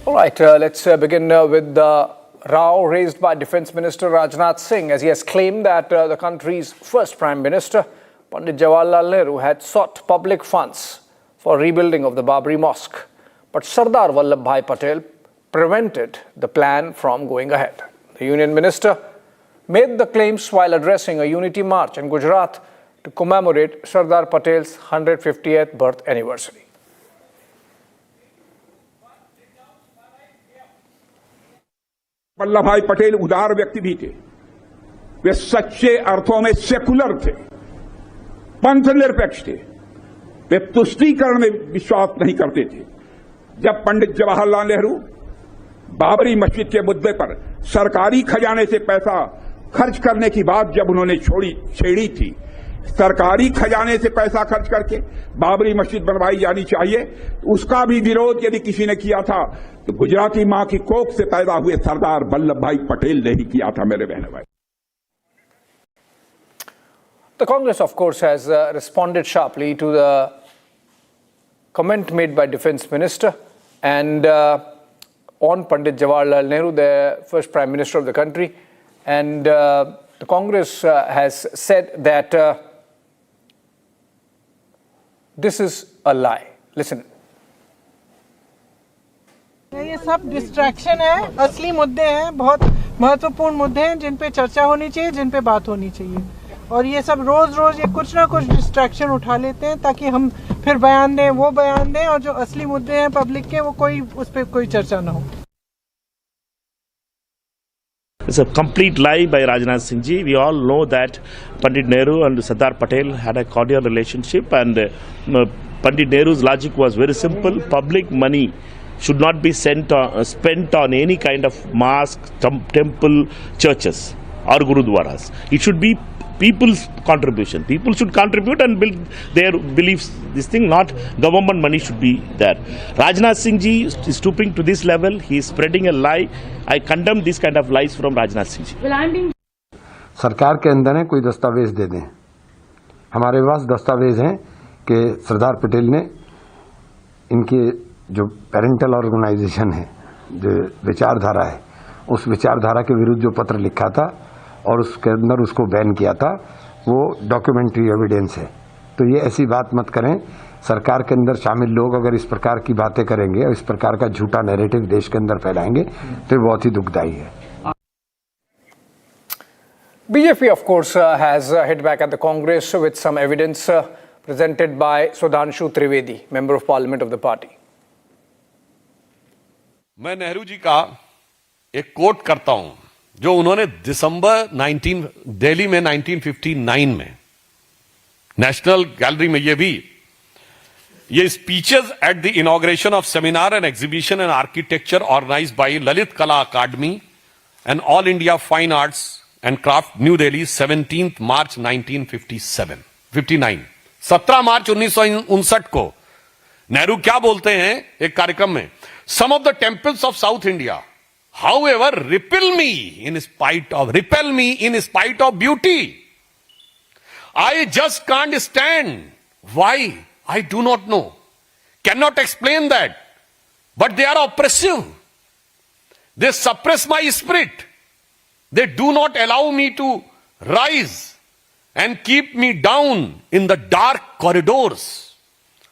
All right, let's begin with the row raised by Defence Minister Rajnath Singh, as he has claimed that the country's first Prime Minister, Pandit Jawaharlal Nehru, had sought public funds for rebuilding of the Babri Mosque, but Sardar Vallabh Bhai Patel prevented the plan from going ahead. The Union Minister made the claims while addressing a unity march in Gujarat to commemorate Sardar Patel's 150th birth anniversary. Vallabh भाई पटेल उदार व्यक्ति भी थे, वे सच्चे अर्थों में secular थे, पंथ निरपेक्ष थे, वे तुष्टीकरण में विश्वास नहीं करते थे। जब पंडित जवाहरलाल नेहरू बाबरी मस्जिद के मुद्दे पर सरकारी खजाने से पैसा खर्च करने की बात जब उन्होंने छेड़ी थी, सरकारी खजाने से पैसा खर्च करके बाबरी मस्जिद बनवाई जानी चाहिए, उसका भी विरोध यदि किसी ने किया था तो गुजराती मां की कोख से पैदा हुए सरदार वल्लभ भाई पटेल ने ही किया था। मेरे बहन भाई, The Congress, of course, has responded sharply to the comment made by Defence Minister and on Pandit Jawaharlal Nehru, the first Prime Minister of the country. And the Congress has said that this is a lie. Listen. ये सब distraction है, असली मुद्दे हैं, बहुत महत्वपूर्ण मुद्दे हैं जिन पे चर्चा होनी चाहिए, जिन पे बात होनी चाहिए। और ये सब रोज ये कुछ ना कुछ डिस्ट्रैक्शन उठा लेते हैं ताकि हम फिर बयान दें, वो बयान दें, और जो असली मुद्दे हैं पब्लिक के, वो उस पर कोई चर्चा ना हो। It's a complete lie by Rajnath Singh ji. We all know that Pandit Nehru and Sardar Patel had a cordial relationship, and Pandit Nehru's logic was very simple. Public money should not be spent on any kind of mosque, temple, churches or gurudwaras. It should be people's contribution. People should contribute and build their beliefs. This thing, not government money should be there. Rajnath Singh ji is stooping to this level. He is spreading a lie. I condemn this kind of lies from Rajnath Singh ji. सरकार के अंदर है कोई दस्तावेज दे दें. हमारे पास दस्तावेज हैं कि सरदार पटेल ने इनके जो पेरेंटल ऑर्गेनाइजेशन है, जो विचारधारा है, उस विचारधारा के विरुद्ध जो पत्र लिखा था और उसके अंदर उसको बैन किया था, वो डॉक्यूमेंट्री एविडेंस है. तो ये ऐसी बात मत करें. सरकार के अंदर शामिल लोग अगर इस प्रकार की बातें करेंगे और इस प्रकार का झूठा नैरेटिव देश के अंदर फैलाएंगे तो ये बहुत ही दुखदायी है. BJP, of course, has hit back at the Congress with some evidence presented by Sudhanshu Trivedi, Member of Parliament of the party. मैं नेहरू जी का एक कोट करता हूं जो उन्होंने दिल्ली में 1959 में नेशनल गैलरी में ये speeches at the inauguration of seminar and exhibition and architecture organised by Lalit Kala Akademi and all India fine arts and craft New Delhi 17 March 1959 17 March 1959 को नेहरू क्या बोलते हैं एक कार्यक्रम में, some of the temples of South India however repel me in spite of beauty. I just can't stand. Why? I do not know. Cannot explain that. But they are oppressive. They suppress my spirit. They do not allow me to rise and keep me down in the dark corridors.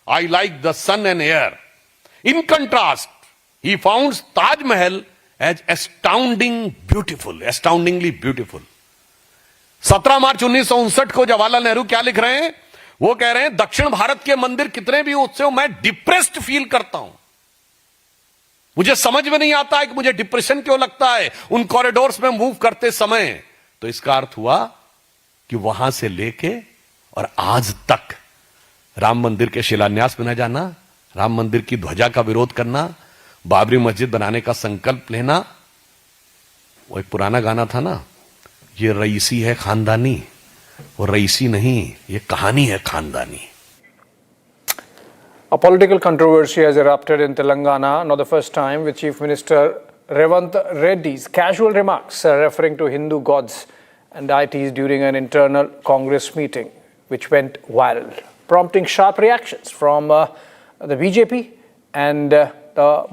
I like the sun and air. In contrast, he found Taj Mahal as astoundingly beautiful. 17 March 1959 को जवाहरलाल नेहरू क्या लिख रहे हैं? वो कह रहे हैं दक्षिण भारत के मंदिर कितने भी ऊंचे हो, मैं डिप्रेस्ड फील करता हूं. मुझे समझ में नहीं आता है कि मुझे डिप्रेशन क्यों लगता है उन कॉरिडोर्स में मूव करते समय. तो इसका अर्थ हुआ कि वहां से लेके और आज तक राम मंदिर के शिलान्यास में न जाना, राम मंदिर की ध्वजा का विरोध करना, बाबरी मस्जिद बनाने का संकल्प लेना. वो एक पुराना गाना था ना, ये रईसी है खानदानी, वो रईसी नहीं, ये कहानी है खानदानी. A political controversy has erupted in Telangana, not the first time, with Chief Minister Revanth Reddy's casual remarks referring to Hindu gods and deities during an internal Congress meeting, which went viral, prompting sharp reactions from the BJP and the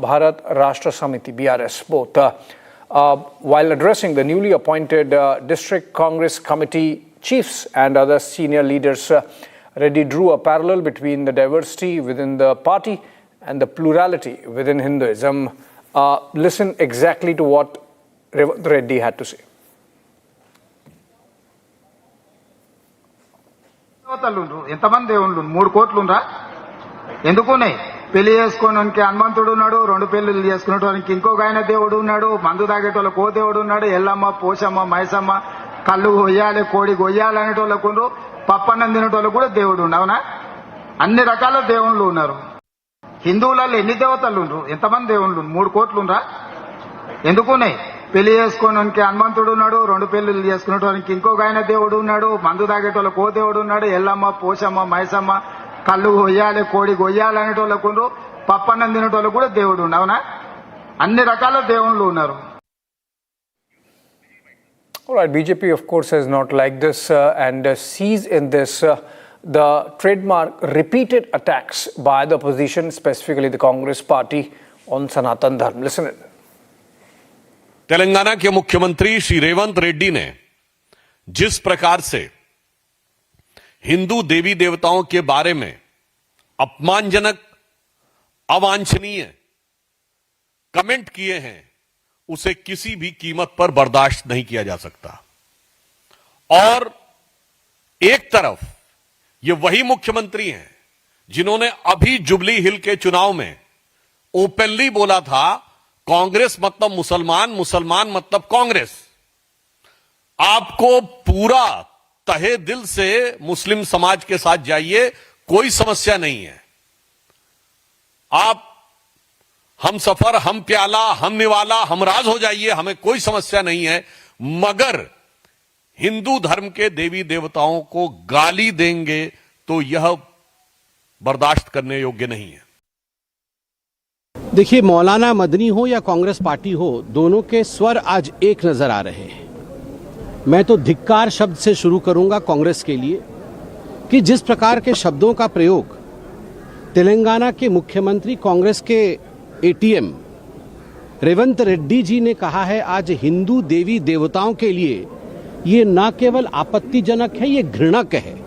Bharat Rashtra Samiti, BRS, both. While addressing the newly appointed District Congress Committee chiefs and other senior leaders, Reddy drew a parallel between the diversity within the party and the plurality within Hinduism. Listen exactly to what Revanth Reddy had to say. ఎంతమంది దేవుళ్ళు 3 కోట్లుండ్రా ఎందుకు ఉన్నాయి? పెళ్లి చేసుకోవడానికి హనుమంతుడు ఉన్నాడు, 2 పెళ్లిళ్ళు చేసుకునేటోనికి ఇంకొక ఆయన దేవుడు ఉన్నాడు, మందు తాగేటోళ్ళకు ఓ దేవుడు ఉన్నాడు, ఎల్లమ్మ పోషమ్మ మైసమ్మ కళ్ళు కొయ్యాలి కోడి కొయ్యాలి అనేటోళ్ళకు, పప్పన్నం తినేటోళ్ళకు కూడా దేవుడు ఉండు. అవునా? అన్ని రకాల దేవుళ్ళు ఉన్నారు. హిందువులలో ఎన్ని దేవతలు ఉండ్రు? ఎంతమంది దేవుళ్ళు? 3 కోట్లుండ్రా ఎందుకు ఉన్నాయి? పెళ్లి చేసుకోవడానికి హనుమంతుడు ఉన్నాడు, 2 పెళ్లిళ్ళు చేసుకునేటోనికి ఇంకొక ఆయన దేవుడు ఉన్నాడు, మందు తాగేటోళ్ళకు ఓ దేవుడు ఉన్నాడు, ఎల్లమ్మ పోషమ్మ మైసమ్మ కళ్ళు కొయ్యాలి కోడి కొయ్యాలి అనేటోళ్ళకు, పప్పన్నం తినేటోళ్ళకు కూడా దేవుడు ఉండు. అవునా? అన్ని రకాల దేవుళ్ళు ఉన్నారు. All right, BJP, of course, has not liked this and sees in this the trademark repeated attacks by the opposition, specifically the Congress party, on Sanatan Dharma. Listen in. Telangana के मुख्यमंत्री श्री रेवंत रेड्डी ने जिस प्रकार से हिंदू देवी देवताओं के बारे में अपमानजनक, अवांछनीय कमेंट किए हैं, उसे किसी भी कीमत पर बर्दाश्त नहीं किया जा सकता. और एक तरफ ये वही मुख्यमंत्री हैं जिन्होंने अभी जुबली हिल के चुनाव में ओपनली बोला था कांग्रेस मतलब मुसलमान, मुसलमान मतलब कांग्रेस. आपको पूरा तहे दिल से मुस्लिम समाज के साथ जाइए, कोई समस्या नहीं है. आप हम सफर, हम प्याला, हम निवाला, हम राज हो जाइए, हमें कोई समस्या नहीं है. मगर हिंदू धर्म के देवी देवताओं को गाली देंगे तो यह बर्दाश्त करने योग्य नहीं है। देखिए, मौलाना मदनी हो या कांग्रेस पार्टी हो, दोनों के स्वर आज एक नजर आ रहे हैं। मैं तो धिक्कार शब्द से शुरू करूंगा कांग्रेस के लिए कि जिस प्रकार के शब्दों का प्रयोग तेलंगाना के मुख्यमंत्री कांग्रेस के एटीएम रेवंत रेड्डी जी ने कहा है आज हिंदू देवी देवताओं के लिए, ये न केवल आपत्तिजनक है, ये घृणक है।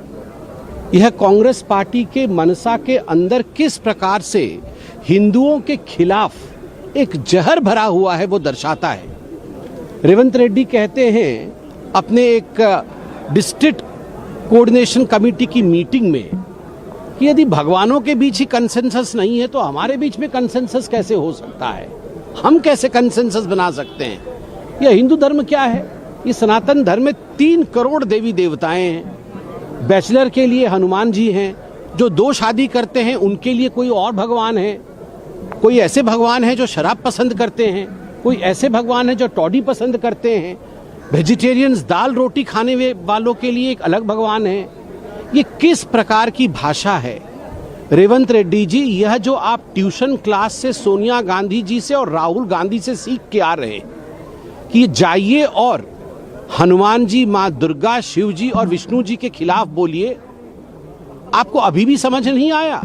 यह कांग्रेस पार्टी के मनसा के अंदर किस प्रकार से हिंदुओं के खिलाफ एक जहर भरा हुआ है वो दर्शाता है। रेवंत रेड्डी कहते हैं अपने एक डिस्ट्रिक्ट कोऑर्डिनेशन कमेटी की मीटिंग में कि यदि भगवानों के बीच ही कंसेंसस नहीं है तो हमारे बीच में कंसेंसस कैसे हो सकता है, हम कैसे कंसेंसस बना सकते हैं। यह हिंदू धर्म क्या है? ये सनातन धर्म में 3 करोड़ देवी देवताएं हैं। बैचलर के लिए हनुमान जी हैं, जो 2 शादी करते हैं उनके लिए कोई और भगवान है, कोई ऐसे भगवान है जो शराब पसंद करते हैं, कोई ऐसे भगवान है जो टॉडी पसंद करते हैं, वेजिटेरियंस दाल रोटी खाने वालों के लिए एक अलग भगवान है। ये किस प्रकार की भाषा है रेवंत रेड्डी जी? यह जो आप ट्यूशन क्लास से सोनिया गांधी जी से और राहुल गांधी से सीख के आ रहे हैं कि जाइए और हनुमान जी, मां दुर्गा, शिव जी और विष्णु जी के खिलाफ बोलिए, आपको अभी भी समझ नहीं आया?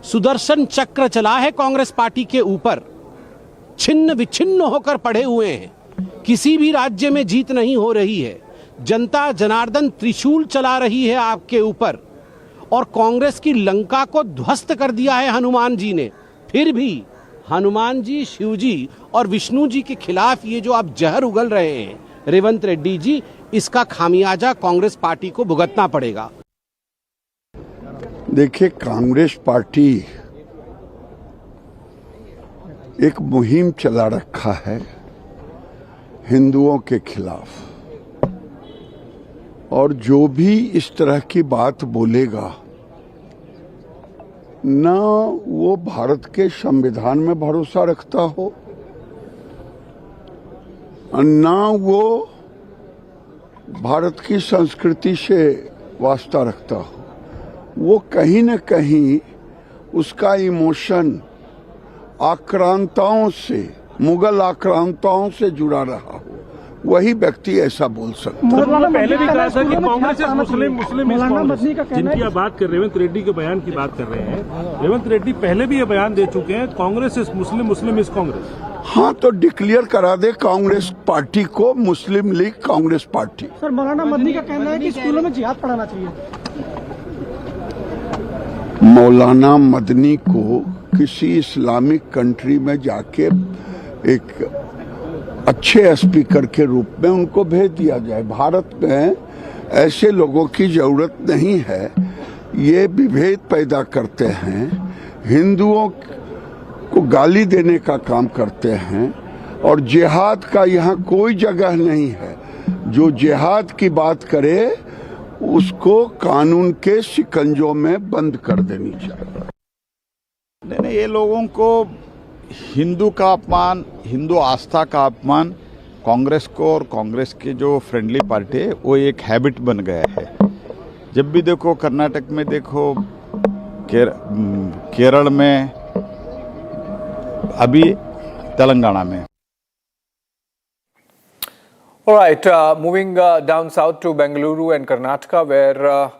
सुदर्शन चक्र चला है कांग्रेस पार्टी के ऊपर, छिन्न विच्छिन्न होकर पड़े हुए हैं, किसी भी राज्य में जीत नहीं हो रही है। जनता जनार्दन त्रिशूल चला रही है आपके ऊपर और कांग्रेस की लंका को ध्वस्त कर दिया है हनुमान जी ने। फिर भी हनुमान जी, शिव जी और विष्णु जी के खिलाफ ये जो आप जहर उगल रहे हैं रेवंत रेड्डी जी, इसका खामियाजा कांग्रेस पार्टी को भुगतना पड़ेगा। देखिए, कांग्रेस पार्टी एक मुहिम चला रखा है हिंदुओं के खिलाफ, और जो भी इस तरह की बात बोलेगा ना वो भारत के संविधान में भरोसा रखता हो, ना वो भारत की संस्कृति से वास्ता रखता हो, वो कहीं न कहीं उसका इमोशन आक्रांताओं से, मुगल आक्रांताओं से जुड़ा रहा हो, वही व्यक्ति ऐसा बोल सकता है। पहले भी कहा था कि कांग्रेस मुस्लिम जिनकी आप बात कर रहे हैं, रेवंत रेड्डी के बयान की बात कर रहे हैं। रेवंत रेड्डी पहले भी ये बयान दे चुके हैं, Congress is Muslim, Muslim is Congress. हाँ, तो डिक्लेयर करा दे कांग्रेस पार्टी को मुस्लिम लीग कांग्रेस पार्टी। सर, मौलाना मदनी का कहना है कि स्कूलों में जिहाद पढ़ाना चाहिए। मौलाना मदनी को किसी इस्लामिक कंट्री में जाके एक अच्छे स्पीकर के रूप में उनको भेज दिया जाए। भारत में ऐसे लोगों की जरूरत नहीं है, ये विभेद पैदा करते हैं, हिंदुओं को गाली देने का काम करते हैं, और जिहाद का यहाँ कोई जगह नहीं है। जो जिहाद की बात करे उसको कानून के शिकंजों में बंद कर देनी चाहिए। नहीं, ये लोगों को हिंदू का अपमान, हिंदू आस्था का अपमान कांग्रेस को और कांग्रेस की जो फ्रेंडली पार्टी है वो एक हैबिट बन गया है। जब भी देखो, कर्नाटक में देखो, केरल में, अभी तेलंगाना में। All right, moving down south to Bengaluru and Karnataka, where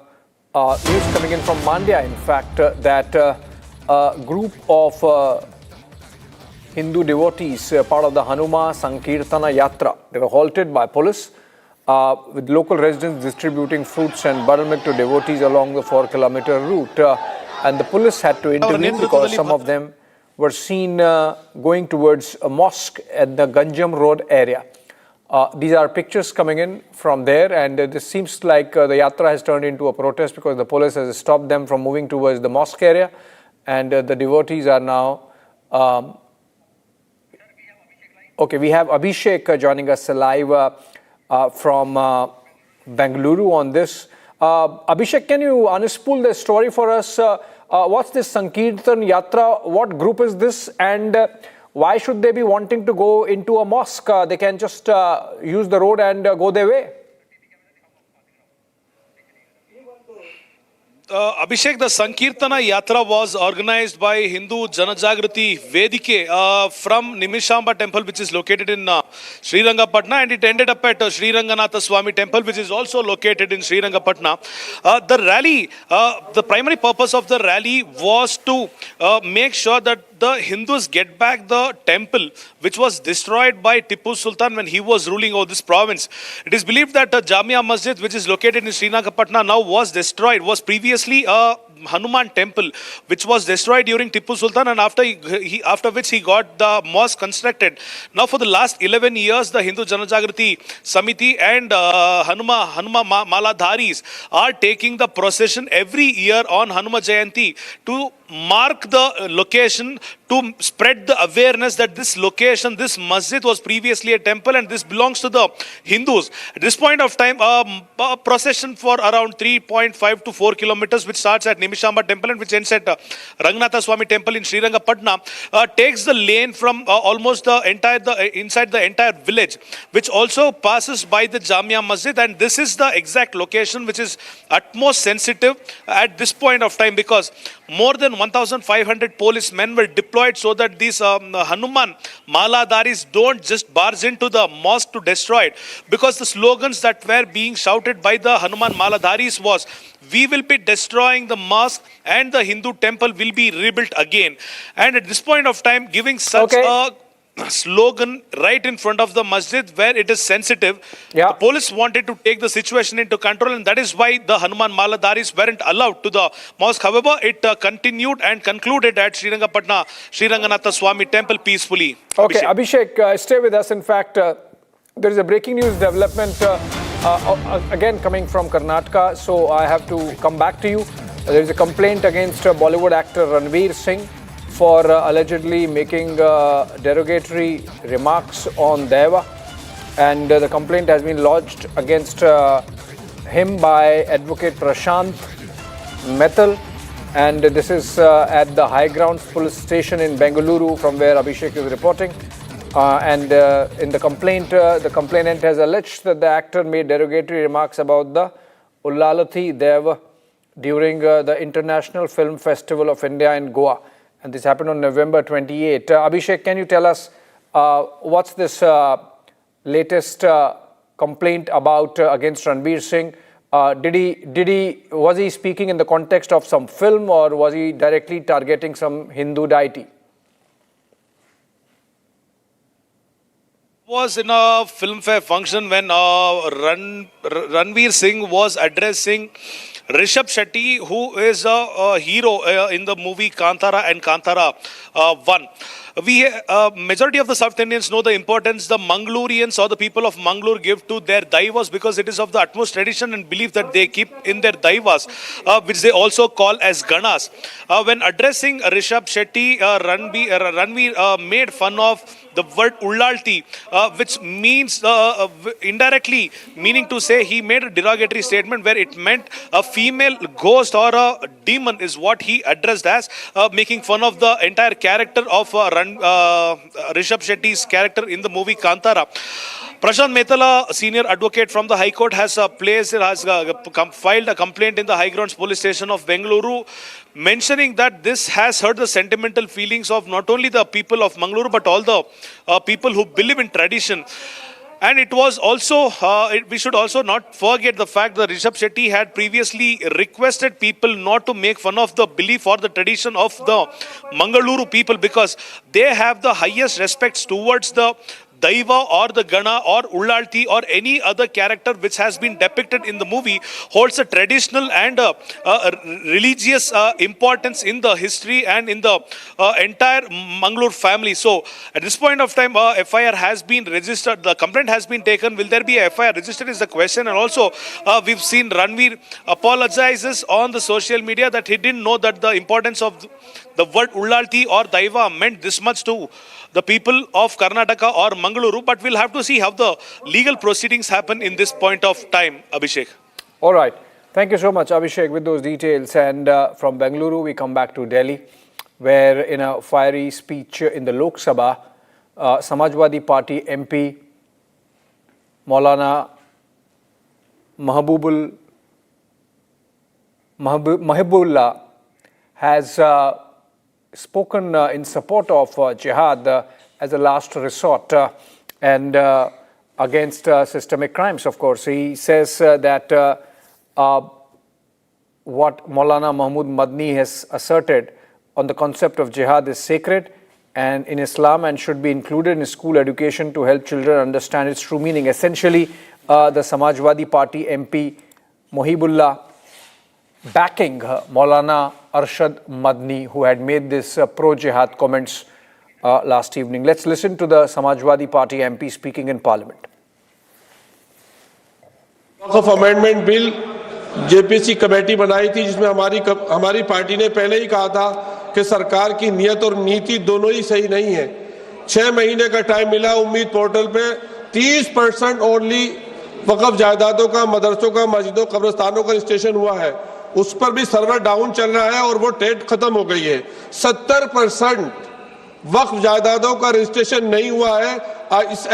news coming in from Mandya, in fact, that a group of Hindu devotees, part of the Hanuma Sankirtana Yatra, they were halted by police, with local residents distributing fruits and buttermilk to devotees along the 4-kilometer route. And the police had to intervene because some of them were seen going towards a mosque at the Ganjam Road area. These are pictures coming in from there, and this seems like the yatra has turned into a protest because the police has stopped them from moving towards the mosque area, and the devotees are now... Okay, we have Abhishek joining us live from Bengaluru on this. Abhishek, can you unspool the story for us? What's this Sankirtan Yatra? What group is this? And why should they be wanting to go into a mosque? They can just use the road and go their way. Abhishek, the Sankirtana Yatra was organized by Hindu Janajagrati Vedike from Nimishamba temple, which is located in Srirangapatna, and it ended up at Sri Ranganatha Swami temple, which is also located in Srirangapatna. The rally, the primary purpose of the rally was to make sure that the Hindus get back the temple which was destroyed by Tipu Sultan when he was ruling over this province. It is believed that Jamia Masjid, which is located in Srirangapatna, now was destroyed, was previously a Hanuman temple which was destroyed during Tipu Sultan, and after which he got the mosque constructed. Now for the last 11 years, the Hindu Janajagrati Samiti and Hanuma Maladharis are taking the procession every year on Hanuma Jayanti to mark the location, to spread the awareness that this location, this masjid was previously a temple and this belongs to the Hindus. At this point of time, a procession for around 3.5 to 4 kilometers, which starts at Nimishamba temple and which ends at Ranganatha Swami temple in Srirangapatna, takes the lane from almost the entire inside the entire village, which also passes by the Jamia Masjid, and this is the exact location which is utmost sensitive at this point of time, because more than 1,500 policemen were deployed so that these Hanuman Maladharis don't just barge into the mosque to destroy it, because the slogans that were being shouted by the Hanuman Maladharis was, "We will be destroying the mosque and the Hindu temple will be rebuilt again." And at this point of time, giving such a slogan right in front of the masjid where it is sensitive, the police wanted to take the situation into control, and that is why the Hanuman Maladharis weren't allowed to the mosque. However, it continued and concluded at Srirangapatna Sri Ranganatha Swami temple peacefully. Okay, Abhishek, stay with us. In fact, there is a breaking news development again coming from Karnataka, so I have to come back to you. There is a complaint against Bollywood actor Ranveer Singh for allegedly making derogatory remarks on Deva, and the complaint has been lodged against him by Advocate Prashant Methal, and this is at the High Grounds Police Station in Bengaluru, from where Abhishek is reporting. And in the complaint, the complainant has alleged that the actor made derogatory remarks about the Ullalati Deva during the International Film Festival of India in Goa. And this happened on November 28. Abhishek, can you tell us what's this latest complaint about against Ranveer Singh? Was he speaking in the context of some film, or was he directly targeting some Hindu deity? Was in a filmfare function when Ranveer Singh was addressing Rishabh Shetty, who is a hero in the movie Kantara and Kantara 1. Majority of the South Indians know the importance the Mangaloreans or the people of Mangalore give to their daivas, because it is of the utmost tradition and belief that they keep in their daivas, which they also call as Ganas. When addressing Rishabh Shetty, Ranveer made fun of the word Ullalti, which means indirectly meaning to say he made a derogatory statement where it meant a female ghost or a demon is what he addressed as, making fun of the entire character of Rishabh Shetty's character in the movie Kantara. Prashant Mehta, senior advocate from the High Court, has filed a complaint in the High Grounds Police Station of Bengaluru, mentioning that this has hurt the sentimental feelings of not only the people of Mangaluru but all the people who believe in tradition. And it was also, we should also not forget the fact that Rishabh Shetty had previously requested people not to make fun of the belief or the tradition of the Mangaluru people, because they have the highest respects towards the Daiva or the Gana or Ullalti or any other character which has been depicted in the movie, holds a traditional and religious importance in the history and in the entire Mangalore family. So at this point of time, FIR has been registered, the complaint has been taken. Will there be a FIR registered is the question. And also we've seen Ranveer apologizes on the social media that he didn't know that the importance of the word Ullalti or Daiva meant this much to the people of Karnataka or Mangaluru, but we'll have to see how the legal proceedings happen in this point of time, Abhishek. All right. Thank you so much, Abhishek, with those details. And from Bengaluru, we come back to Delhi, where in a fiery speech in the Lok Sabha, Samajwadi Party MP Maulana Mahbubul Mahibullah has spoken in support of jihad as a last resort and against systemic crimes, of course. He says that what Maulana Mahmood Madni has asserted on the concept of jihad is sacred and in Islam and should be included in school education to help children understand its true meaning. Essentially, the Samajwadi Party MP Mahibullah backing Maulana Arshad Madni, who had made this pro-jihad comments last evening. Let's listen to the Samajwadi Party MP speaking in Parliament. of Amendment Bill JPC committee बनाई थी, जिसमें हमारी party ने पहले ही कहा था कि सरकार की नीयत और नीति दोनों ही सही नहीं है। 6 महीने का टाइम मिला उम्मीद पोर्टल पे 30% ओनली वक्फ जायदादों का, मदरसों का, मस्जिदों, कब्रिस्तानों का रजिस्ट्रेशन हुआ है। उस पर भी सर्वर डाउन चल रहा है और वो डेट खत्म हो गई है। 70% वक्फ जायदादों का रजिस्ट्रेशन नहीं हुआ है।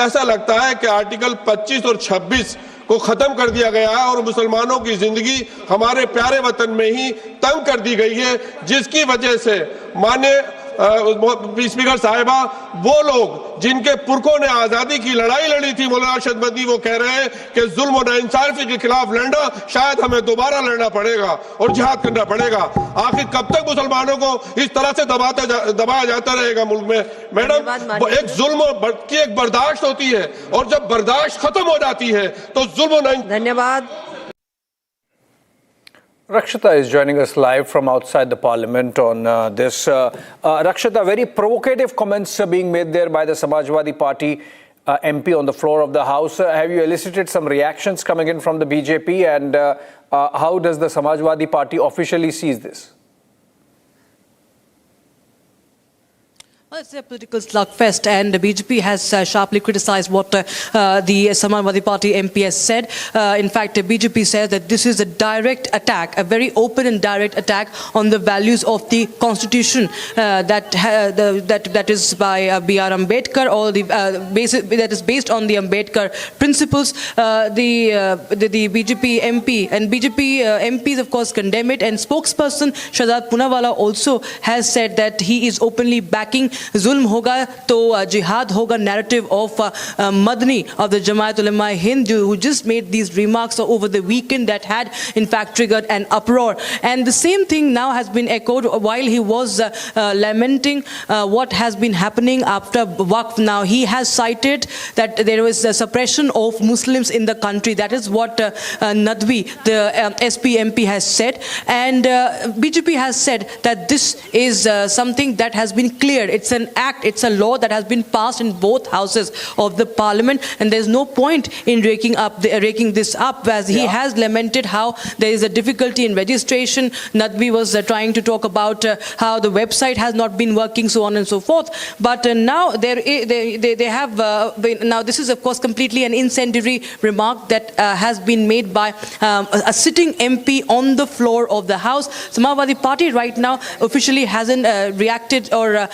ऐसा लगता है कि आर्टिकल 25 और 26 को खत्म कर दिया गया है और मुसलमानों की जिंदगी हमारे प्यारे वतन में ही तंग कर दी गई है, जिसकी वजह से माननीय स्पीकर साहिबा, वो लोग जिनके पुरखों ने आजादी की लड़ाई लड़ी थी, मौलाना अरशद मदनी, वो कह रहे हैं कि जुल्म और नाइंसाफी के खिलाफ लड़ना शायद हमें दोबारा लड़ना पड़ेगा और जिहाद करना पड़ेगा। आखिर कब तक मुसलमानों को इस तरह से दबाया जाता रहेगा मुल्क में? मैडम, एक जुल्म की एक बर्दाश्त होती है और जब बर्दाश्त खत्म हो जाती है तो जुल्म। धन्यवाद। Rakshita is joining us live from outside the Parliament on this. Rakshita, very provocative comments being made there by the Samajwadi Party MP on the floor of the House. Have you elicited some reactions coming in from the BJP, and how does the Samajwadi Party officially sees this? Well, it's a political slugfest, and the BJP has sharply criticized what the Samajwadi Party MP has said. In fact, the BJP says that this is a direct attack, a very open and direct attack on the values of the Constitution that is by B.R. Ambedkar, or that is based on the Ambedkar principles. The BJP MP and BJP MPs, of course, condemn it, and spokesperson Shahzad Poonawalla also has said that he is openly backing zulm hoga to jihad hoga narrative of Madni of the Jamaat Ulema Hind, who just made these remarks over the weekend that had in fact triggered an uproar. And the same thing now has been echoed while he was lamenting what has been happening after Waqf. Now he has cited that there was a suppression of Muslims in the country. That is what Nadvi, the SP MP, has said, and BJP has said that this is something that has been cleared. It's an act, it's a law that has been passed in both houses of the Parliament, and there's no point in raking this up, as he has lamented how there is a difficulty in registration. Nadvi was trying to talk about how the website has not been working, so on and so forth. But now they have been, now this is of course completely an incendiary remark that has been made by a sitting MP on the floor of the House. Samajwadi Party right now officially hasn't reacted or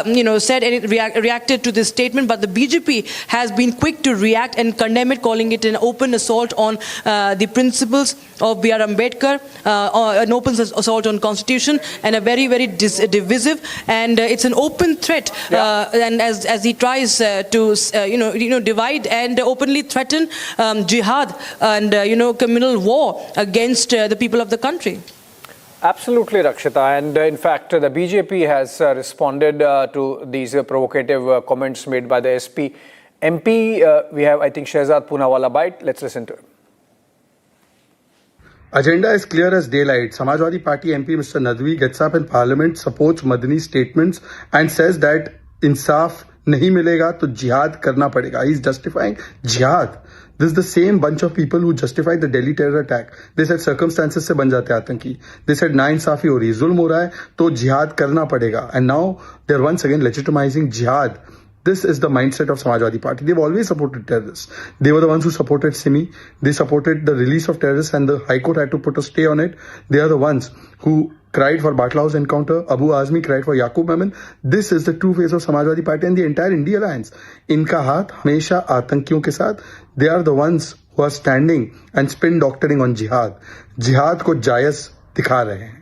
reacted to this statement, but the BJP has been quick to react and condemn it, calling it an open assault on the principles of B.R. Ambedkar, an open assault on Constitution, and a very, very divisive, and it's an open threat. And as he tries to divide and openly threaten jihad and communal war against the people of the country. Absolutely, Rakshita. And in fact, the BJP has responded to these provocative comments made by the SP MP. We have, I think, Shahzad Poonawalla bite. Let's listen to him. Agenda is clear as daylight. Samajwadi Party MP Mr. Nadvi gets up in Parliament, supports Madni's statements and says that insaf nahi milega to jihad karna padega. He's justifying jihad. This is the same bunch of people who justified the Delhi terror attack. They said circumstances se ban jate आतंकी. They said नाइंसाफी हो रही है, जुल्म हो रहा है, तो jihad करना पड़ेगा. And now they're once again legitimizing jihad. This is the mindset of Samajwadi Party. They've always supported terrorists. They were the ones who supported Simi. They supported the release of terrorists, and the High Court had to put a stay on it. They are the ones who cried for Batla House encounter. Abu Azmi cried for Yaqub Memon. This is the true face of Samajwadi Party and the entire India alliance. Inka haath hamesha आतंकियों के साथ. They are the ones who are standing and spin doctoring on jihad. Jihad को जायज दिखा रहे हैं।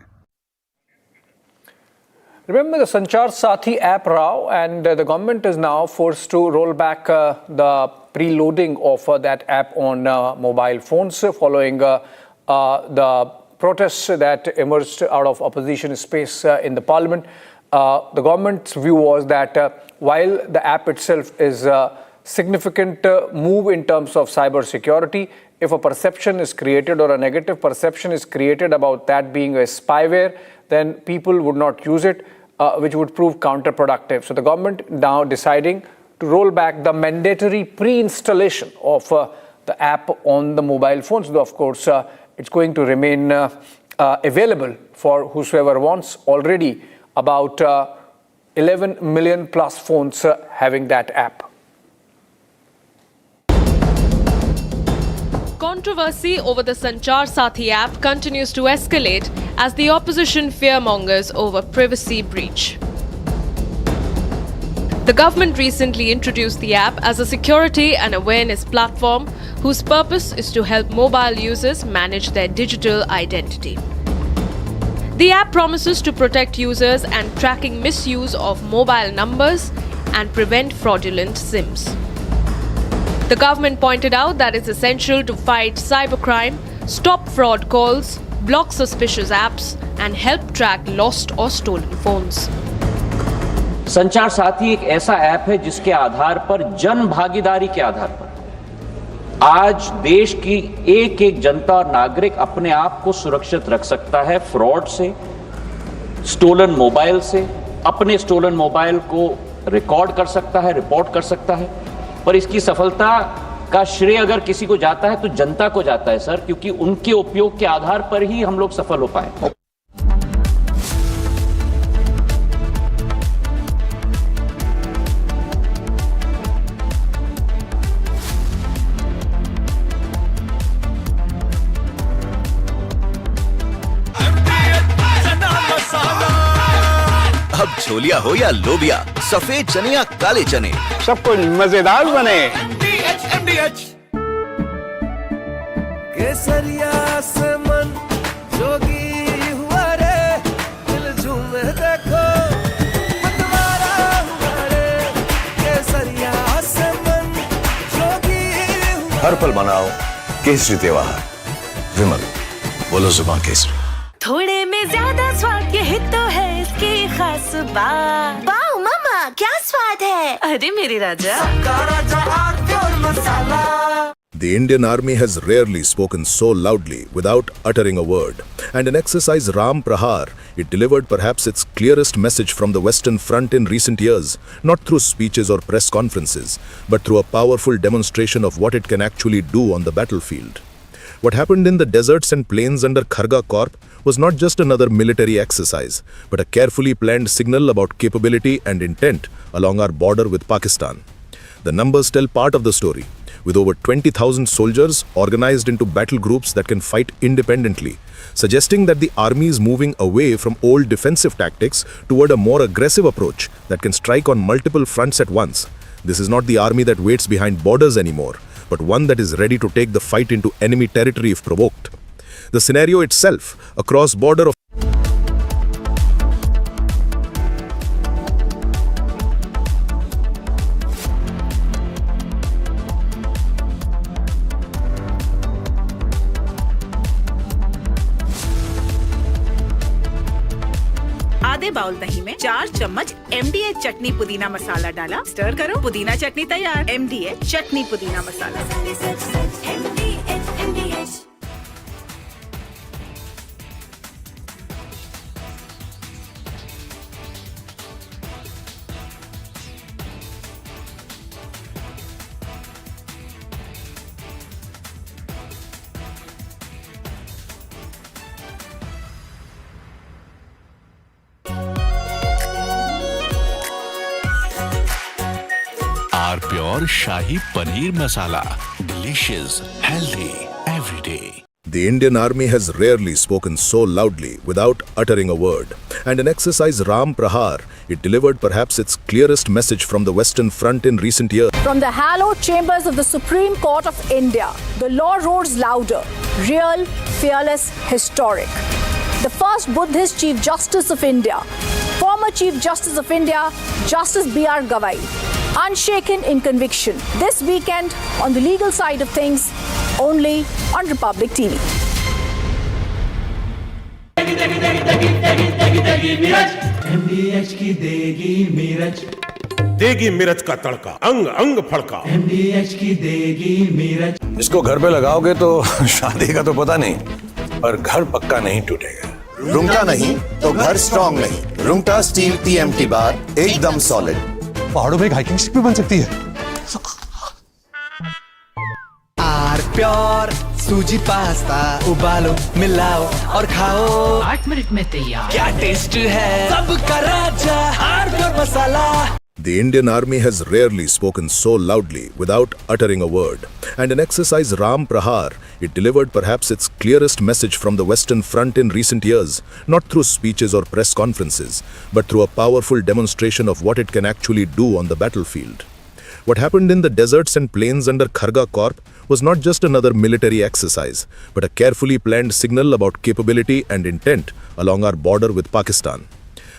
Remember the Sanchar Sati app row, and the government is now forced to roll back the preloading of that app on mobile phones following the protests that emerged out of opposition space in the parliament. The government's view was that while the app itself is a significant move in terms of cyber security, if a perception is created or a negative perception is created about that being a spyware, then people would not use it, which would prove counterproductive. So the government now deciding to roll back the mandatory pre-installation of the app on the mobile phones. Though of course it's going to remain available for whosoever wants. Already about 11 million plus phones having that app. Controversy over the Sanchar Sati app continues to escalate as the opposition fearmongers over privacy breach. The government recently introduced the app as a security and awareness platform whose purpose is to help mobile users manage their digital identity. The app promises to protect users and tracking misuse of mobile numbers and prevent fraudulent SIMs. The government pointed out that it's essential to fight cybercrime, stop fraud calls, block suspicious apps, and help track lost or stolen phones. संचार साथी एक ऐसा app है जिसके आधार पर जन भागीदारी के आधार पर आज देश की एक एक जनता और नागरिक अपने आप को सुरक्षित रख सकता है फ्रॉड से, स्टोलन मोबाइल से, अपने स्टोलन मोबाइल को रिकॉर्ड कर सकता है, रिपोर्ट कर सकता है। पर इसकी सफलता का श्रेय अगर किसी को जाता है तो जनता को जाता है सर, क्योंकि उनके उपयोग के आधार पर ही हम लोग सफल हो पाए। अब छोलिया हो या लोबिया, सफेद चने या काले चने, सब कुछ मजेदार बने। केसरिया से मन जोगी हुआ रे, दिल झूमे देखो मतवारा हुआ रे। केसरिया से मन जोगी हुआ। हर पल मनाओ केसरी त्योहार। विमल, बोलो जुबान केसरी। थोड़े में ज्यादा स्वाद यही तो है इसकी खास बात। वाओ मामा, क्या स्वाद है? अरे मेरे राजा। The Indian Army has rarely spoken so loudly without uttering a word, and in exercise Ram Prahar, it delivered perhaps its clearest message from the Western Front in recent years, not through speeches or press conferences, but through a powerful demonstration of what it can actually do on the battlefield. What happened in the deserts and plains under Kharga Corp was not just another military exercise, but a carefully planned signal about capability and intent along our border with Pakistan. The numbers tell part of the story, with over 20,000 soldiers organized into battle groups that can fight independently, suggesting that the army is moving away from old defensive tactics toward a more aggressive approach that can strike on multiple fronts at once. This is not the army that waits behind borders anymore, but one that is ready to take the fight into enemy territory if provoked. The scenario itself, a cross-border of आधे bowl दही में 4 चम्मच MDH चटनी पुदीना मसाला डाला, stir करो, पुदीना चटनी तैयार। MDH चटनी पुदीना मसाला। Our pure Shahi Paneer Masala. Delicious, healthy, every day. The Indian Army has rarely spoken so loudly without uttering a word, and in exercise Ram Prahar, it delivered perhaps its clearest message from the Western Front in recent years. From the hallowed chambers of the Supreme Court of India, the law roars louder, real, fearless, historic. the first Buddhist Chief Justice of India, former Chief Justice of India, Justice B.R. Gavai, unshaken in conviction. This weekend on the legal side of things, only on Republic TV. MDH की देगी मीरज, देगी मिर्च का तड़का, अंग अंग फड़का। MDH की देगी मीरज। इसको घर पे लगाओगे तो शादी का तो पता नहीं, पर घर पक्का नहीं टूटेगा। रुंगटा नहीं तो घर स्ट्रॉन्ग नहीं। रुंगटा स्टील TMT बार एकदम सॉलिड। पहाड़ों में एक हाइकिंग स्टिक भी बन सकती है। आर प्योर सूजी पास्ता उबालो मिलाओ और खाओ 8 मिनट में तैयार। क्या टेस्ट है सबका राजा R pure masala. The Indian Army has rarely spoken so loudly without uttering a word, and in exercise Ram Prahar, it delivered perhaps its clearest message from the Western Front in recent years, not through speeches or press conferences, but through a powerful demonstration of what it can actually do on the battlefield. What happened in the deserts and plains under Kharga Corp was not just another military exercise, but a carefully planned signal about capability and intent along our border with Pakistan.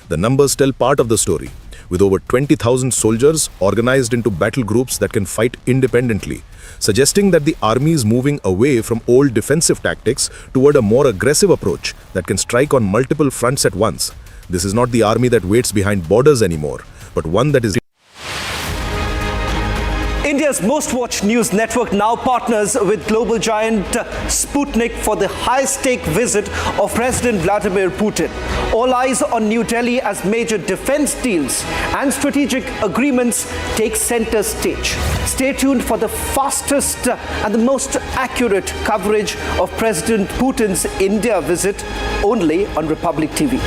The numbers tell part of the story, with over 20,000 soldiers organized into battle groups that can fight independently, suggesting that the army is moving away from old defensive tactics toward a more aggressive approach that can strike on multiple fronts at once. This is not the army that waits behind borders anymore, but one that is India's most watched news network now partners with global giant Sputnik for the high-stake visit of President Vladimir Putin. All eyes on New Delhi as major defense deals and strategic agreements take center stage. Stay tuned for the fastest and the most accurate coverage of President Putin's India visit only on Republic TV.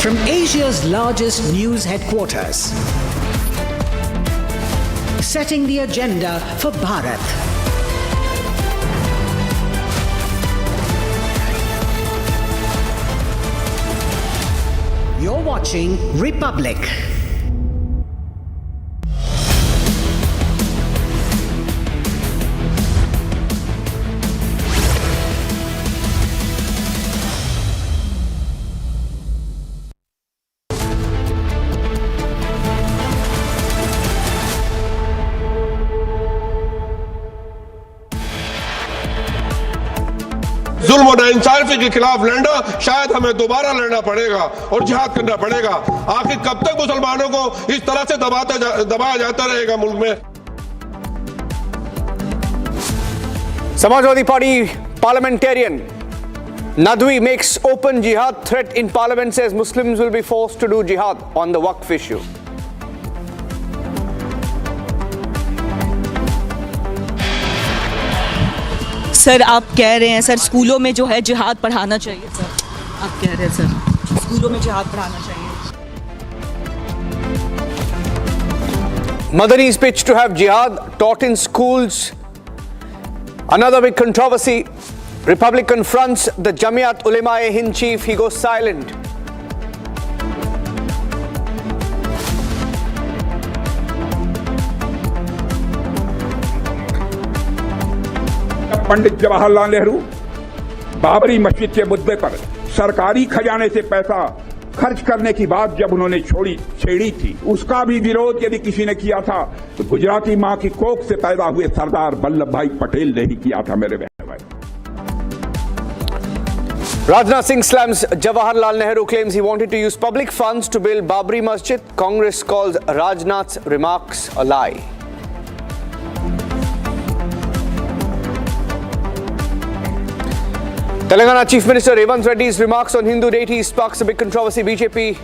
From Asia's largest news headquarters, setting the agenda for Bharat. You're watching Republic. जुल्म और नाइंसाफी के खिलाफ लड़ना शायद हमें दोबारा लड़ना पड़ेगा और जिहाद करना पड़ेगा। आखिर कब तक मुसलमानों को इस तरह से दबाया जाता रहेगा मुल्क में। Samajwadi Party parliamentarian Nadwi makes open jihad threat in parliament, says Muslims will be forced to do jihad on the Waqf issue. Sir आप कह रहे हैं सर स्कूलों में जो है जिहाद पढ़ाना चाहिए सर, आप कह रहे हैं सर स्कूलों में जिहाद पढ़ाना चाहिए। Madani's pitch to have jihad taught in schools. Another big controversy. Republic confronts the Jamiat Ulema-e-Hind chief. He goes silent. Pandit Jawaharlal Nehru Babri Masjid के मुद्दे पर सरकारी खजाने से पैसा खर्च करने की बात जब उन्होंने छेड़ी थी, उसका भी विरोध यदि किसी ने किया था तो गुजराती मां की कोख से पैदा हुए सरदार वल्लभ भाई पटेल ने ही किया था। मेरे बहन भाई, Rajnath Singh slams Jawaharlal Nehru, claims he wanted to use public funds to build Babri Masjid. Congress calls Rajnath's remarks a lie. Telangana Chief Minister Revanth Reddy's remarks on Hindu deities sparks a big controversy. BJP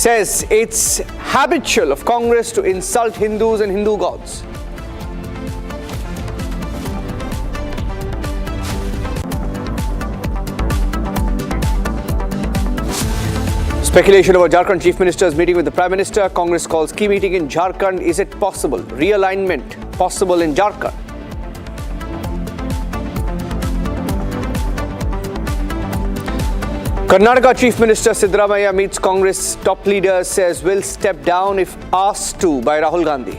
says it's habitual of Congress to insult Hindus and Hindu gods. Speculation over Jharkhand Chief Minister's meeting with the Prime Minister. Congress calls key meeting in Jharkhand. Is it possible? Realignment possible in Jharkhand? Karnataka Chief Minister Siddaramaiah meets Congress top leaders, says will step down if asked to by Rahul Gandhi.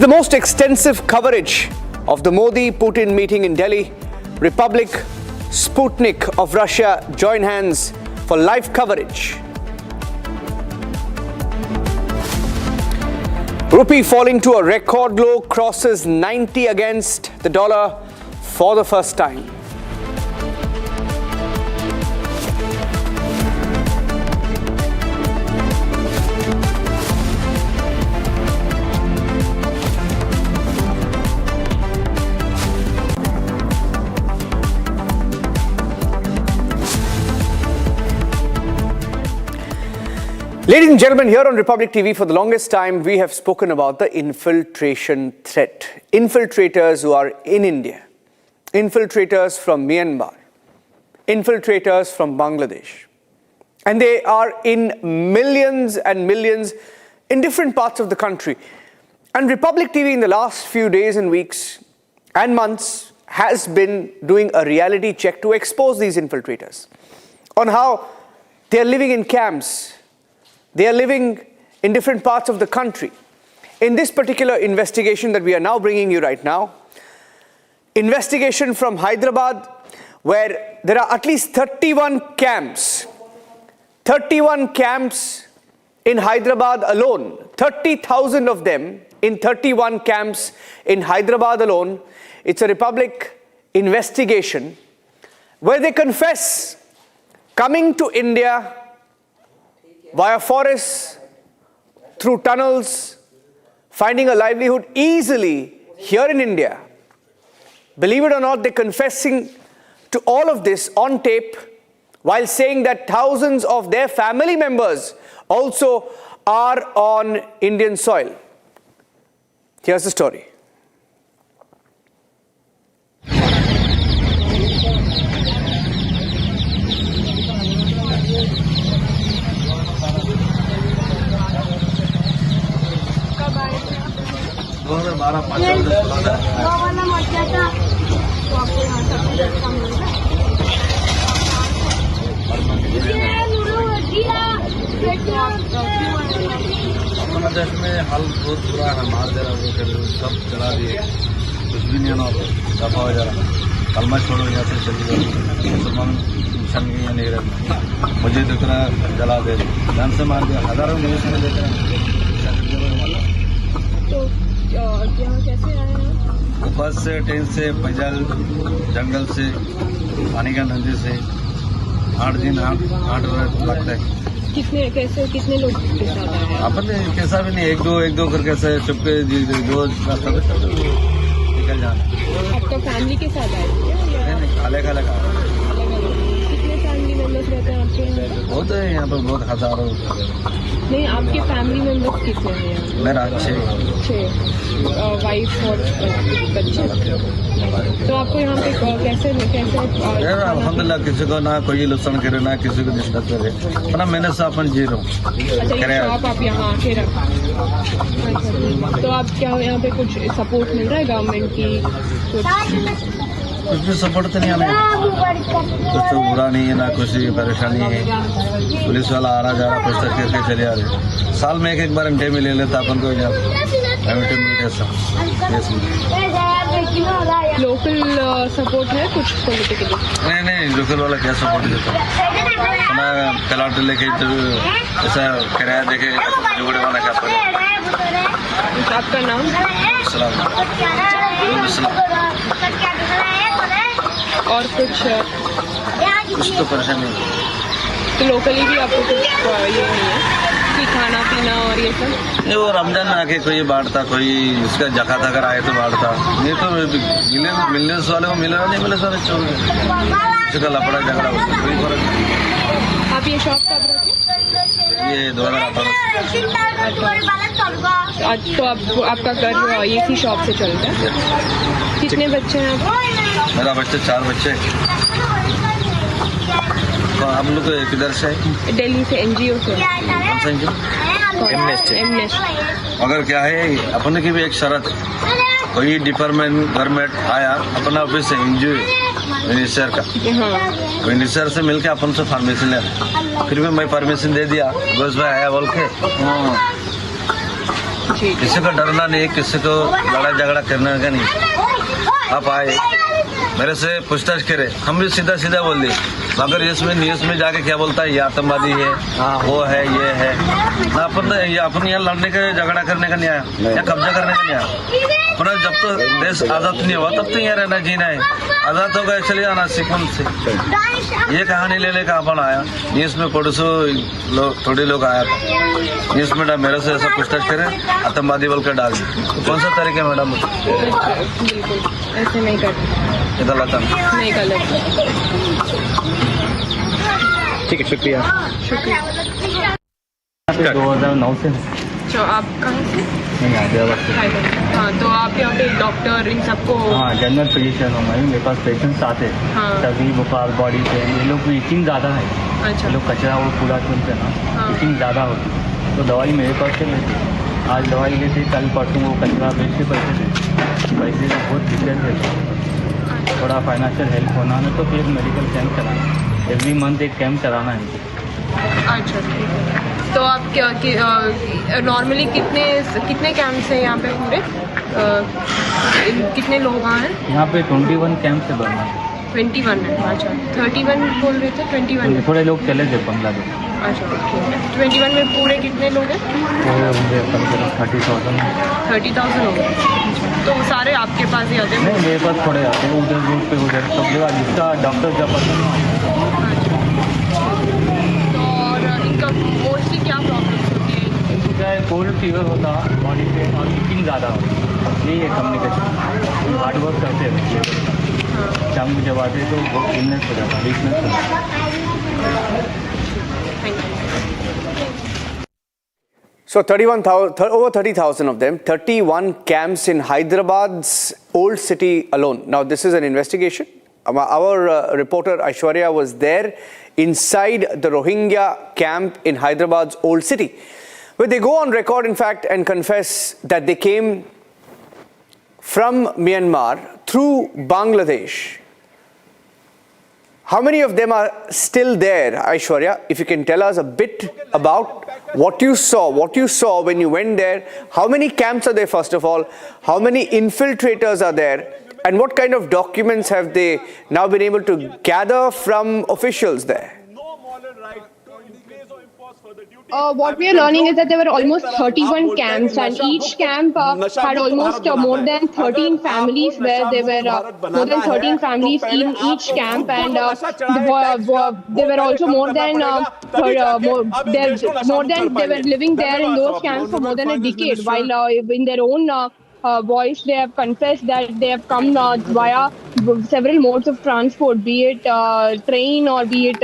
the most extensive coverage of the Modi-Putin meeting in Delhi. Republic, Sputnik of Russia join hands for live coverage. Rupee falling to a record low, crosses 90 against the dollar for the first time. Ladies and gentlemen, here on Republic TV, for the longest time, we have spoken about the infiltration threat. Infiltrators who are in India, infiltrators from Myanmar, infiltrators from Bangladesh. And they are in millions and millions in different parts of the country. And Republic TV in the last few days and weeks and months has been doing a reality check to expose these infiltrators on how they are living in camps. They are living in different parts of the country. In this particular investigation that we are now bringing you right now, investigation from Hyderabad, where there are at least 31 camps in Hyderabad alone, 30,000 of them in 31 camps in Hyderabad alone. It's a Republic investigation where they confess coming to India via forests, through tunnels, finding a livelihood easily here in India. Believe it or not, they're confessing to all of this on tape while saying that thousands of their family members also are on Indian soil. Here's the story. देश में हाल बहुत बुरा है, मार दे रहा है, सब चला दिए, कुछ भी नहीं होना, दफा हो जा रहा, कलमा छोड़ो यहाँ से चली जाओ, मुसलमान इंसान भी यहाँ नहीं रहते, मुझे दिख रहा जला दे, जान से मार दिया, हजारों न्यूज़ में देख रहे हैं। तो क्या कैसे आए हैं? बस से, ट्रेन से, पैदल, जंगल से, पानी का नदी से, 8 दिन 8 रात लगता है। कितने लोग के साथ आए हैं? अपन कैसा भी नहीं, एक दो करके ऐसे चुपके जो रास्ता पे निकल जाना। आपका फैमिली के साथ आए थे? नहीं, अलग अलग आए। कितने फैमिली मेंबर्स रहते हैं आपके यहाँ? बहुत है यहाँ पर, बहुत हजारों। नहीं, आपके फैमिली मेंबर्स कितने हैं? मेरा 6 वाइफ और बच्चे। तो आपको यहाँ पे कैसे अल्हम्दुलिल्लाह, किसी को ना कोई लुसन करे, ना किसी को डिस्टर्ब करे, अपना मैंने से अपन जी रहा हूँ। अच्छा, आप यहाँ आके रखा। तो आप क्या यहाँ पे कुछ सपोर्ट मिल रहा है गवर्नमेंट की? कुछ भी सपोर्ट तो नहीं हमें, कुछ तो बुरा नहीं है, ना कुछ परेशानी है। पुलिस वाला आ रहा जा रहा, कुछ तक करके चले आ रहे। साल में एक बार डे में ले लेता अपन को, लोकल सपोर्ट है कुछ पॉलिटिकली? नहीं, लोकल वाला क्या सपोर्ट देता है? अपना प्लाट लेके ऐसा किराया देके जुगड़े वाला क्या पड़े। आपका नाम? और कुछ तो परेशानी नहीं। तो लोकली भी आपको कुछ ये नहीं है कि खाना पीना और ये सब? नहीं, वो रमजान में आके कोई बांटता, कोई इसका जकात अगर आए तो बांटता, नहीं तो मिलने वाले को मिले, नहीं मिले सारे चोर इसका लफड़ा झगड़ा, उसका कोई फर्क नहीं। आप ये शॉप कब रखे? ये 2018। तो आपका घर इसी शॉप से चलता है? कितने बच्चे हैं आप? मेरा बच्चे 4 बच्चे। तो हम लोग किधर से? दिल्ली से, NGO से। कौन सा NGO? एमनेस्ट। मगर क्या है, अपने की भी एक शर्त है, कोई डिपार्टमेंट गवर्नमेंट आया अपना ऑफिस से NGO मिनिस्टर का, मिनिस्टर से मिलके अपन से परमिशन लेना। फिर भी मैं परमिशन दे दिया, बस भाई आया बोल के, किसी को डरना नहीं, किसी को लड़ाई झगड़ा करने का नहीं। आप आए मेरे से पूछताछ करे, हम भी सीधा सीधा बोल दिए, मगर इसमें न्यूज में जाके क्या बोलता है, ये आतंकवादी है, वो है, ये है। अपन यहाँ लड़ने का झगड़ा करने का नहीं आया, या कब्जा करने का नहीं आया। अपना जब तो देश आजाद नहीं हुआ तब तो यहाँ रहना जीना है। आजाद होगा चलिए आना सीक्वेंस से। ये कहानी ले का अपन आया, न्यूज में पड़ोसो थोड़े लोग आया था, न्यूज में मेरे से ऐसा पूछताछ करे, आतंकवादी बोल कर डाल दी। तो कौन सा तरीका मैडम? ऐसे नहीं करते, गलत है, नहीं गलत। ठीक है, शुक्रिया। 2009 से। तो आप कहाँ से? नहीं, हैदराबाद से। हाँ, तो आप यहाँ पे डॉक्टर इन सबको? हाँ, जनरल फिजिशियन हूँ मैं। मेरे पास पेशेंट्स आते हैं, हाँ। तभी बुखार, बॉडी पेन, ये लोग ईटिंग ज़्यादा है। अच्छा। ये लोग कचरा वो कूड़ा चुनते ना, ईटिंग ज़्यादा होती है, तो दवाई मेरे पास से लेते। आज दवाई लेते, कल परसों वो कचरा बेच के पैसे देते। पैसे का बहुत दिक्कत है, थोड़ा फाइनेंशियल हेल्प होना है तो फिर मेडिकल कैंप कराना, एवरी मंथ एक कैंप कराना है। अच्छा, ठीक है। तो आप नॉर्मली कितने कैंप्स हैं यहाँ पे पूरे? कितने लोग हैं यहाँ पे? 21 कैंप से बनना है। 21 है, अच्छा। 31 बोल रहे थे, 21 थोड़े लोग चले थे, 15 लोग। अच्छा, ठीक है। 21 में पूरे कितने लोग हैं? होंगे कम से कम 30,000। 30,000 हो गए। तो सारे आपके पास ही आते हैं? नहीं, मेरे पास थोड़े आते हैं, उधर रोड पे उधर सब जगह जिसका डॉक्टर जब मोस्टली क्या प्रॉब्लम्स होती है? इनको क्या है, कोल्ड फीवर होता है, बॉडी पेन और ईटिंग ज़्यादा होती है। यही है कम्युनिकेशन, हार्ड वर्क करते हैं, शाम को जब आते तो बहुत इलनेस हो जाता है, वीकनेस हो जाता है। So 31,000, over 30,000 of them, 31 camps in Hyderabad's old city alone. Now this is an investigation. Our reporter Aishwarya was there inside the Rohingya camp in Hyderabad's old city, where they go on record, in fact, and confess that they came from Myanmar through Bangladesh. How many of them are still there, Aishwarya? If you can tell us a bit about what you saw when you went there. How many camps are there, first of all? How many infiltrators are there? And what kind of documents have they now been able to gather from officials there? What we are learning is that there were almost 31 camps, and each camp had almost more than 13 families, where there were more than 13 families in each camp, and there were also more than they were living there in those camps for more than a decade, while in their own voice they have confessed that they have come via several modes of transport, be it train or be it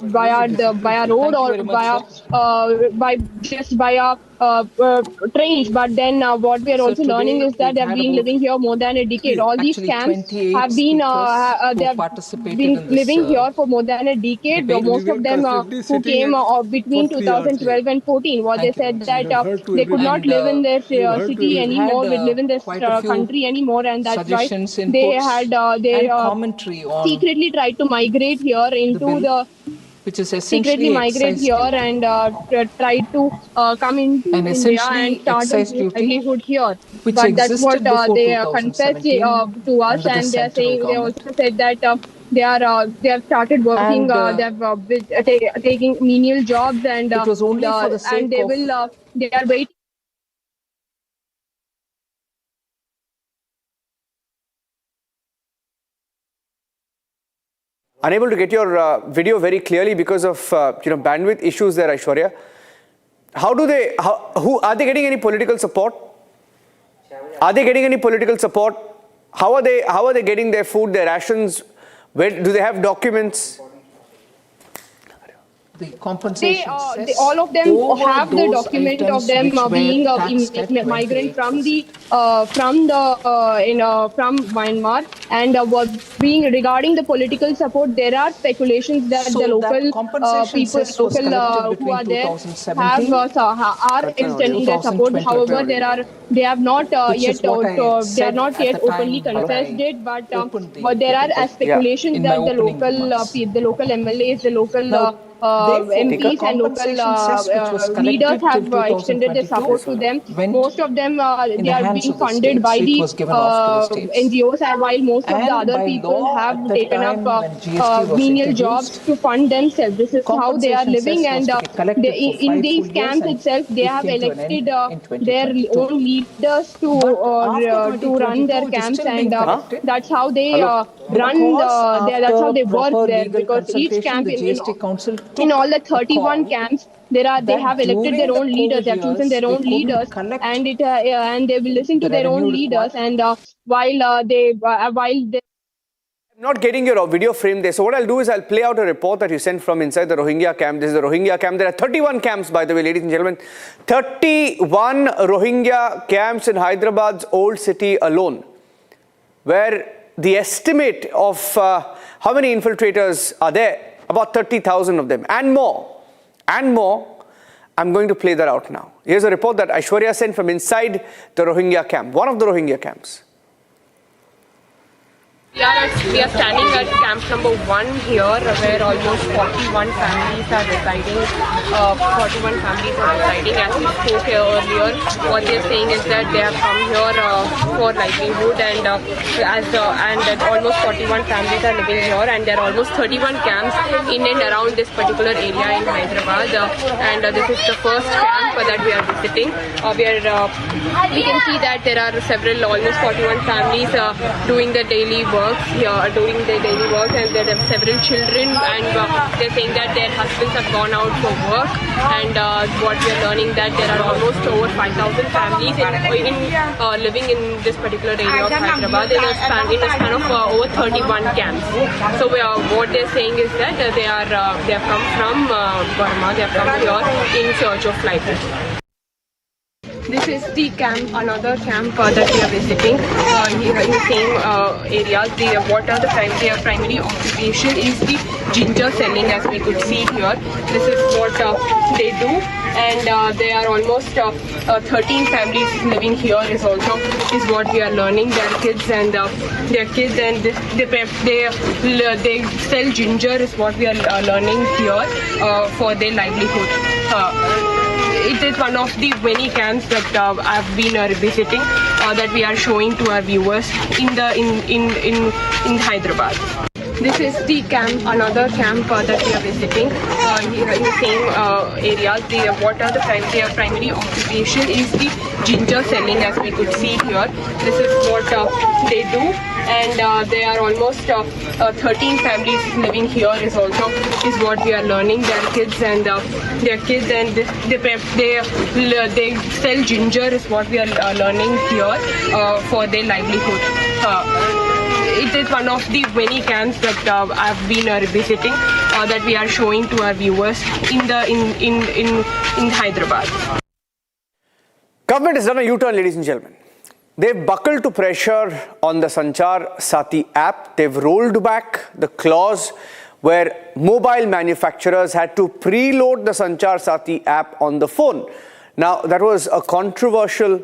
via road or via trains. But then what we are also learning is that they have been living here more than a decade. All these camps have been living here for more than a decade. Most of them who came between 2012 and 14, what they said that they could not live in their city anymore, live in this country anymore, and that's why they had secretly tried to migrate here into the secretly migrate here and try to come in India and start a livelihood here. But that's what they confessed to us, and they are saying, they also said that they have started working, they have taking menial jobs, and it was only for the sake they are waiting. Unable to get your video very clearly because of bandwidth issues there, Aishwarya. Who are they getting any political support? Are they getting any political support? How are they getting their food, their rations? Where do they have documents? The compensation all of them have the document of them being a migrant from Myanmar, and being regarding the political support, there are speculations that the local people, who are there are extending their support. However, they have not yet openly confessed it, but there are speculations that the local MLAs, the local MPs and local leaders have extended their support to them. Most of them they are being funded by the NGOs, and while most of the other people have taken up menial jobs to fund themselves. This is how they are living, and in these camps itself, they have elected their own leaders to run their camps, and that's how they that's how they work there, because each camp in all the 31 camps they have elected their own leaders, they have chosen their own leaders, and they will listen to their own leaders, and while they I'm not getting your video frame there. So what I'll do is I'll play out a report that you sent from inside the Rohingya camp. This is the Rohingya camp. There are 31 camps, by the way, ladies and gentlemen. 31 Rohingya camps in Hyderabad's old city alone, where the estimate of how many infiltrators are there, about 30,000 of them, and more. I'm going to play that out now. Here's a report that Aishwarya sent from inside the Rohingya camp, one of the Rohingya camps. We are standing at camp number 1 here, where almost 41 families are residing. As we spoke here earlier, what they are saying is that they have come here for livelihood, and almost 41 families are living here, and there are almost 31 camps in and around this particular area in Hyderabad. And this is the first camp that we are visiting. We can see that there are almost 41 families doing the daily work. And there are several children, and they're saying that their husbands have gone out for work, and what we are learning that there are almost over 5,000 families living in this particular area of Hyderabad in a span of over 31 camps. So what they're saying is that they have come from Burma, they have come here in search of livelihood. This is the camp, another camp that we are visiting here in the same areas. Their primary occupation is the ginger selling, as we could see here. This is what they do, and there are almost 13 families living here is what we are learning. Their kids and they sell ginger is what we are learning here for their livelihood. It is one of the many camps that I've been visiting that we are showing to our viewers in Hyderabad. This is the camp, another camp that we are visiting here in the same areas. Their primary occupation is the ginger selling, as we could see here. This is what they do, and there are almost 13 families living here is what we are learning. Their kids and they sell ginger is what we are learning here for their livelihood. It is one of the many camps that I've been visiting that we are showing to our viewers in Hyderabad. Government has done a U-turn, ladies and gentlemen. They've buckled to pressure on the Sanchar Sati app. They've rolled back the clause where mobile manufacturers had to preload the Sanchar Sati app on the phone. Now, that was a controversial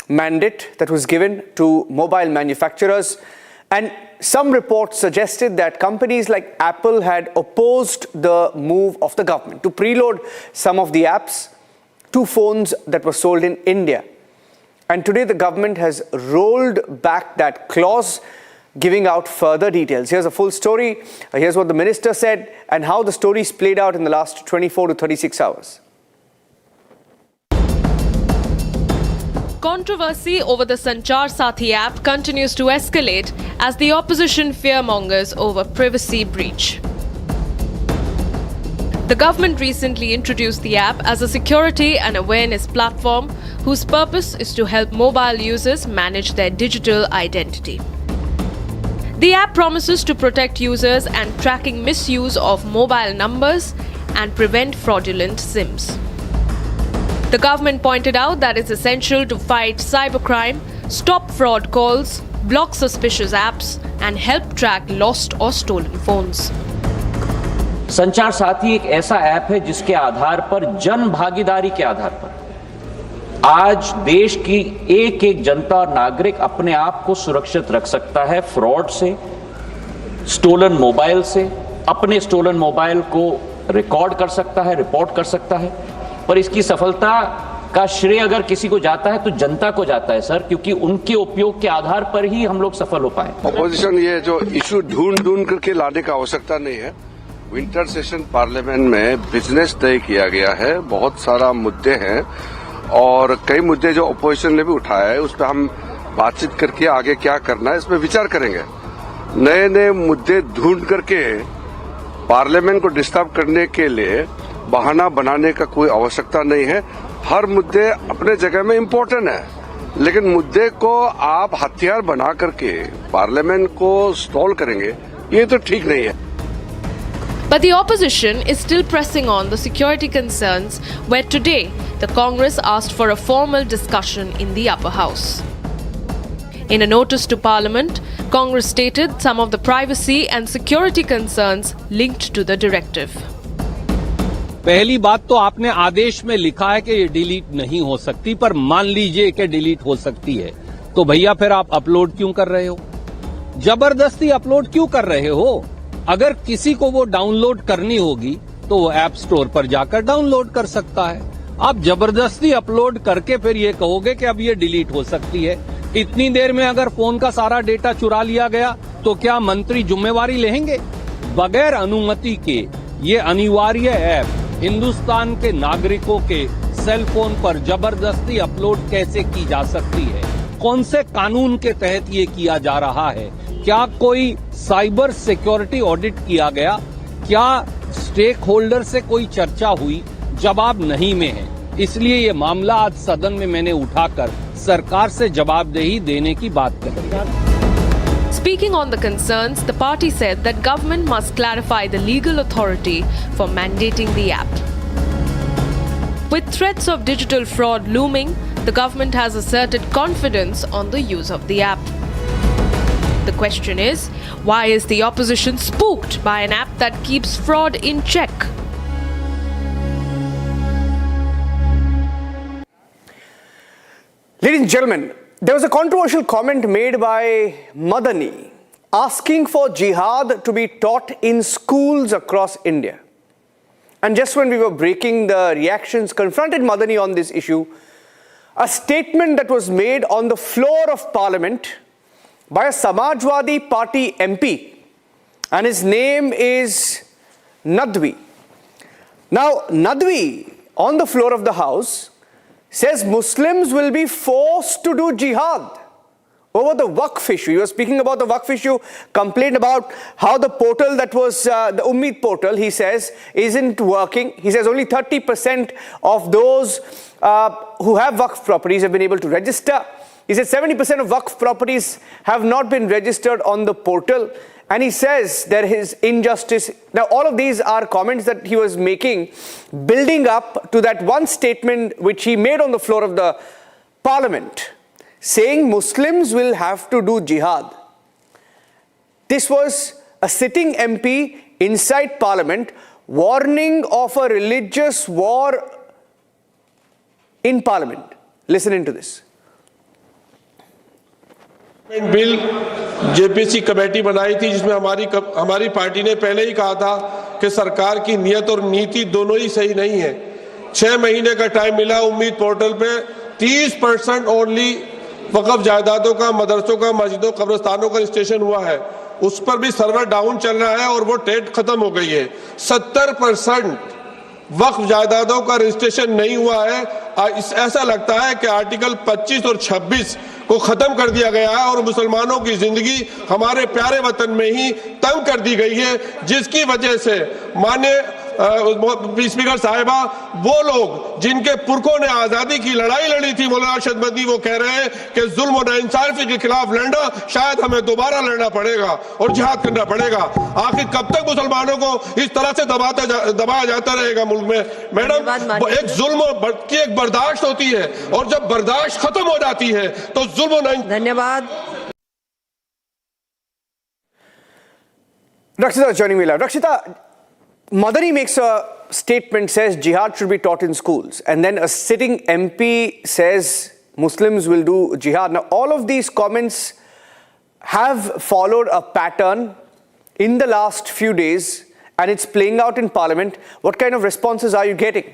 mandate that was given to mobile manufacturers, and some reports suggested that companies like Apple had opposed the move of the government to preload some of the apps to phones that were sold in India. And today the government has rolled back that clause, giving out further details. Here's a full story. Here's what the minister said and how the stories played out in the last 24 to 36 hours. Controversy over the Sanchar Sati app continues to escalate as the opposition fearmongers over privacy breach. The government recently introduced the app as a security and awareness platform whose purpose is to help mobile users manage their digital identity. The app promises to protect users and tracking misuse of mobile numbers and prevent fraudulent SIMs. The government pointed out that it's essential to fight cybercrime, stop fraud calls, block suspicious apps, and help track lost or stolen phones. संचार साथी एक ऐसा app है जिसके आधार पर जन भागीदारी के आधार पर आज देश की एक एक जनता और नागरिक अपने आप को सुरक्षित रख सकता है फ्रॉड से, स्टोलन मोबाइल से, अपने स्टोलन मोबाइल को रिकॉर्ड कर सकता है, रिपोर्ट कर सकता है, पर इसकी सफलता का श्रेय अगर किसी को जाता है तो जनता को जाता है सर, क्योंकि उनके उपयोग के आधार पर ही हम लोग सफल हो पाए। अपोजिशन ये जो इशू ढूंढ करके लाने का आवश्यकता नहीं है। विंटर सेशन पार्लियामेंट में बिजनेस तय किया गया है, बहुत सारा मुद्दे हैं और कई मुद्दे जो अपोजिशन ने भी उठाया है उस पर हम बातचीत करके आगे क्या करना है इसमें विचार करेंगे। नए नए मुद्दे ढूंढ करके पार्लियामेंट को डिस्टर्ब करने के लिए बहाना बनाने का कोई आवश्यकता नहीं है। हर मुद्दे अपने जगह में इम्पोर्टेंट है, लेकिन मुद्दे को आप हथियार बना करके पार्लियामेंट को स्टॉल करेंगे, ये तो ठीक नहीं है। But the opposition is still pressing on the security concerns, where today the Congress asked for a formal discussion in the upper house. In a notice to Parliament, Congress stated some of the privacy and security concerns linked to the directive. पहली बात तो आपने आदेश में लिखा है कि ये delete नहीं हो सकती, पर मान लीजिए कि डिलीट हो सकती है, तो भैया फिर आप अपलोड क्यों कर रहे हो? जबरदस्ती अपलोड क्यों कर रहे हो? अगर किसी को वो डाउनलोड करनी होगी तो वो ऐप स्टोर पर जाकर डाउनलोड कर सकता है। आप जबरदस्ती अपलोड करके फिर ये कहोगे कि अब ये डिलीट हो सकती है। इतनी देर में अगर फोन का सारा डेटा चुरा लिया गया तो क्या मंत्री जिम्मेवारी लेंगे? बगैर अनुमति के ये अनिवार्य ऐप हिंदुस्तान के नागरिकों के सेल फोन पर जबरदस्ती अपलोड कैसे की जा सकती है? कौन से कानून के तहत ये किया जा रहा है? क्या कोई साइबर सिक्योरिटी ऑडिट किया गया? क्या स्टेक होल्डर से कोई चर्चा हुई? जवाब नहीं में है। इसलिए ये मामला आज सदन में मैंने उठाकर सरकार से जवाबदेही देने की बात कर रही है। Speaking on the concerns, the party said that government must clarify the legal authority for mandating the app. With threats of digital fraud looming, the government has asserted confidence on the use of the app. The question is, why is the opposition spooked by an app that keeps fraud in check? Ladies and gentlemen, there was a controversial comment made by Madani asking for jihad to be taught in schools across India. And just when we were breaking, the reactions confronted Madani on this issue. A statement that was made on the floor of Parliament by a Samajwadi Party MP, and his name is Nadwi. Now, Nadwi, on the floor of the House, says Muslims will be forced to do jihad over the Waqf issue. He was speaking about the Waqf issue, complained about how the portal that was the Ummid portal, he says, isn't working. He says only 30% of those who have Waqf properties have been able to register. He said 70% of Waqf properties have not been registered on the portal. And he says there is injustice. Now, all of these are comments that he was making, building up to that one statement which he made on the floor of the Parliament, saying Muslims will have to do jihad. This was a sitting MP inside Parliament warning of a religious war in Parliament. Listen into this. Bill JPC committee बनाई थी जिसमें हमारी party ने पहले ही कहा था कि सरकार की नियत और नीति दोनों ही सही नहीं है। 6 महीने का टाइम मिला उम्मीद पोर्टल पे 30% ओनली वक्फ जायदादों का, मदरसों का, मस्जिदों, कब्रिस्तानों का रजिस्ट्रेशन हुआ है। उस पर भी सर्वर डाउन चल रहा है और वो डेट खत्म हो गई है। 70% वक्फ जायदादों का रजिस्ट्रेशन नहीं हुआ है। ऐसा लगता है कि आर्टिकल 25 और 26 को खत्म कर दिया गया है और मुसलमानों की जिंदगी हमारे प्यारे वतन में ही तंग कर दी गई है, जिसकी वजह से माननीय स्पीकर साहिबा, वो लोग जिनके पुरखों ने आजादी की लड़ाई लड़ी थी, मौलाना अरशद मदनी, वो कह रहे हैं कि जुल्म और नाइंसाफी के खिलाफ लड़ना शायद हमें दोबारा लड़ना पड़ेगा और जिहाद करना पड़ेगा। आखिर कब तक मुसलमानों को इस तरह से दबाया जाता रहेगा मुल्क में? मैडम, एक जुल्म की एक बर्दाश्त होती है और जब बर्दाश्त खत्म हो जाती है तो जुल्म। धन्यवाद। Rakshita is joining me live. Rakshita, Madani makes a statement, says jihad should be taught in schools, and then a sitting MP says Muslims will do jihad. Now, all of these comments have followed a pattern in the last few days, and it's playing out in Parliament. What kind of responses are you getting?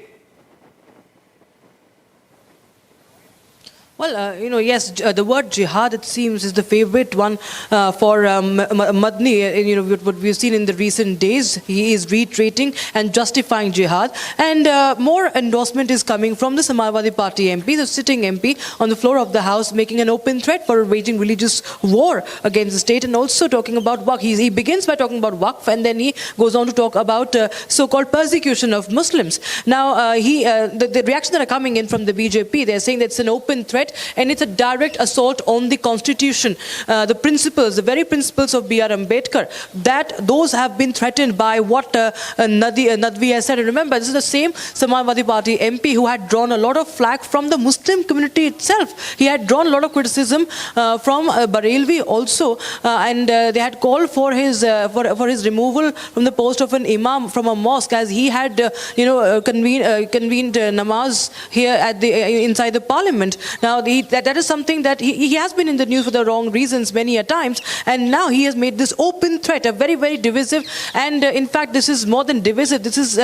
Well, yes, the word jihad, it seems, is the favorite one for Madni. What we've seen in the recent days, he is reiterating and justifying jihad. And more endorsement is coming from the Samajwadi Party MP, the sitting MP, on the floor of the House, making an open threat for waging religious war against the state, and also talking about Waqf. He begins by talking about Waqf, and then he goes on to talk about so-called persecution of Muslims. Now, the reactions that are coming in from the BJP, they're saying that it's an open threat, and it's a direct assault on the constitution, the principles, the very principles of B.R. Ambedkar, that those have been threatened by what Nadvi has said. And remember, this is the same Samajwadi Party MP who had drawn a lot of flack from the Muslim community itself. He had drawn a lot of criticism from Barelvi also, and they had called for his removal from the post of an imam from a mosque, as he had convened namaz here at inside the Parliament. Now, that is something that he has been in the news for the wrong reasons many a times, and now he has made this open threat, a very, very divisive, and in fact this is more than divisive. This is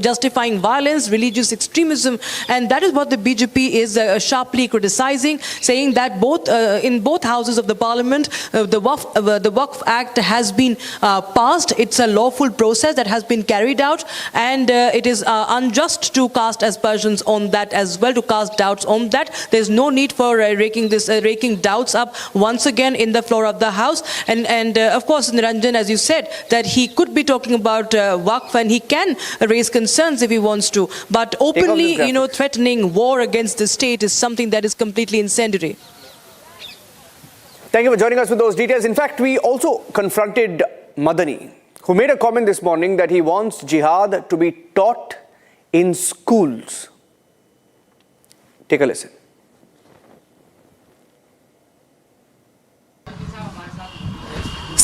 justifying violence, religious extremism, and that is what the BJP is sharply criticizing, saying that in both houses of the Parliament, the Waqf Act has been passed. It's a lawful process that has been carried out, and it is unjust to cast aspersions on that as well, to cast doubts on that. There's no need for raking doubts up once again in the floor of the House. And of course, Niranjan, as you said, that he could be talking about Waqf, and he can raise concerns if he wants to. But openly, threatening war against the state is something that is completely incendiary. Thank you for joining us with those details. In fact, we also confronted Madani, who made a comment this morning that he wants jihad to be taught in schools. Take a listen.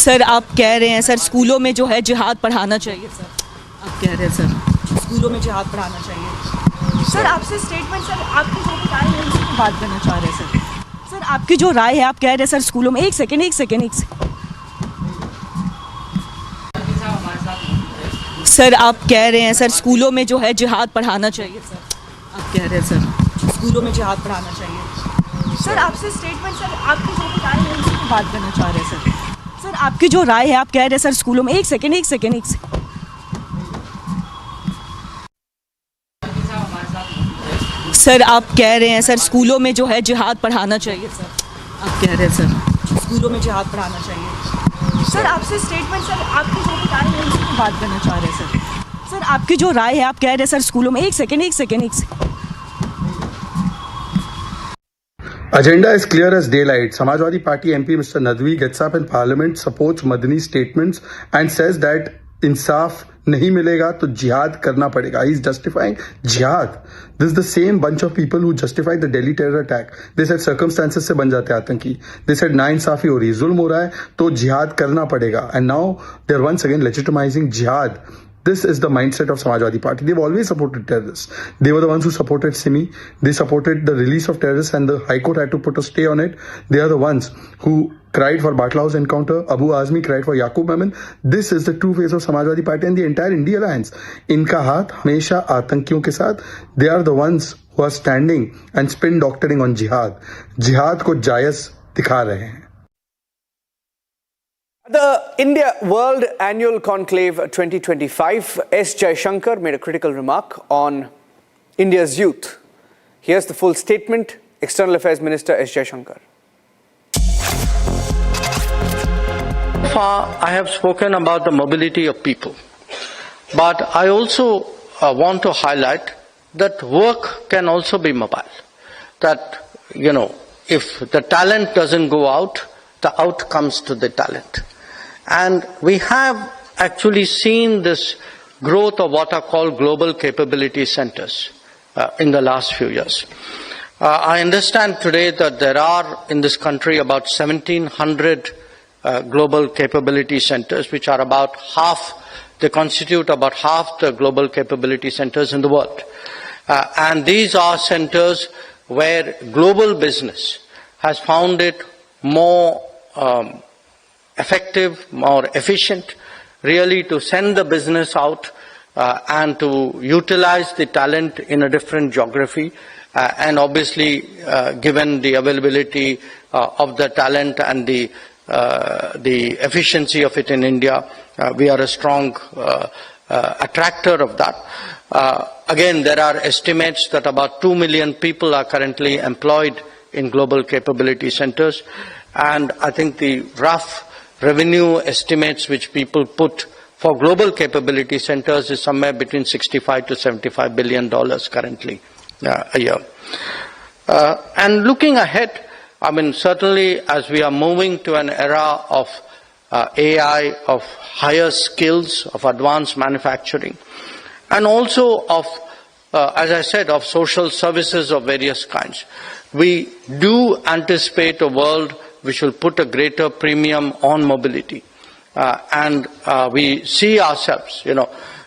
Sir, आप कह रहे हैं sir स्कूलों में जो है जिहाद पढ़ाना चाहिए। सर, आप कह रहे हैं सर स्कूलों में जिहाद पढ़ाना चाहिए। सर, आपसे स्टेटमेंट, सर आपकी जो भी राय है उसकी बात करना चाह रहे हैं। सर आपकी जो राय है, आप कह रहे हैं सर स्कूलों में, एक सेकेंड सर, आप कह रहे हैं सर स्कूलों में जो है जिहाद पढ़ाना चाहिए। सर, आप कह रहे हैं सर स्कूलों में जिहाद पढ़ाना चाहिए। सर, आपसे स्टेटमेंट, सर आपकी जो भी राय है उसकी बात करना चाह रहे हैं। सर, आपकी जो राय है, आप कह रहे हैं सर स्कूलों में, एक सेकेंड सर, आप कह रहे हैं सर स्कूलों में जो है जिहाद पढ़ाना चाहिए। सर, आप कह रहे हैं सर स्कूलों में जिहाद पढ़ाना चाहिए। सर, आपसे स्टेटमेंट, सर आपकी जो भी राय है उसकी बात करना चाह रहे हैं। सर, आपकी जो राय है, आप कह रहे हैं सर स्कूलों में, एक second Agenda is clear as daylight. Samajwadi Party MP Mr. Nadvi gets up in Parliament, supports Madani's statements and says that insaf nahi milega to jihad karna padega. He's justifying jihad. This is the same bunch of people who justified the Delhi terror attack. They said circumstances se ban jate atanki. They said na insafi ho rahi, zulm ho raha hai, to jihad karna padega. And now they're once again legitimizing jihad. This is the mindset of Samajwadi Party. They've always supported terrorists. They were the ones who supported Simi. They supported the release of terrorists, and the High Court had to put a stay on it. They are the ones who cried for Batlau's encounter. Abu Azmi cried for Yaqub Memon. This is the true face of Samajwadi Party and the entire India alliance. Inka haath hamesha aatankiyon ke saath. They are the ones who are standing and spin doctoring on jihad. Jihad ko jayaz dikha rahe hain. The India World Annual Conclave 2025, S. Jaishankar made a critical remark on India's youth. Here's the full statement. External Affairs Minister S. Jaishankar. So far, I have spoken about the mobility of people. But I also want to highlight that work can also be mobile. That, if the talent doesn't go out, the out comes to the talent. And we have actually seen this growth of what are called global capability centers in the last few years. I understand today that there are in this country about 1,700 global capability centers, which are about half, they constitute about half the global capability centers in the world. And these are centers where global business has found it more effective, more efficient really to send the business out and to utilize the talent in a different geography. And obviously, given the availability of the talent and the efficiency of it in India, we are a strong attractor of that. Again, there are estimates that about 2 million people are currently employed in global capability centers. And I think the rough revenue estimates which people put for global capability centers is somewhere between $65 to $75 billion currently a year. And looking ahead, I mean, certainly as we are moving to an era of AI, of higher skills, of advanced manufacturing, and also of, as I said, of social services of various kinds, we do anticipate a world which will put a greater premium on mobility. And we see ourselves,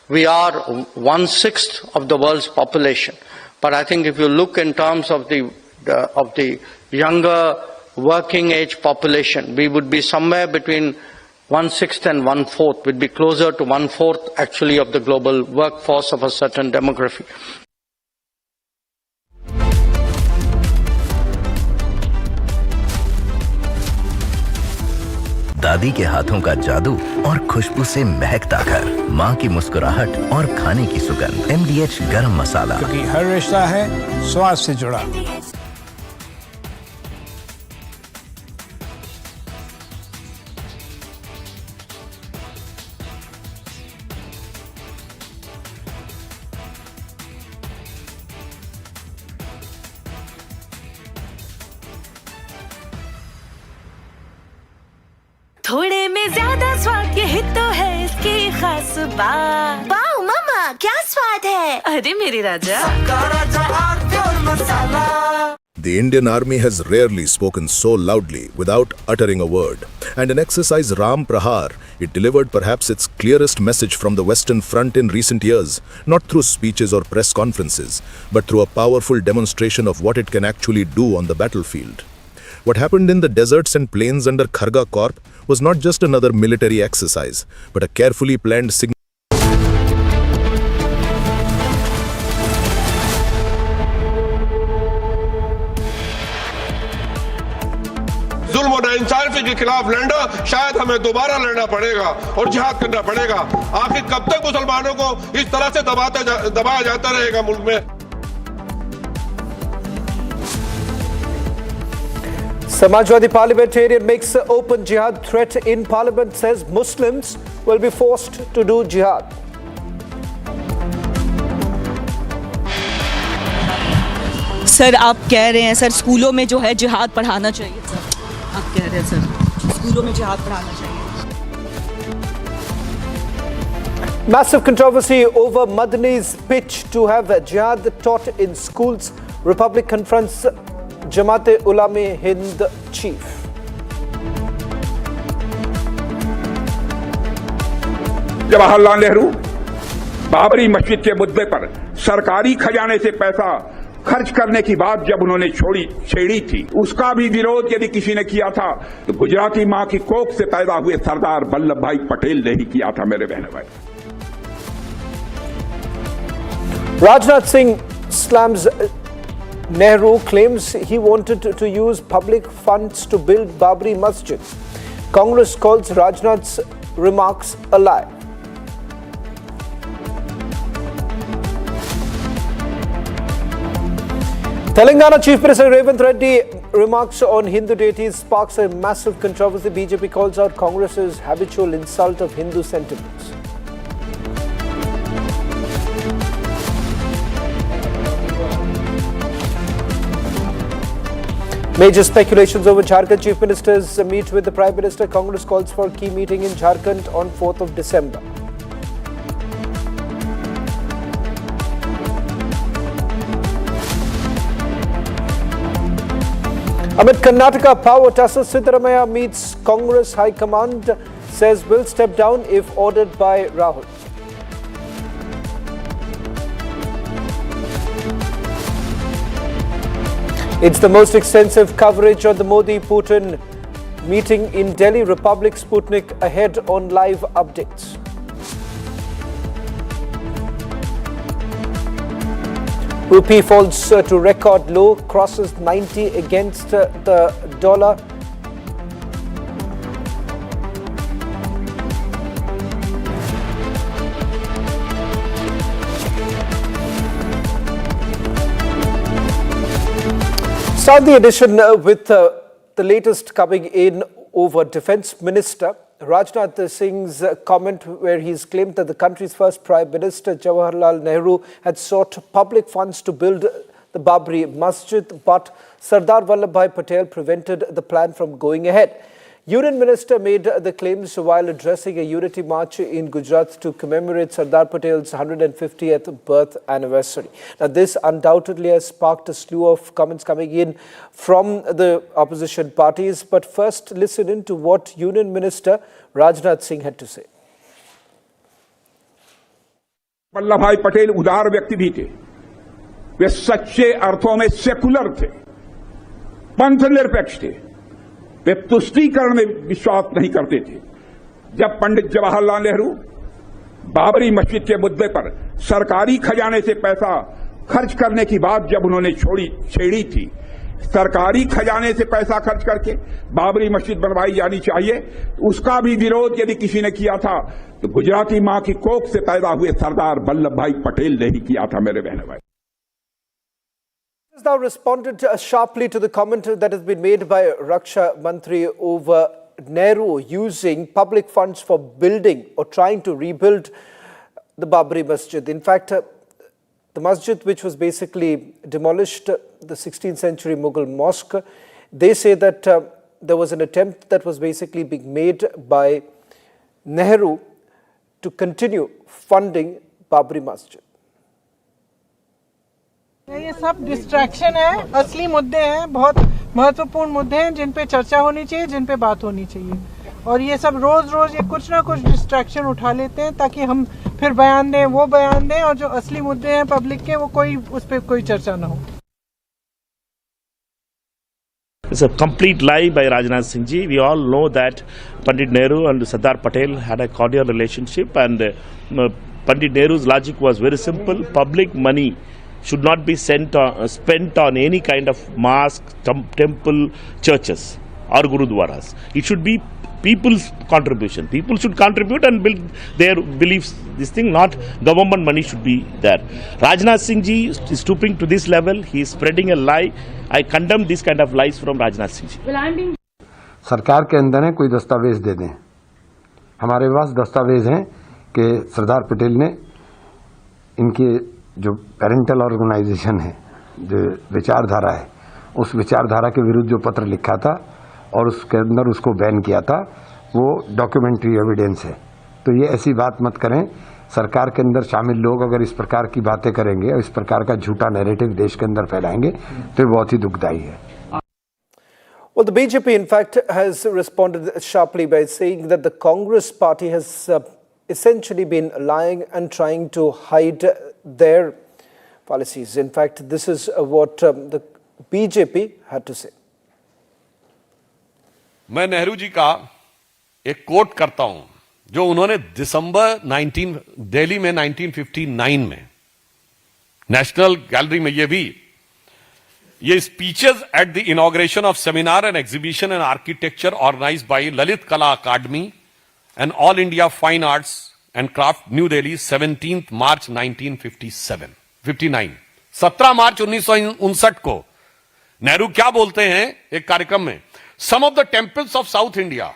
we are 1/6 of the world's population. But I think if you look in terms of the younger working age population, we would be somewhere between 1/6 and 1/4, would be closer to 1/4 actually of the global workforce of a certain demography. दादी के हाथों का जादू और खुशबू से महकता घर, माँ की मुस्कुराहट और खाने की सुगंध, MDH गरम मसाला, क्योंकि हर रिश्ता है स्वाद से जुड़ा। थोड़े में ज्यादा स्वाद, यही तो है इसकी खास बात। वाओ मामा, क्या स्वाद है? अरे मेरे राजा, The Indian Army has rarely spoken so loudly without uttering a word. And in exercise Ram Prahar, it delivered perhaps its clearest message from the Western Front in recent years, not through speeches or press conferences, but through a powerful demonstration of what it can actually do on the battlefield. What happened in the deserts and plains under Kharga Corp was not just another military exercise, but a carefully planned signal. जुल्म और नाइंसाफी के खिलाफ लड़ना, शायद हमें दोबारा लड़ना पड़ेगा और जिहाद करना पड़ेगा। आखिर कब तक मुसलमानों को इस तरह से दबाया जाता रहेगा मुल्क में? Samajwadi parliamentarian makes an open jihad threat in parliament, says Muslims will be forced to do jihad. Sir आप कह रहे हैं सर स्कूलों में जो है जिहाद पढ़ाना चाहिए सर, आप कह रहे हैं सर स्कूलों में जिहाद पढ़ाना चाहिए. Massive controversy over Madani's pitch to have jihad taught in schools. Republic confronts Jamaat-e-Ulama-e-Hind chief. Jawaharlal Nehru Babri Masjid के मुद्दे पर सरकारी खजाने से पैसा खर्च करने की बात जब उन्होंने छेड़ी थी, उसका भी विरोध यदि किसी ने किया था तो गुजराती मां की कोख से पैदा हुए सरदार वल्लभ भाई पटेल ने ही किया था. मेरे बहन भाई, Rajnath Singh slams Nehru, claims he wanted to use public funds to build Babri Masjid. Congress calls Rajnath's remarks a lie. Telangana Chief Minister Revanth Reddy remarks on Hindu deities sparks a massive controversy. BJP calls out Congress's habitual insult of Hindu sentiments. Major speculations over Jharkhand. Chief Ministers meet with the Prime Minister. Congress calls for key meeting in Jharkhand on 4th of December. Amid Karnataka power tussle, Siddaramaiah meets Congress High Command, says will step down if ordered by Rahul. It's the most extensive coverage on the Modi-Putin meeting in Delhi. Republic Sputnik ahead on live updates. Rupee falls to record low, crosses 90 against the dollar. Start the edition with the latest coming in over Defence Minister Rajnath Singh's comment, where he's claimed that the country's first Prime Minister Jawaharlal Nehru had sought public funds to build the Babri Masjid, but Sardar Vallabhbhai Patel prevented the plan from going ahead. Union Minister made the claims while addressing a unity march in Gujarat to commemorate Sardar Patel's 150th birth anniversary. Now, this undoubtedly has sparked a slew of comments coming in from the opposition parties. But first, listen in to what Union Minister Rajnath Singh had to say. Vallabh भाई पटेल उदार व्यक्ति भी थे, वे सच्चे अर्थों में secular थे, पंथ निरपेक्ष थे, वे तुष्टीकरण में विश्वास नहीं करते थे। जब पंडित जवाहरलाल नेहरू बाबरी मस्जिद के मुद्दे पर सरकारी खजाने से पैसा खर्च करने की बात जब उन्होंने छेड़ी थी, सरकारी खजाने से पैसा खर्च करके बाबरी मस्जिद बनवाई जानी चाहिए, उसका भी विरोध यदि किसी ने किया था तो गुजराती मां की कोख से पैदा हुए सरदार वल्लभ भाई पटेल ने ही किया था। मेरे बहनों भाई, has now responded sharply to the comment that has been made by Raksha Mantri over Nehru using public funds for building or trying to rebuild the Babri Masjid. In fact, the masjid, which was basically demolished, the 16th century Mughal mosque, they say that there was an attempt that was basically being made by Nehru to continue funding Babri Masjid. ये सब distraction है, असली मुद्दे हैं, बहुत महत्वपूर्ण मुद्दे हैं जिन पे चर्चा होनी चाहिए, जिन पे बात होनी चाहिए। और ये सब रोज ये कुछ ना कुछ डिस्ट्रैक्शन उठा लेते हैं ताकि हम फिर बयान दें, वो बयान दें, और जो असली मुद्दे हैं पब्लिक के, वो उस पे कोई चर्चा ना हो। It's a complete lie by Rajnath Singh ji. We all know that Pandit Nehru and Sardar Patel had a cordial relationship, and Pandit Nehru's logic was very simple: public money should not be spent on any kind of mosque, temple, churches or gurudwaras. It should be people's contribution. People should contribute and build their beliefs. This thing, not government money should be there. Rajnath Singh ji is stooping to this level. He is spreading a lie. I condemn this kind of lies from Rajnath Singh ji. सरकार के अंदर है, कोई दस्तावेज दे दें। हमारे पास दस्तावेज हैं कि सरदार पटेल ने इनके जो पेरेंटल ऑर्गेनाइजेशन है, जो विचारधारा है, उस विचारधारा के विरुद्ध जो पत्र लिखा था और उसके अंदर उसको बैन किया था, वो डॉक्यूमेंट्री एविडेंस है। तो ये ऐसी बात मत करें। सरकार के अंदर शामिल लोग अगर इस प्रकार की बातें करेंगे और इस प्रकार का झूठा नैरेटिव देश के अंदर फैलाएंगे तो ये बहुत ही दुखदायी है। Well, the BJP, in fact, has responded sharply by saying that the Congress party has essentially been lying and trying to hide their policies. In fact, this is what the BJP had to say. मैं नेहरू जी का एक coat करता हूं जो उन्होंने दिल्ली में 1959 में national gallery में ये speeches at the inauguration of seminar and exhibition and architecture organised by Lalit Kala Akademi and all India fine arts and craft New Delhi 17 March 1959 17 March 1959 को नेहरू क्या बोलते हैं एक कार्यक्रम में, some of the temples of South India,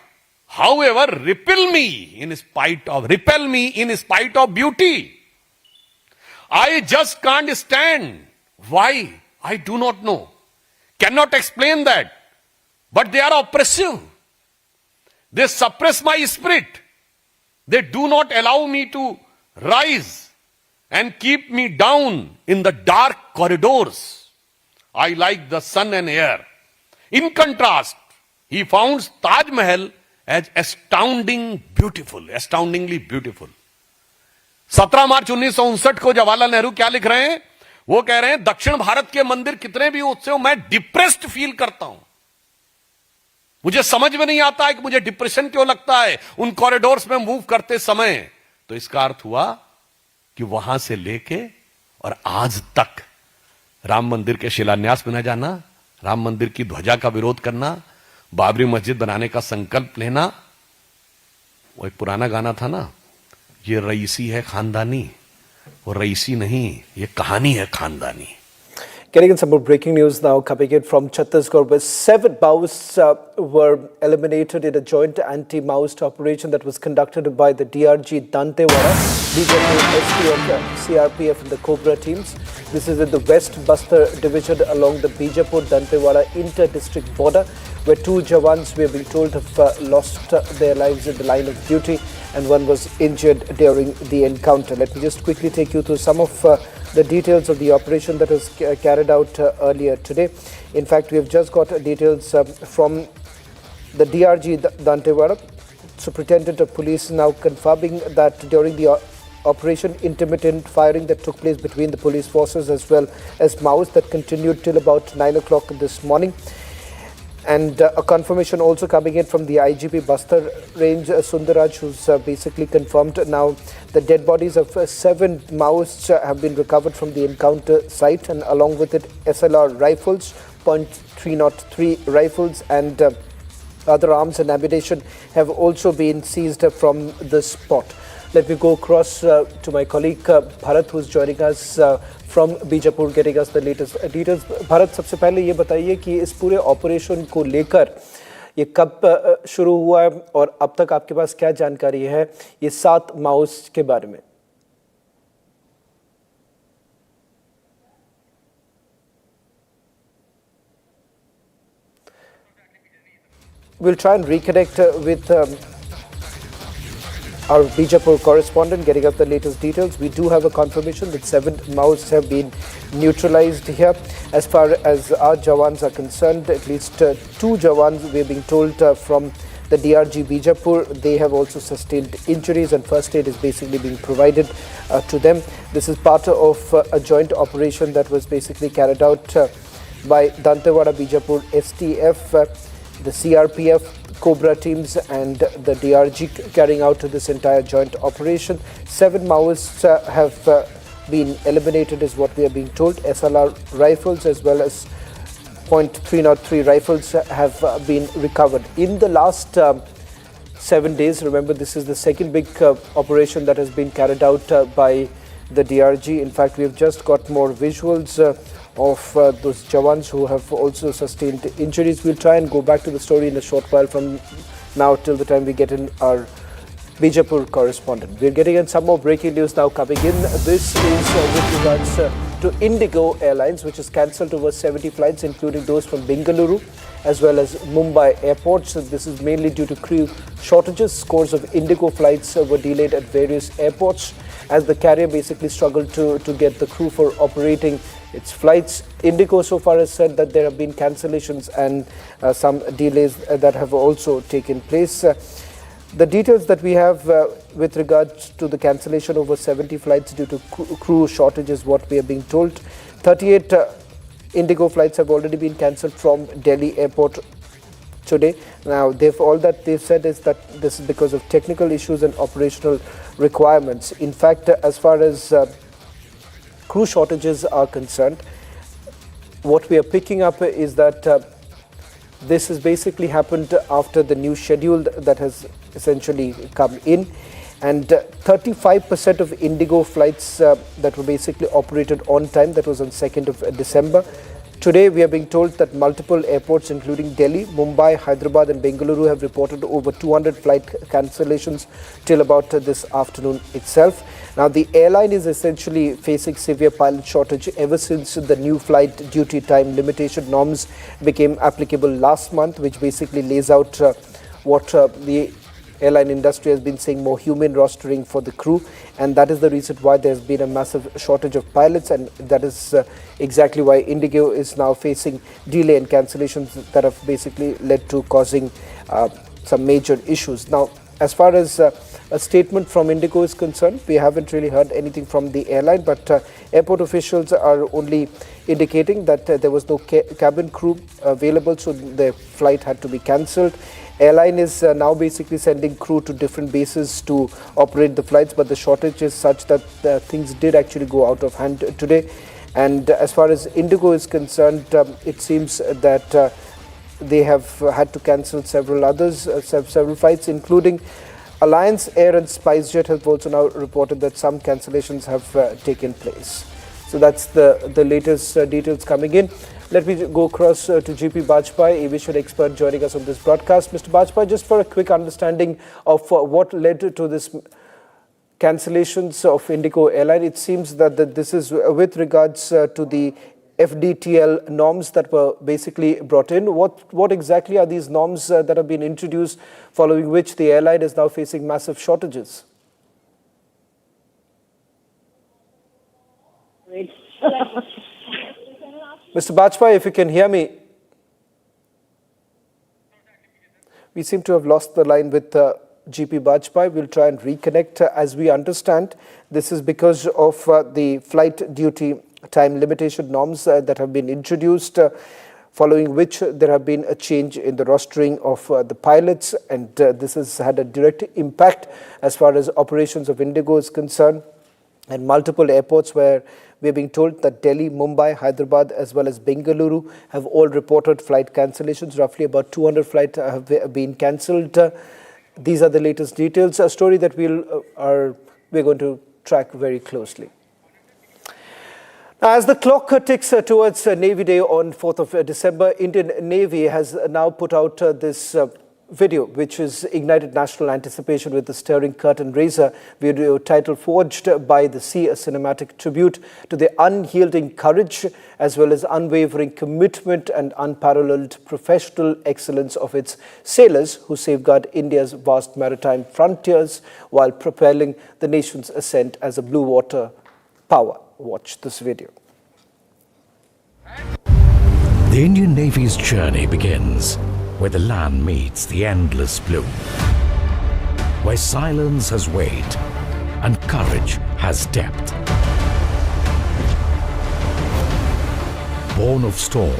however, repel me in spite of beauty. I just can't stand. Why? I do not know. Cannot explain that. But they are oppressive. They suppress my spirit. They do not allow me to rise and keep me down in the dark corridors. I like the sun and air. In contrast, he found Taj Mahal as astoundingly beautiful. 17 March 1959 को जवाहरलाल नेहरू क्या लिख रहे हैं? वो कह रहे हैं दक्षिण भारत के मंदिर कितने भी उत्सव मैं डिप्रेस्ड फील करता हूं। मुझे समझ में नहीं आता है कि मुझे डिप्रेशन क्यों लगता है उन कॉरिडोर्स में मूव करते समय। तो इसका अर्थ हुआ कि वहां से लेके और आज तक राम मंदिर के शिलान्यास में न जाना, राम मंदिर की ध्वजा का विरोध करना, बाबरी मस्जिद बनाने का संकल्प लेना। वो एक पुराना गाना था ना, ये रईसी है खानदानी, वो रईसी नहीं, ये कहानी है खानदानी। Getting in some more breaking news now, coming in from Chhattisgarh, where 7 Maoists were eliminated in a joint anti-Maoist operation that was conducted by the DRG Dantewada, BJP, SPF, CRPF and the Cobra teams. This is in the West Bastar division along the Bijapur-Dantewada inter-district border, where 2 Jawans, we have been told, have lost their lives in the line of duty and one was injured during the encounter. Let me just quickly take you through some of the details of the operation that was carried out earlier today. In fact, we have just got details from the DRG Dantewada, Superintendent of Police, now confirming that during the operation, intermittent firing that took place between the police forces as well as Maoists that continued till about 9 o'clock this morning. And a confirmation also coming in from the IGP Bastar range, Sundaraj, who's basically confirmed now the dead bodies of 7 Maoists have been recovered from the encounter site, and along with it SLR rifles, .303 rifles and other arms and ammunition have also been seized from the spot. Let me go across to my colleague Bharat, who's joining us from Bijapur, getting us the latest details. Bharat, सबसे पहले ये बताइए कि इस पूरे operation को लेकर ये कब शुरू हुआ है और अब तक आपके पास क्या जानकारी है ये 7 माओइस्ट के बारे में? We'll try and reconnect with our Bijapur correspondent, getting up the latest details. We do have a confirmation that 7 Maoists have been neutralized here. As far as our Jawans are concerned, at least 2 Jawans, we're being told from the DRG Bijapur, they have also sustained injuries and first aid is basically being provided to them. This is part of a joint operation that was basically carried out by Dantewada Bijapur STF, the CRPF, Cobra teams and the DRG carrying out this entire joint operation. 7 Maoists have been eliminated is what we are being told. SLR rifles as well as .303 rifles have been recovered. In the last 7 days, remember this is the second big operation that has been carried out by the DRG. In fact, we have just got more visuals of those Jawans who have also sustained injuries. We'll try and go back to the story in a short while from now till the time we get in our Bijapur correspondent. We're getting in some more breaking news now coming in. This is with regards to Indigo Airlines, which has cancelled over 70 flights, including those from Bengaluru as well as Mumbai airports. This is mainly due to crew shortages. Scores of Indigo flights were delayed at various airports as the carrier basically struggled to get the crew for operating its flights. Indigo so far has said that there have been cancellations and some delays that have also taken place. The details that we have with regards to the cancellation over 70 flights due to crew shortage is what we are being told. 38 Indigo flights have already been cancelled from Delhi airport today. Now, all that they've said is that this is because of technical issues and operational requirements. In fact, as far as crew shortages are concerned, what we are picking up is that this has basically happened after the new schedule that has essentially come in, and 35% of Indigo flights that were basically operated on time, that was on 2nd of December. Today, we are being told that multiple airports, including Delhi, Mumbai, Hyderabad and Bengaluru, have reported over 200 flight cancellations till about this afternoon itself. Now, the airline is essentially facing severe pilot shortage ever since the new flight duty time limitation norms became applicable last month, which basically lays out what the airline industry has been saying, more human rostering for the crew, and that is the reason why there's been a massive shortage of pilots, and that is exactly why Indigo is now facing delay and cancellations that have basically led to causing some major issues. Now, As far as a statement from Indigo is concerned, we haven't really heard anything from the airline, but airport officials are only indicating that there was no cabin crew available, so the flight had to be cancelled. Airline is now basically sending crew to different bases to operate the flights, but the shortage is such that things did actually go out of hand today. And as far as Indigo is concerned, it seems that they have had to cancel several others, several flights, including Alliance Air and SpiceJet have also now reported that some cancellations have taken place. So that's the latest details coming in. Let me go across to GP Bajpai, aviation expert joining us on this broadcast. Mr. Bajpai, just for a quick understanding of what led to this cancellations of Indigo Airline, it seems that this is with regards to the FDTL norms that were basically brought in. What exactly are these norms that have been introduced, following which the airline is now facing massive shortages? Mr. Bajpai, if you can hear me. We seem to have lost the line with GP Bajpai. We'll try and reconnect. As we understand, this is because of the flight duty time limitation norms that have been introduced, following which there have been a change in the rostering of the pilots, and this has had a direct impact as far as operations of Indigo is concerned. And multiple airports where we're being told that Delhi, Mumbai, Hyderabad as well as Bengaluru have all reported flight cancellations. Roughly about 200 flights have been cancelled. These are the latest details, a story that we're going to track very closely. Now, as the clock ticks towards Navy Day on 4th of December, Indian Navy has now put out this video, which has ignited national anticipation with the stirring curtain raiser video titled Forged by the Sea, a cinematic tribute to the unyielding courage as well as unwavering commitment and unparalleled professional excellence of its sailors who safeguard India's vast maritime frontiers while propelling the nation's ascent as a blue water power. Watch this video. The Indian Navy's journey begins where the land meets the endless blue, where silence has weight and courage has depth. Born of storm,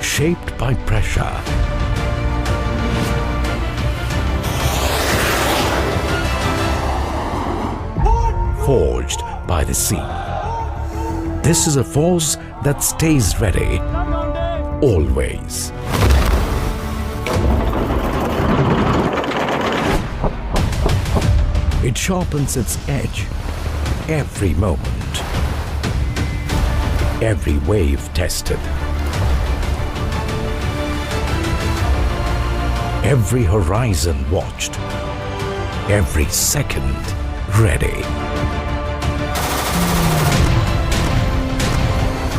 shaped by pressure, forged by the sea. This is a force that stays ready, always. It sharpens its edge every moment, every wave tested, every horizon watched, every second ready.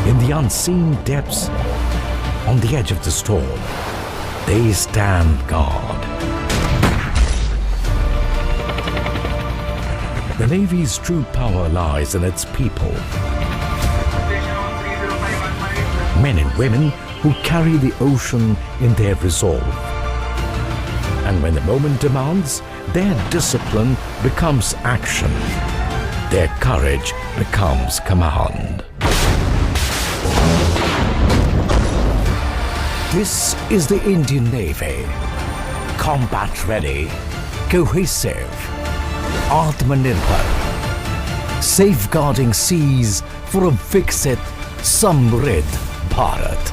In the unseen depths, on the edge of the storm, they stand guard. The Navy's true power lies in its people. Men and women who carry the ocean in their resolve. And when the moment demands, their discipline becomes action. Their courage becomes command. This is the Indian Navy. Combat ready, cohesive, Atmanirbhar. Safeguarding seas for a Viksit Samriddh Bharat.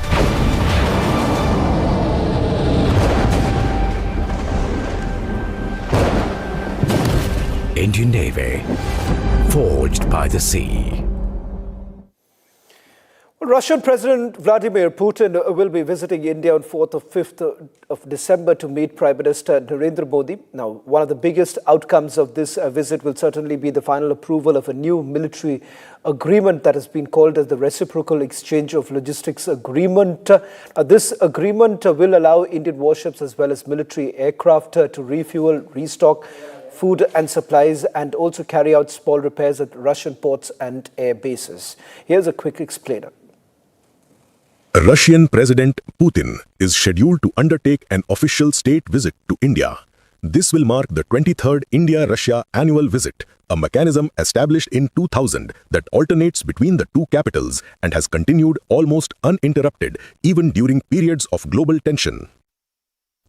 Indian Navy, forged by the sea. Russian President Vladimir Putin will be visiting India on 4th or 5th of December to meet Prime Minister Narendra Modi. Now, one of the biggest outcomes of this visit will certainly be the final approval of a new military agreement that has been called as the Reciprocal Exchange of Logistics Agreement. This agreement will allow Indian warships as well as military aircraft to refuel, restock food and supplies, and also carry out small repairs at Russian ports and air bases. Here's a quick explainer. Russian President Putin is scheduled to undertake an official state visit to India. This will mark the 23rd India-Russia annual visit, a mechanism established in 2000 that alternates between the two capitals and has continued almost uninterrupted even during periods of global tension.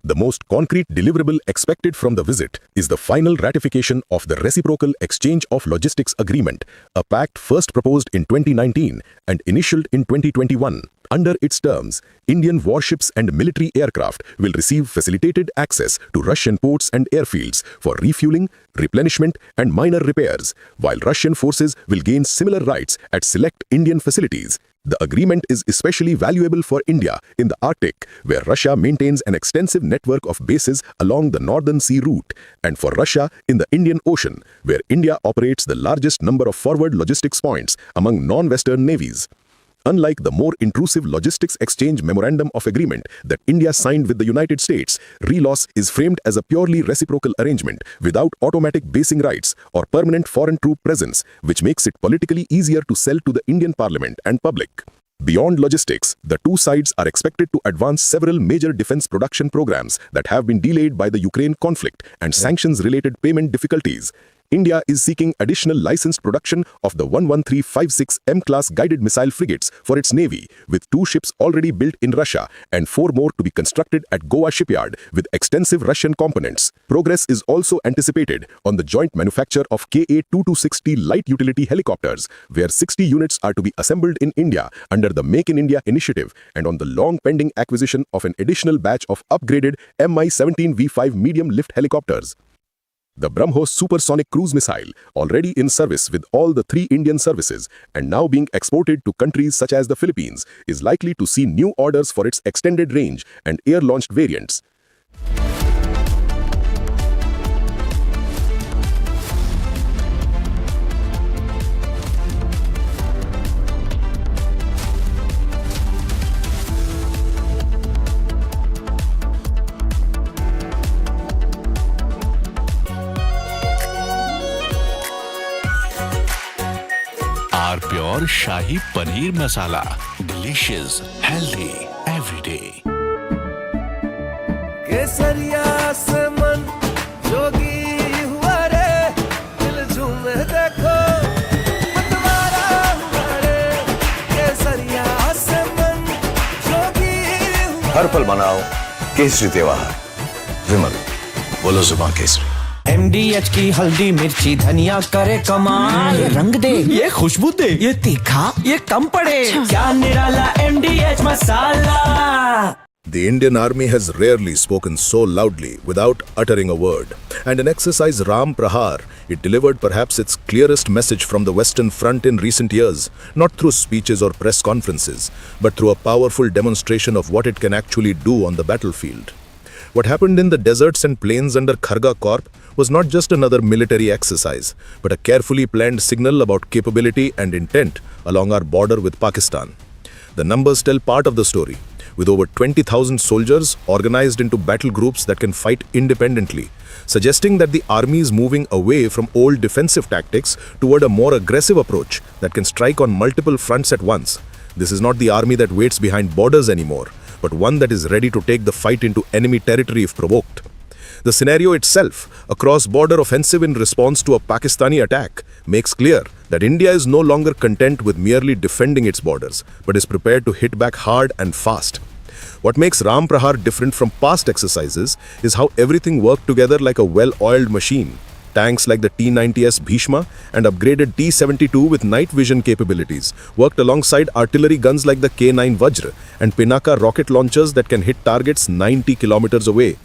The most concrete deliverable expected from the visit is the final ratification of the Reciprocal Exchange of Logistics Agreement, a pact first proposed in 2019 and initialed in 2021. Under its terms, Indian warships and military aircraft will receive facilitated access to Russian ports and airfields for refueling, replenishment, and minor repairs, while Russian forces will gain similar rights at select Indian facilities. The agreement is especially valuable for India in the Arctic, where Russia maintains an extensive network of bases along the Northern Sea route, and for Russia in the Indian Ocean, where India operates the largest number of forward logistics points among non-Western navies. Unlike the more intrusive Logistics Exchange Memorandum of Agreement that India signed with the United States, RELOS is framed as a purely reciprocal arrangement without automatic basing rights or permanent foreign troop presence, which makes it politically easier to sell to the Indian Parliament and public. Beyond logistics, the two sides are expected to advance several major defense production programs that have been delayed by the Ukraine conflict and sanctions-related payment difficulties. India is seeking additional licensed production of the 11356 M-class guided missile frigates for its navy, with 2 ships already built in Russia and 4 more to be constructed at Goa shipyard with extensive Russian components. Progress is also anticipated on the joint manufacture of Ka-2260 light utility helicopters, where 60 units are to be assembled in India under the Make in India initiative, and on the long-pending acquisition of an additional batch of upgraded Mi-17 V5 medium-lift helicopters. The BrahMos supersonic cruise missile, already in service with all the 3 Indian services and now being exported to countries such as the Philippines, is likely to see new orders for its extended range and air-launched variants. Our pure Shahi Paneer Masala. Delicious, healthy, every day. केसरिया से मन जोगी हुआ रे, दिल झूमे देखो मतवारा हुआ रे, केसरिया से मन जोगी हुआ। हर पल मनाओ केसरी त्योहार। विमल, बोलो जुबान केसरी। MDH की हल्दी मिर्ची धनिया करे कमाल, ये रंग दे, ये खुशबू दे, ये तीखा, ये कम पड़े, क्या निराला MDH masala. The Indian Army has rarely spoken so loudly without uttering a word, and in exercise Ram Prahar, it delivered perhaps its clearest message from the Western Front in recent years, not through speeches or press conferences, but through a powerful demonstration of what it can actually do on the battlefield. What happened in the deserts and plains under Kharga Corp was not just another military exercise, but a carefully planned signal about capability and intent along our border with Pakistan. The numbers tell part of the story, with over 20,000 soldiers organized into battle groups that can fight independently, suggesting that the army is moving away from old defensive tactics toward a more aggressive approach that can strike on multiple fronts at once. This is not the army that waits behind borders anymore, but one that is ready to take the fight into enemy territory if provoked. The scenario itself, a cross-border offensive in response to a Pakistani attack, makes clear that India is no longer content with merely defending its borders, but is prepared to hit back hard and fast. What makes Ram Prahar different from past exercises is how everything worked together like a well-oiled machine. Tanks like the T-90S Bhishma and upgraded T-72 with night vision capabilities worked alongside artillery guns like the K-9 Vajra and Pinaka rocket launchers that can hit targets 90 kilometers away.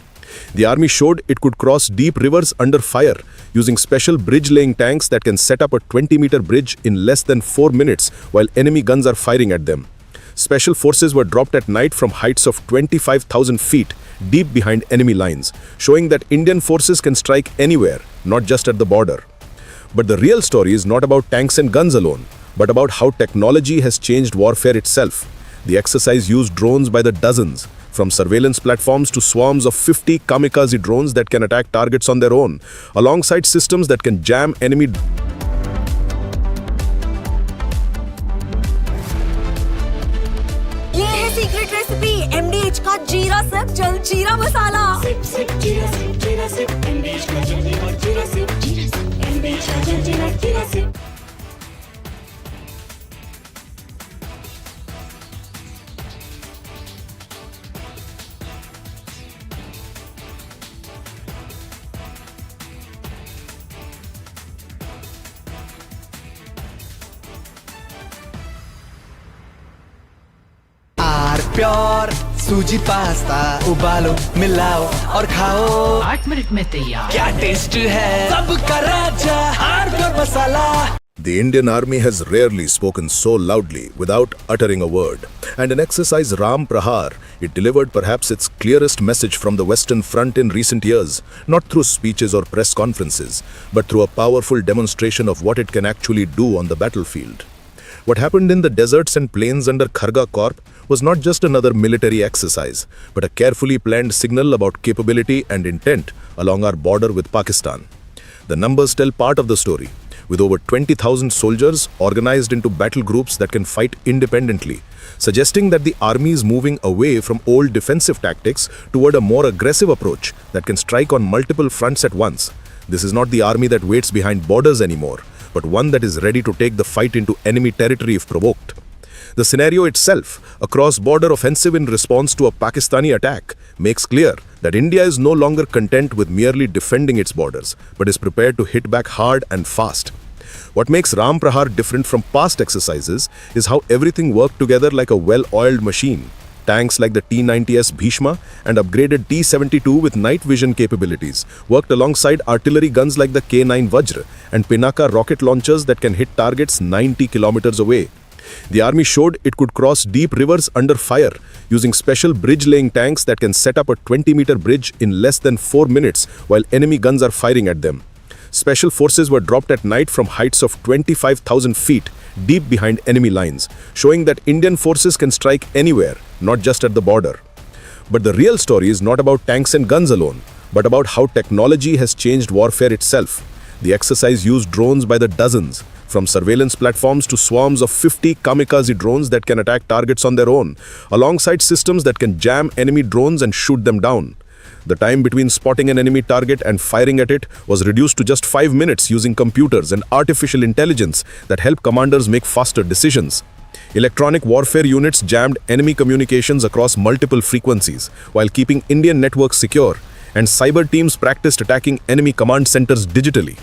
The army showed it could cross deep rivers under fire using special bridge-laying tanks that can set up a 20-meter bridge in less than 4 minutes while enemy guns are firing at them. Special forces were dropped at night from heights of 25,000 feet deep behind enemy lines, showing that Indian forces can strike anywhere, not just at the border. But the real story is not about tanks and guns alone, but about how technology has changed warfare itself. The exercise used drones by the dozens, from surveillance platforms to swarms of 50 kamikaze drones that can attack targets on their own, alongside systems that can jam enemy. ये है एमडीएच का जीरा SIP जल जीरा मसाला। SIP SIP जीरा SIP MDH का जल जीरा सिप एमडीएच का जल जीरा सिप। प्योर सूजी पास्ता उबालो मिलाओ और खाओ 8 मिनट में तैयार। क्या टेस्ट है सबका राजा pure masala. The Indian Army has rarely spoken so loudly without uttering a word. And in exercise Ram Prahar, it delivered perhaps its clearest message from the Western Front in recent years, not through speeches or press conferences, but through a powerful demonstration of what it can actually do on the battlefield. What happened in the deserts and plains under Kharga Corp was not just another military exercise, but a carefully planned signal about capability and intent along our border with Pakistan. The numbers tell part of the story, with over 20,000 soldiers organized into battle groups that can fight independently, suggesting that the army is moving away from old defensive tactics toward a more aggressive approach that can strike on multiple fronts at once. This is not the army that waits behind borders anymore, but one that is ready to take the fight into enemy territory if provoked. The scenario itself, a cross-border offensive in response to a Pakistani attack, makes clear that India is no longer content with merely defending its borders, but is prepared to hit back hard and fast. What makes Ram Prahar different from past exercises is how everything worked together like a well-oiled machine. Tanks like the T-90S Bhishma and upgraded T-72 with night vision capabilities worked alongside artillery guns like the K-9 Vajra and Pinaka rocket launchers that can hit targets 90 kilometers away. The army showed it could cross deep rivers under fire using special bridge-laying tanks that can set up a 20-meter bridge in less than 4 minutes while enemy guns are firing at them. Special forces were dropped at night from heights of 25,000 feet deep behind enemy lines, showing that Indian forces can strike anywhere, not just at the border. But the real story is not about tanks and guns alone, but about how technology has changed warfare itself. The exercise used drones by the dozens, from surveillance platforms to swarms of 50 kamikaze drones that can attack targets on their own, alongside systems that can jam enemy drones and shoot them down. The time between spotting an enemy target and firing at it was reduced to just 5 minutes using computers and artificial intelligence that help commanders make faster decisions. Electronic warfare units jammed enemy communications across multiple frequencies while keeping Indian networks secure, and cyber teams practiced attacking enemy command centers digitally.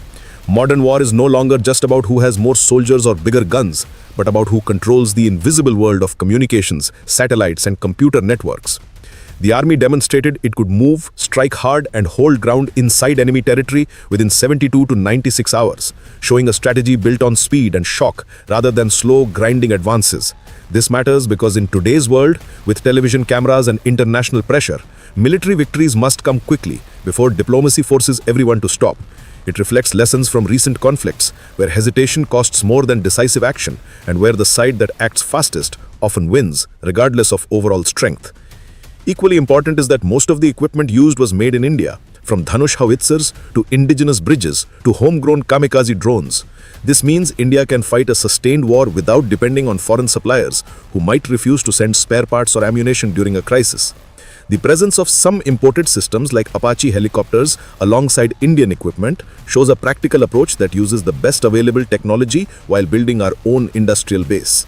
Modern war is no longer just about who has more soldiers or bigger guns, but about who controls the invisible world of communications, satellites, and computer networks. The army demonstrated it could move, strike hard, and hold ground inside enemy territory within 72 to 96 hours, showing a strategy built on speed and shock rather than slow, grinding advances. This matters because in today's world, with television cameras and international pressure, military victories must come quickly before diplomacy forces everyone to stop. It reflects lessons from recent conflicts, where hesitation costs more than decisive action, and where the side that acts fastest often wins, regardless of overall strength. Equally important is that most of the equipment used was made in India, from Dhanush howitzers to indigenous bridges to homegrown kamikaze drones. This means India can fight a sustained war without depending on foreign suppliers who might refuse to send spare parts or ammunition during a crisis. The presence of some imported systems like Apache helicopters alongside Indian equipment shows a practical approach that uses the best available technology while building our own industrial base.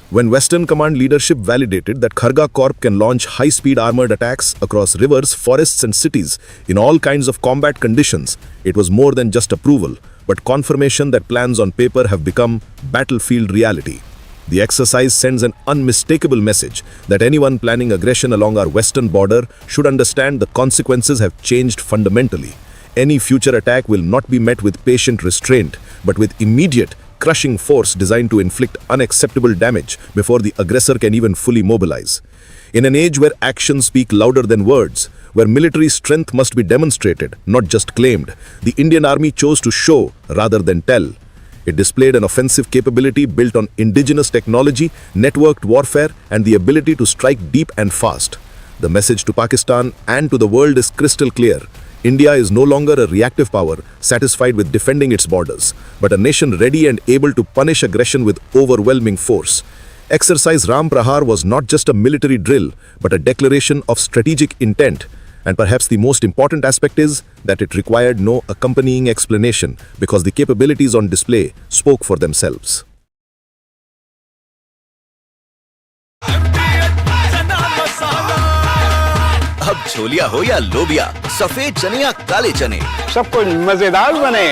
When Western Command leadership validated that Kharga Corp can launch high-speed armored attacks across rivers, forests and cities in all kinds of combat conditions, it was more than just approval, but confirmation that plans on paper have become battlefield reality. The exercise sends an unmistakable message that anyone planning aggression along our western border should understand the consequences have changed fundamentally. Any future attack will not be met with patient restraint, but with immediate, crushing force designed to inflict unacceptable damage before the aggressor can even fully mobilize. In an age where actions speak louder than words, where military strength must be demonstrated, not just claimed, the Indian Army chose to show rather than tell. It displayed an offensive capability built on indigenous technology, networked warfare, and the ability to strike deep and fast. The message to Pakistan and to the world is crystal clear. India is no longer a reactive power satisfied with defending its borders, but a nation ready and able to punish aggression with overwhelming force. Exercise Ram Prahar was not just a military drill, but a declaration of strategic intent. And perhaps the most important aspect is that it required no accompanying explanation because the capabilities on display spoke for themselves. अब छोलिया हो या लोबिया, सफेद चने या काले चने, सब कुछ मजेदार बने।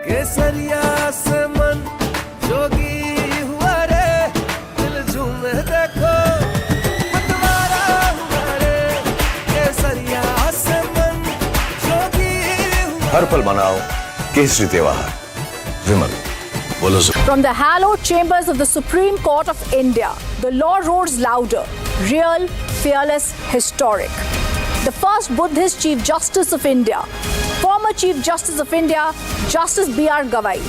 केसरिया से मन जोगी हुआ रे, दिल झूमे देखो मतवारा हुआ रे। केसरिया से मन जोगी हुआ। हर पल मनाओ केसरी त्योहार। विमल बोलो। From the hallowed chambers of the Supreme Court of India, the law roars louder, real, fearless, historic. The first Buddhist Chief Justice of India, former Chief Justice of India, Justice B.R. Gavai,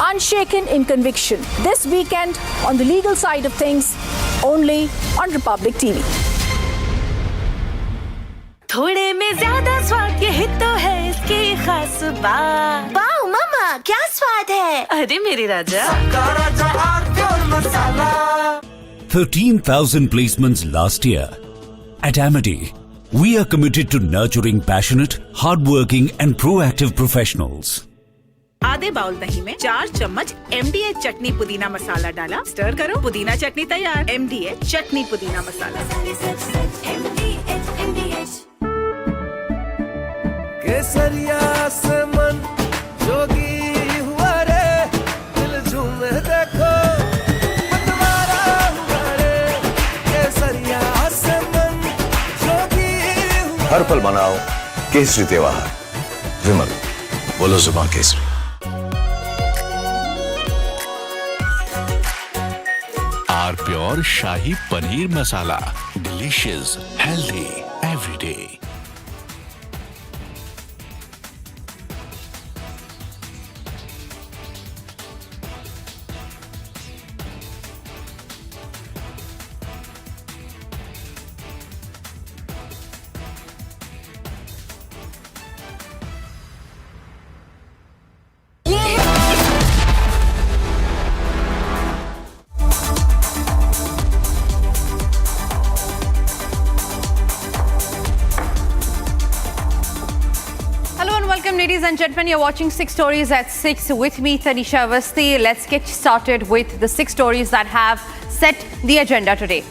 unshaken in conviction. This weekend, on the legal side of things, only on Republic TV. थोड़े में ज्यादा स्वाद यही तो है इसकी खास बात। वाओ मामा क्या स्वाद है। अरे मेरे राजा। 13,000 placements last year. At Amity, we are committed to nurturing passionate, hardworking and proactive professionals. आधे बाउल दही में 4 चम्मच MDH चटनी पुदीना मसाला डाला, स्टर करो, पुदीना चटनी तैयार। MDH चटनी पुदीना मसाला। केसरिया से मन जोगी हुआ रे, दिल झूमे देखो मतवारा हुआ रे। केसरिया से मन जोगी हुआ। हर पल मनाओ केसरी त्योहार। विमल बोलो जुबान केसरी। Are pure shahi paneer masala, delicious, healthy everyday. Ladies and gentlemen, you're watching 6 Stories at 6 with me, Tanisha Avasthi. Let's get started with the 6 stories that have set the agenda today.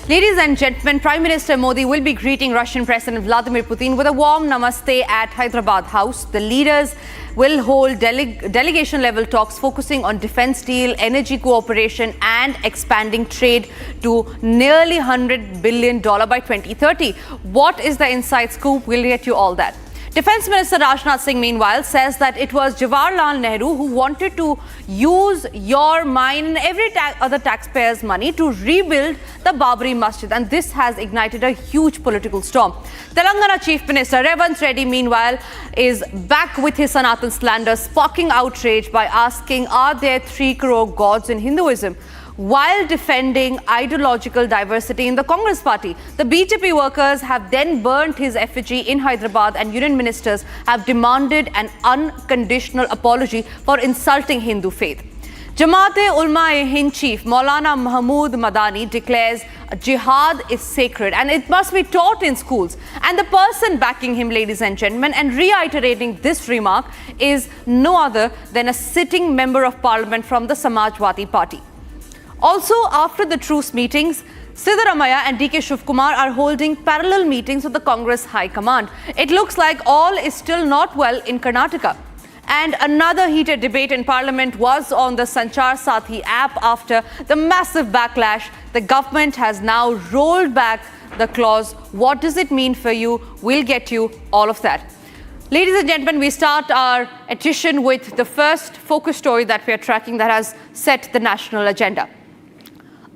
Ladies and gentlemen, Prime Minister Modi will be greeting Russian President Vladimir Putin with a warm namaste at Hyderabad House. The leaders will hold delegation-level talks focusing on defense deal, energy cooperation and expanding trade to nearly $100 billion by 2030. What is the inside scoop? We'll get you all that. Defence Minister Rajnath Singh, meanwhile, says that it was Jawaharlal Nehru who wanted to use your, mine and every other taxpayer's money to rebuild the Babri Masjid, and this has ignited a huge political storm. Telangana Chief Minister Revanth Reddy, meanwhile, is back with his Sanatan slander, sparking outrage by asking, are there 3 crore gods in Hinduism? While defending ideological diversity in the Congress party. The BJP workers have then burnt his effigy in Hyderabad, and union ministers have demanded an unconditional apology for insulting Hindu faith. Jamaat-e-Ulama-e-Hind chief Maulana Mahmood Madani declares Jihad is sacred and it must be taught in schools. And the person backing him, ladies and gentlemen, and reiterating this remark is no other than a sitting member of parliament from the Samajwadi party. Also, after the truce meetings, Siddaramaiah and DK Shivkumar are holding parallel meetings with the Congress High Command. It looks like all is still not well in Karnataka. And another heated debate in Parliament was on the Sanchar Sati app after the massive backlash. The government has now rolled back the clause. What does it mean for you? We'll get you all of that. Ladies and gentlemen, we start our edition with the first focus story that we are tracking that has set the national agenda.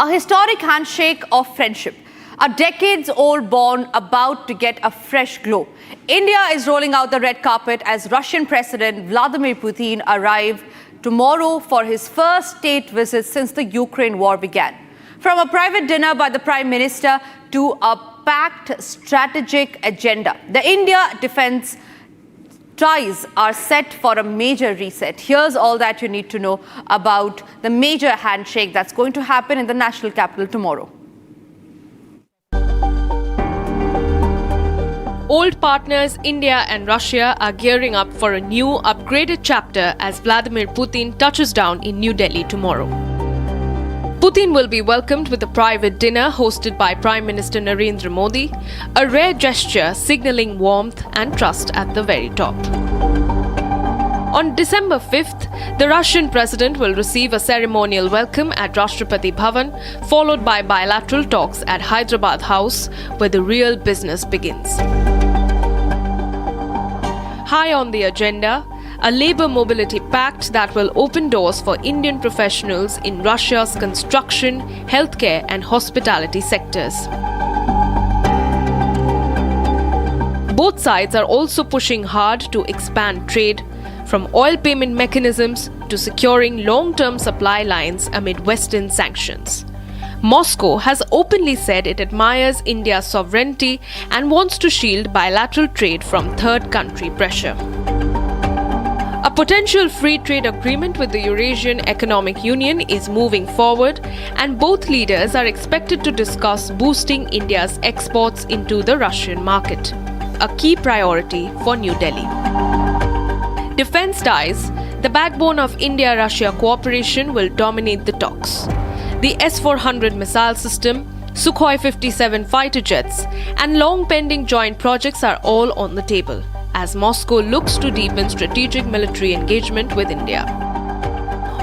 A historic handshake of friendship. A decades-old bond about to get a fresh glow. India is rolling out the red carpet as Russian President Vladimir Putin arrives tomorrow for his first state visit since the Ukraine war began. From a private dinner by the Prime Minister to a packed strategic agenda, the India defense ties are set for a major reset. Here's all that you need to know about the major handshake that's going to happen in the national capital tomorrow. Old partners India and Russia are gearing up for a new, upgraded chapter as Vladimir Putin touches down in New Delhi tomorrow. Putin will be welcomed with a private dinner hosted by Prime Minister Narendra Modi, a rare gesture signaling warmth and trust at the very top. On December 5th, the Russian president will receive a ceremonial welcome at Rashtrapati Bhavan, followed by bilateral talks at Hyderabad House, where the real business begins. High on the agenda, a labour mobility pact that will open doors for Indian professionals in Russia's construction, healthcare and hospitality sectors. Both sides are also pushing hard to expand trade, from oil payment mechanisms to securing long-term supply lines amid Western sanctions. Moscow has openly said it admires India's sovereignty and wants to shield bilateral trade from third country pressure. A potential free trade agreement with the Eurasian Economic Union is moving forward, and both leaders are expected to discuss boosting India's exports into the Russian market, a key priority for New Delhi. Defence ties, the backbone of India-Russia cooperation, will dominate the talks. The S-400 missile system, Sukhoi 57 fighter jets, and long-pending joint projects are all on the table, as Moscow looks to deepen strategic military engagement with India.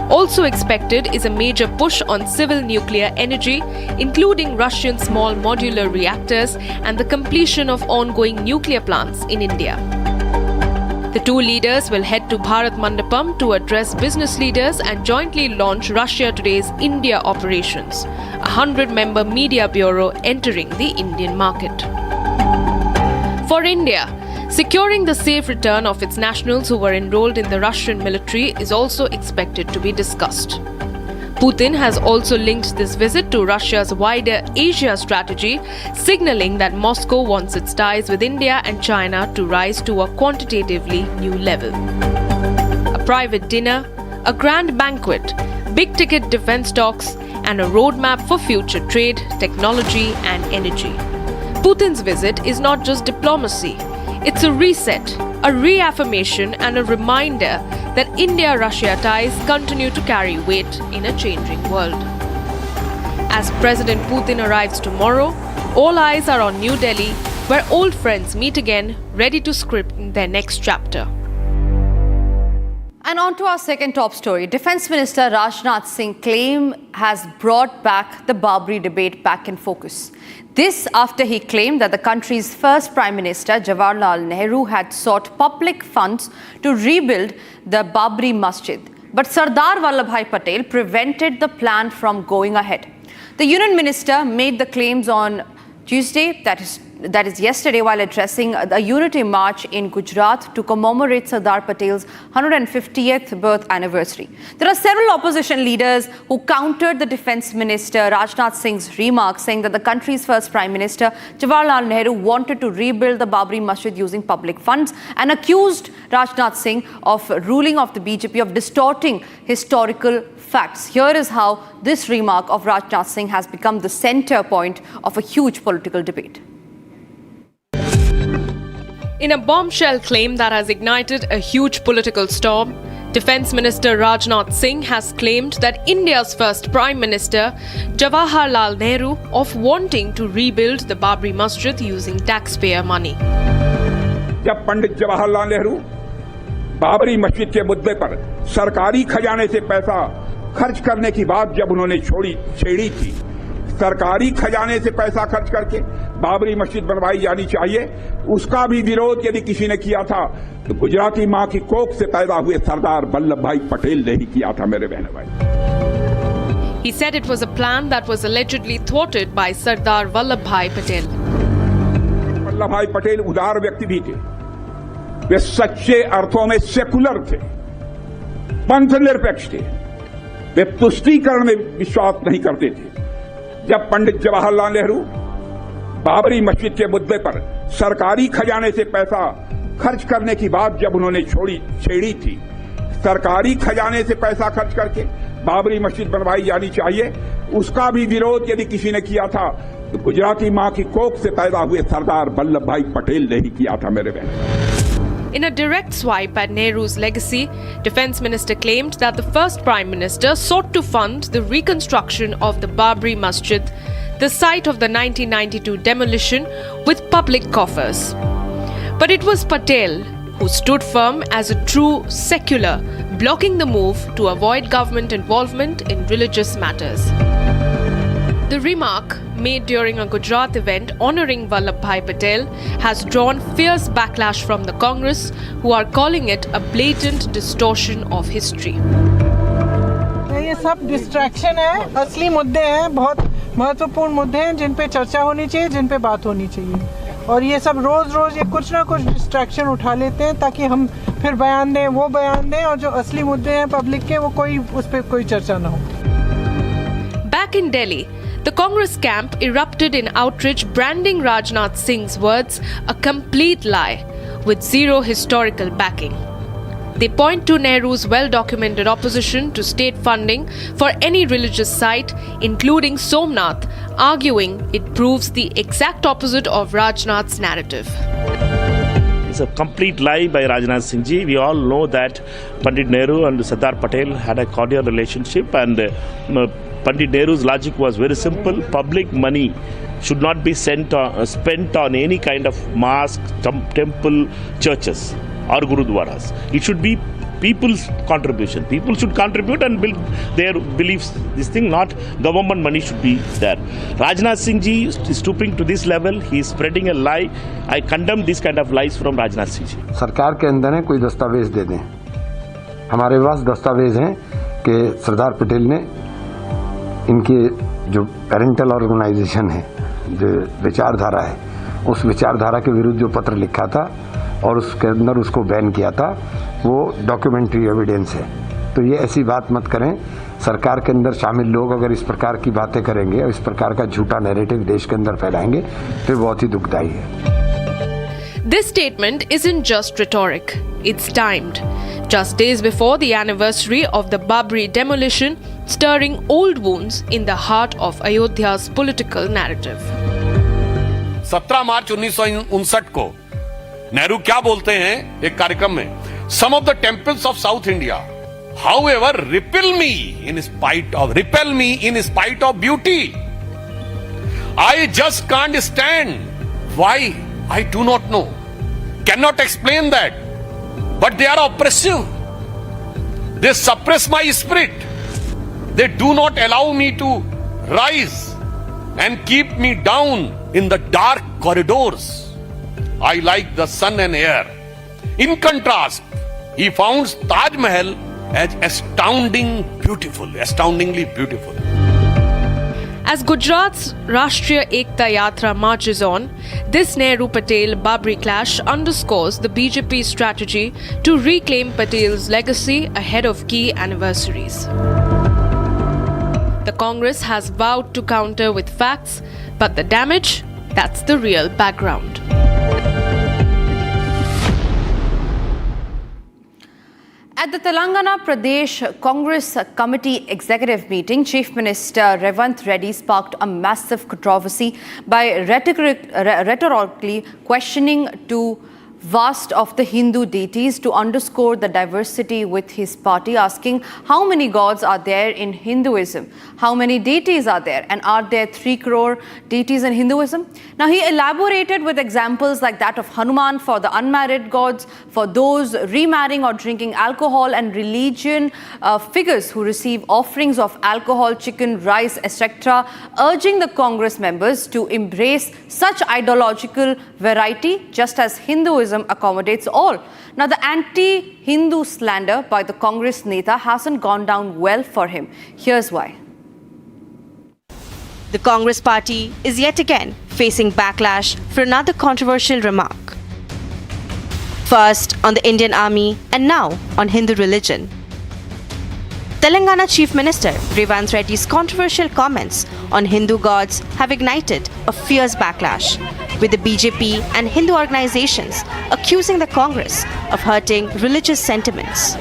Also expected is a major push on civil nuclear energy, including Russian small modular reactors and the completion of ongoing nuclear plants in India. The two leaders will head to Bharat Mandapam to address business leaders and jointly launch Russia Today's India operations, a 100-member media bureau entering the Indian market. For India, securing the safe return of its nationals who were enrolled in the Russian military is also expected to be discussed. Putin has also linked this visit to Russia's wider Asia strategy, signaling that Moscow wants its ties with India and China to rise to a quantitatively new level. A private dinner, a grand banquet, big-ticket defense talks, and a roadmap for future trade, technology, and energy. Putin's visit is not just diplomacy. It's a reset, a reaffirmation, and a reminder that India-Russia ties continue to carry weight in a changing world. As President Putin arrives tomorrow, all eyes are on New Delhi, where old friends meet again, ready to script their next chapter. And on to our second top story. Defence Minister Rajnath Singh claim has brought back the Babri debate back in focus. This after he claimed that the country's first Prime Minister, Jawaharlal Nehru, had sought public funds to rebuild the Babri Masjid. But Sardar Vallabhbhai Patel prevented the plan from going ahead. The Union Minister made the claims on Tuesday, that is yesterday, while addressing a unity march in Gujarat to commemorate Sardar Patel's 150th birth anniversary. There are several opposition leaders who countered the Defence Minister Rajnath Singh's remarks, saying that the country's first Prime Minister, Jawaharlal Nehru, wanted to rebuild the Babri Masjid using public funds, and accused Rajnath Singh of ruling of the BJP of distorting historical facts. Here is how this remark of Rajnath Singh has become the centre point of a huge political debate. In a bombshell claim that has ignited a huge political storm, Defence Minister Rajnath Singh has claimed that India's first Prime Minister, Jawaharlal Nehru, of wanting to rebuild the Babri Masjid using taxpayer money. जब पंडित जवाहरलाल नेहरू बाबरी मस्जिद के मुद्दे पर सरकारी खजाने से पैसा खर्च करने की बात जब उन्होंने छेड़ी थी, सरकारी खजाने से पैसा खर्च करके बाबरी मस्जिद बनवाई जानी चाहिए, उसका भी विरोध यदि किसी ने किया था तो गुजराती मां की कोख से पैदा हुए सरदार वल्लभ भाई पटेल ने ही किया था, मेरे बहन भाई. He said it was a plan that was allegedly thwarted by Sardar Vallabhbhai Patel. Vallabh भाई पटेल उदार व्यक्ति भी थे, वे सच्चे अर्थों में सेकुलर थे, पंथ निरपेक्ष थे, वे तुष्टीकरण में विश्वास नहीं करते थे. जब पंडित जवाहरलाल नेहरू बाबरी मस्जिद के मुद्दे पर सरकारी खजाने से पैसा खर्च करने की बात जब उन्होंने छेड़ी थी, सरकारी खजाने से पैसा खर्च करके बाबरी मस्जिद बनवाई जानी चाहिए, उसका भी विरोध यदि किसी ने किया था तो गुजराती मां की कोख से पैदा हुए सरदार वल्लभ भाई पटेल ने ही किया था मेरे बहन। In a direct swipe at Nehru's legacy, Defence Minister claimed that the first Prime Minister sought to fund the reconstruction of the Babri Masjid, the site of the 1992 demolition, with public coffers. But it was Patel who stood firm as a true secular, blocking the move to avoid government involvement in religious matters. The remark made during a Gujarat event honouring Vallabhbhai Patel has drawn fierce backlash from the Congress, who are calling it a blatant distortion of history. ये सब distraction है, असली मुद्दे हैं, बहुत महत्वपूर्ण मुद्दे हैं जिन पे चर्चा होनी चाहिए, जिन पे बात होनी चाहिए। और ये सब रोज रोज ये कुछ ना कुछ डिस्ट्रैक्शन उठा लेते हैं ताकि हम फिर बयान दें, वो बयान दें, और जो असली मुद्दे हैं पब्लिक के वो उस पर कोई चर्चा ना हो। Back in Delhi, the Congress camp erupted in outrage, branding Rajnath Singh's words a complete lie with zero historical backing. They point to Nehru's well-documented opposition to state funding for any religious site, including Somnath, arguing it proves the exact opposite of Rajnath's narrative. It's a complete lie by Rajnath Singh ji. We all know that Pandit Nehru and Sardar Patel had a cordial relationship, and Pandit Nehru's logic was very simple. Public money should not be spent on any kind of mosque, temple, churches or gurudwaras. It should be people's contribution. People should contribute and build their beliefs. This thing, not government money should be there. Rajnath Singh ji is stooping to this level. He is spreading a lie. I condemn this kind of lies from Rajnath Singh ji. सरकार के अंदर है कोई दस्तावेज दे दें। हमारे पास दस्तावेज हैं कि सरदार पटेल ने इनके जो पेरेंटल ऑर्गेनाइजेशन है, जो विचारधारा है, उस विचारधारा के विरुद्ध जो पत्र लिखा था और उसके अंदर उसको बैन किया था, वो डॉक्यूमेंट्री एविडेंस है। तो ये ऐसी बात मत करें। सरकार के अंदर शामिल लोग अगर इस प्रकार की बातें करेंगे और इस प्रकार का झूठा नैरेटिव देश के अंदर फैलाएंगे तो बहुत ही दुखदायी है। This statement isn't just rhetoric, it's timed. Just days before the anniversary of the Babri demolition, stirring old wounds in the heart of Ayodhya's political narrative. 17 March 1959 को नेहरू क्या बोलते हैं एक कार्यक्रम में, Some of the temples of South India, however, repel me in spite of beauty. I just can't stand. Why? I do not know. Cannot explain that. But they are oppressive. They suppress my spirit. They do not allow me to rise and keep me down in the dark corridors. I like the sun and air. In contrast, he found Taj Mahal as astoundingly beautiful. As Gujarat's Rashtriya Ekta Yatra marches on, this Nehru-Patel Babri clash underscores the BJP's strategy to reclaim Patel's legacy ahead of key anniversaries. The Congress has vowed to counter with facts, but the damage, that's the real background. At the Telangana Pradesh Congress Committee Executive Meeting, Chief Minister Revanth Reddy sparked a massive controversy by rhetorically questioning two vast of the Hindu deities to underscore the diversity with his party, asking how many gods are there in Hinduism, how many deities are there, and are there 3 crore deities in Hinduism? Now he elaborated with examples like that of Hanuman for the unmarried gods, for those remarrying or drinking alcohol, and religion figures who receive offerings of alcohol, chicken, rice, etc., urging the Congress members to embrace such ideological variety just as Hinduism accommodates all. Now, the anti-Hindu slander by the Congress Neta hasn't gone down well for him. Here's why. The Congress party is yet again facing backlash for another controversial remark. First on the Indian Army and now on Hindu religion. Telangana Chief Minister Revanth Reddy's controversial comments on Hindu gods have ignited a fierce backlash. with the BJP and Hindu organizations accusing the Congress of hurting religious sentiments.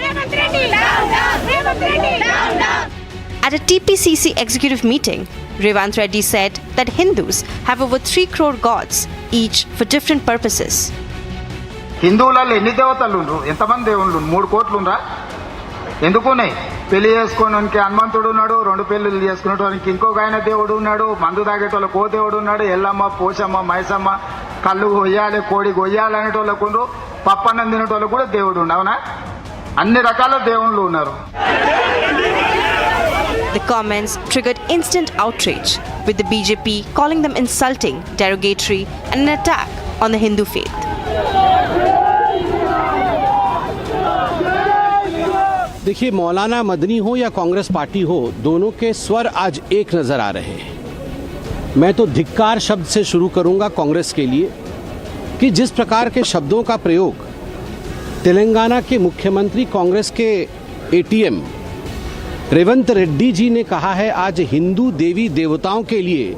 At a TPCC executive meeting, Revanth Reddy said that Hindus have over 3 crore gods, each for different purposes. హిందువులలో ఎన్ని దేవతలు ఉండ్రు? ఎంతమంది దేవుళ్ళు? 3 కోట్లు ఉండ్రా? ఎందుకున్నాయి? పెళ్లి చేసుకోవడానికి హనుమంతుడు ఉన్నాడు, 2 పెళ్లిళ్ళు చేసుకునేటోనికి ఇంకొక ఆయన దేవుడు ఉన్నాడు, మందు తాగేటోళ్ళకి ఓ దేవుడు ఉన్నాడు, ఎల్లమ్మ, పోషమ్మ, మైసమ్మ, కళ్ళు కొయ్యాలి, కోడి కొయ్యాలి అనేటోళ్ళకు ఉండ్రు, పప్పన్నం తినేటోళ్ళకు కూడా దేవుడు ఉండు. అవునా? అన్ని రకాల దేవుళ్ళు ఉన్నారు. The comments triggered instant outrage, with the BJP calling them insulting, derogatory, and an attack on the Hindu faith. देखिए, मौलाना मदनी हो या कांग्रेस पार्टी हो, दोनों के स्वर आज एक नजर आ रहे हैं. मैं तो धिक्कार शब्द से शुरू करूंगा कांग्रेस के लिए कि जिस प्रकार के शब्दों का प्रयोग तेलंगाना के मुख्यमंत्री कांग्रेस के एटीएम रेवंत रेड्डी जी ने कहा है आज हिंदू देवी देवताओं के लिए,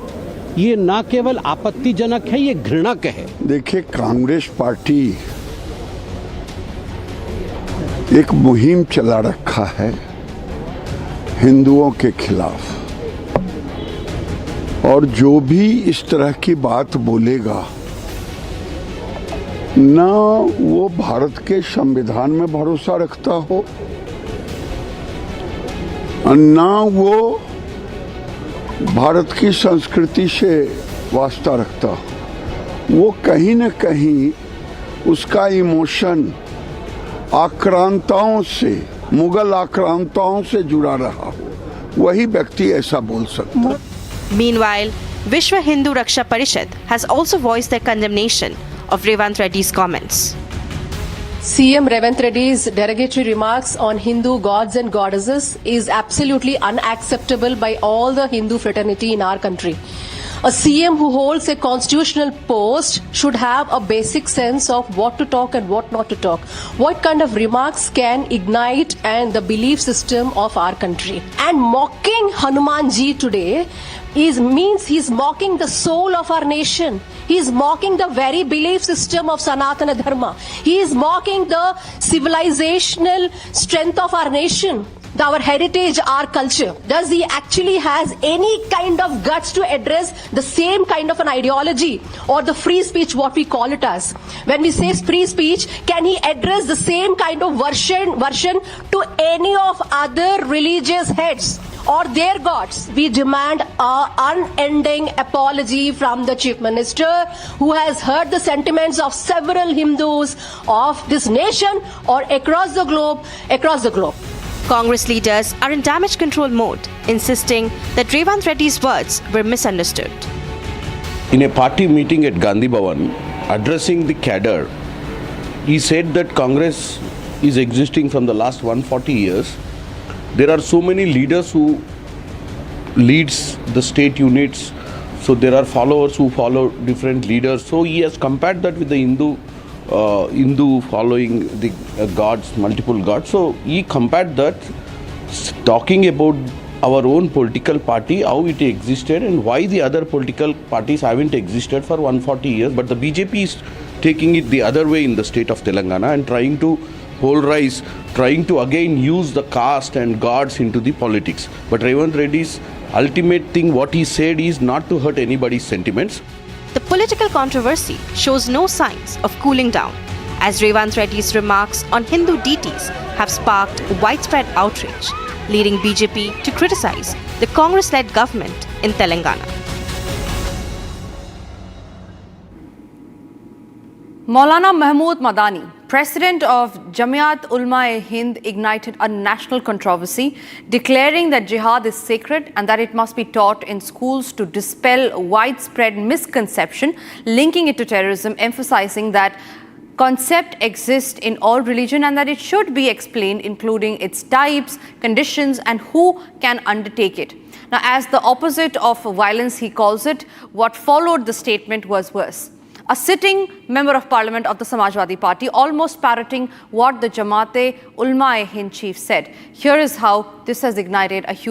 ये न केवल आपत्तिजनक है, ये घृणक है. देखिए, कांग्रेस पार्टी एक मुहिम चला रखा है हिंदुओं के खिलाफ, और जो भी इस तरह की बात बोलेगा ना वो भारत के संविधान में भरोसा रखता हो, ना वो भारत की संस्कृति से वास्ता रखता हो. वो कहीं न कहीं उसका इमोशन आक्रांताओं से, मुगल आक्रांताओं से जुड़ा रहा हो, वही व्यक्ति ऐसा बोल सकता. Meanwhile, Vishwa Hindu Raksha Parishad has also voiced their condemnation of Revanth Reddy's comments. CM Revanth Reddy's derogatory remarks on Hindu gods and goddesses is absolutely unacceptable by all the Hindu fraternity in our country. A CM who holds a constitutional post should have a basic sense of what to talk and what not to talk. What kind of remarks can ignite and the belief system of our country. And mocking Hanuman Ji today means he's mocking the soul of our nation. He is mocking the very belief system of Sanatana Dharma. He is mocking the civilizational strength of our nation, our heritage, our culture. Does he actually has any kind of guts to address the same kind of an ideology or the free speech, what we call it as? When we say free speech, can he address the same kind of version to any of other religious heads or their gods? We demand an unending apology from the Chief Minister, who has heard the sentiments of several Hindus of this nation or across the globe. Congress leaders are in damage control mode, insisting that Revanth Reddy's words were misunderstood. In a party meeting at Gandhi Bhavan, addressing the cadre, he said that Congress is existing from the last 140 years. There are so many leaders who leads the state units, so there are followers who follow different leaders. So he has compared that with the Hindu following the gods, multiple gods. So he compared that, talking about our own political party, how it existed and why the other political parties haven't existed for 140 years. But the BJP is taking it the other way in the state of Telangana and trying to polarize, trying to again use the caste and gods into the politics. But Revanth Reddy's ultimate thing, what he said is not to hurt anybody's sentiments. The political controversy shows no signs of cooling down, as Revanth Reddy's remarks on Hindu deities have sparked widespread outrage, leading BJP to criticize the Congress-led government in Telangana. Maulana Mahmood Madani, president of Jamiat Ulma-e-Hind, ignited a national controversy, declaring that Jihad is sacred and that it must be taught in schools to dispel widespread misconception linking it to terrorism, emphasizing that concept exists in all religion and that it should be explained, including its types, conditions, and who can undertake it. Now, as the opposite of violence, he calls it, what followed the statement was worse. A sitting member of parliament of the Samajwadi Party almost parroting what the Jamaat-e Ulma-e-Hind chief said. Here is how this has ignited a huge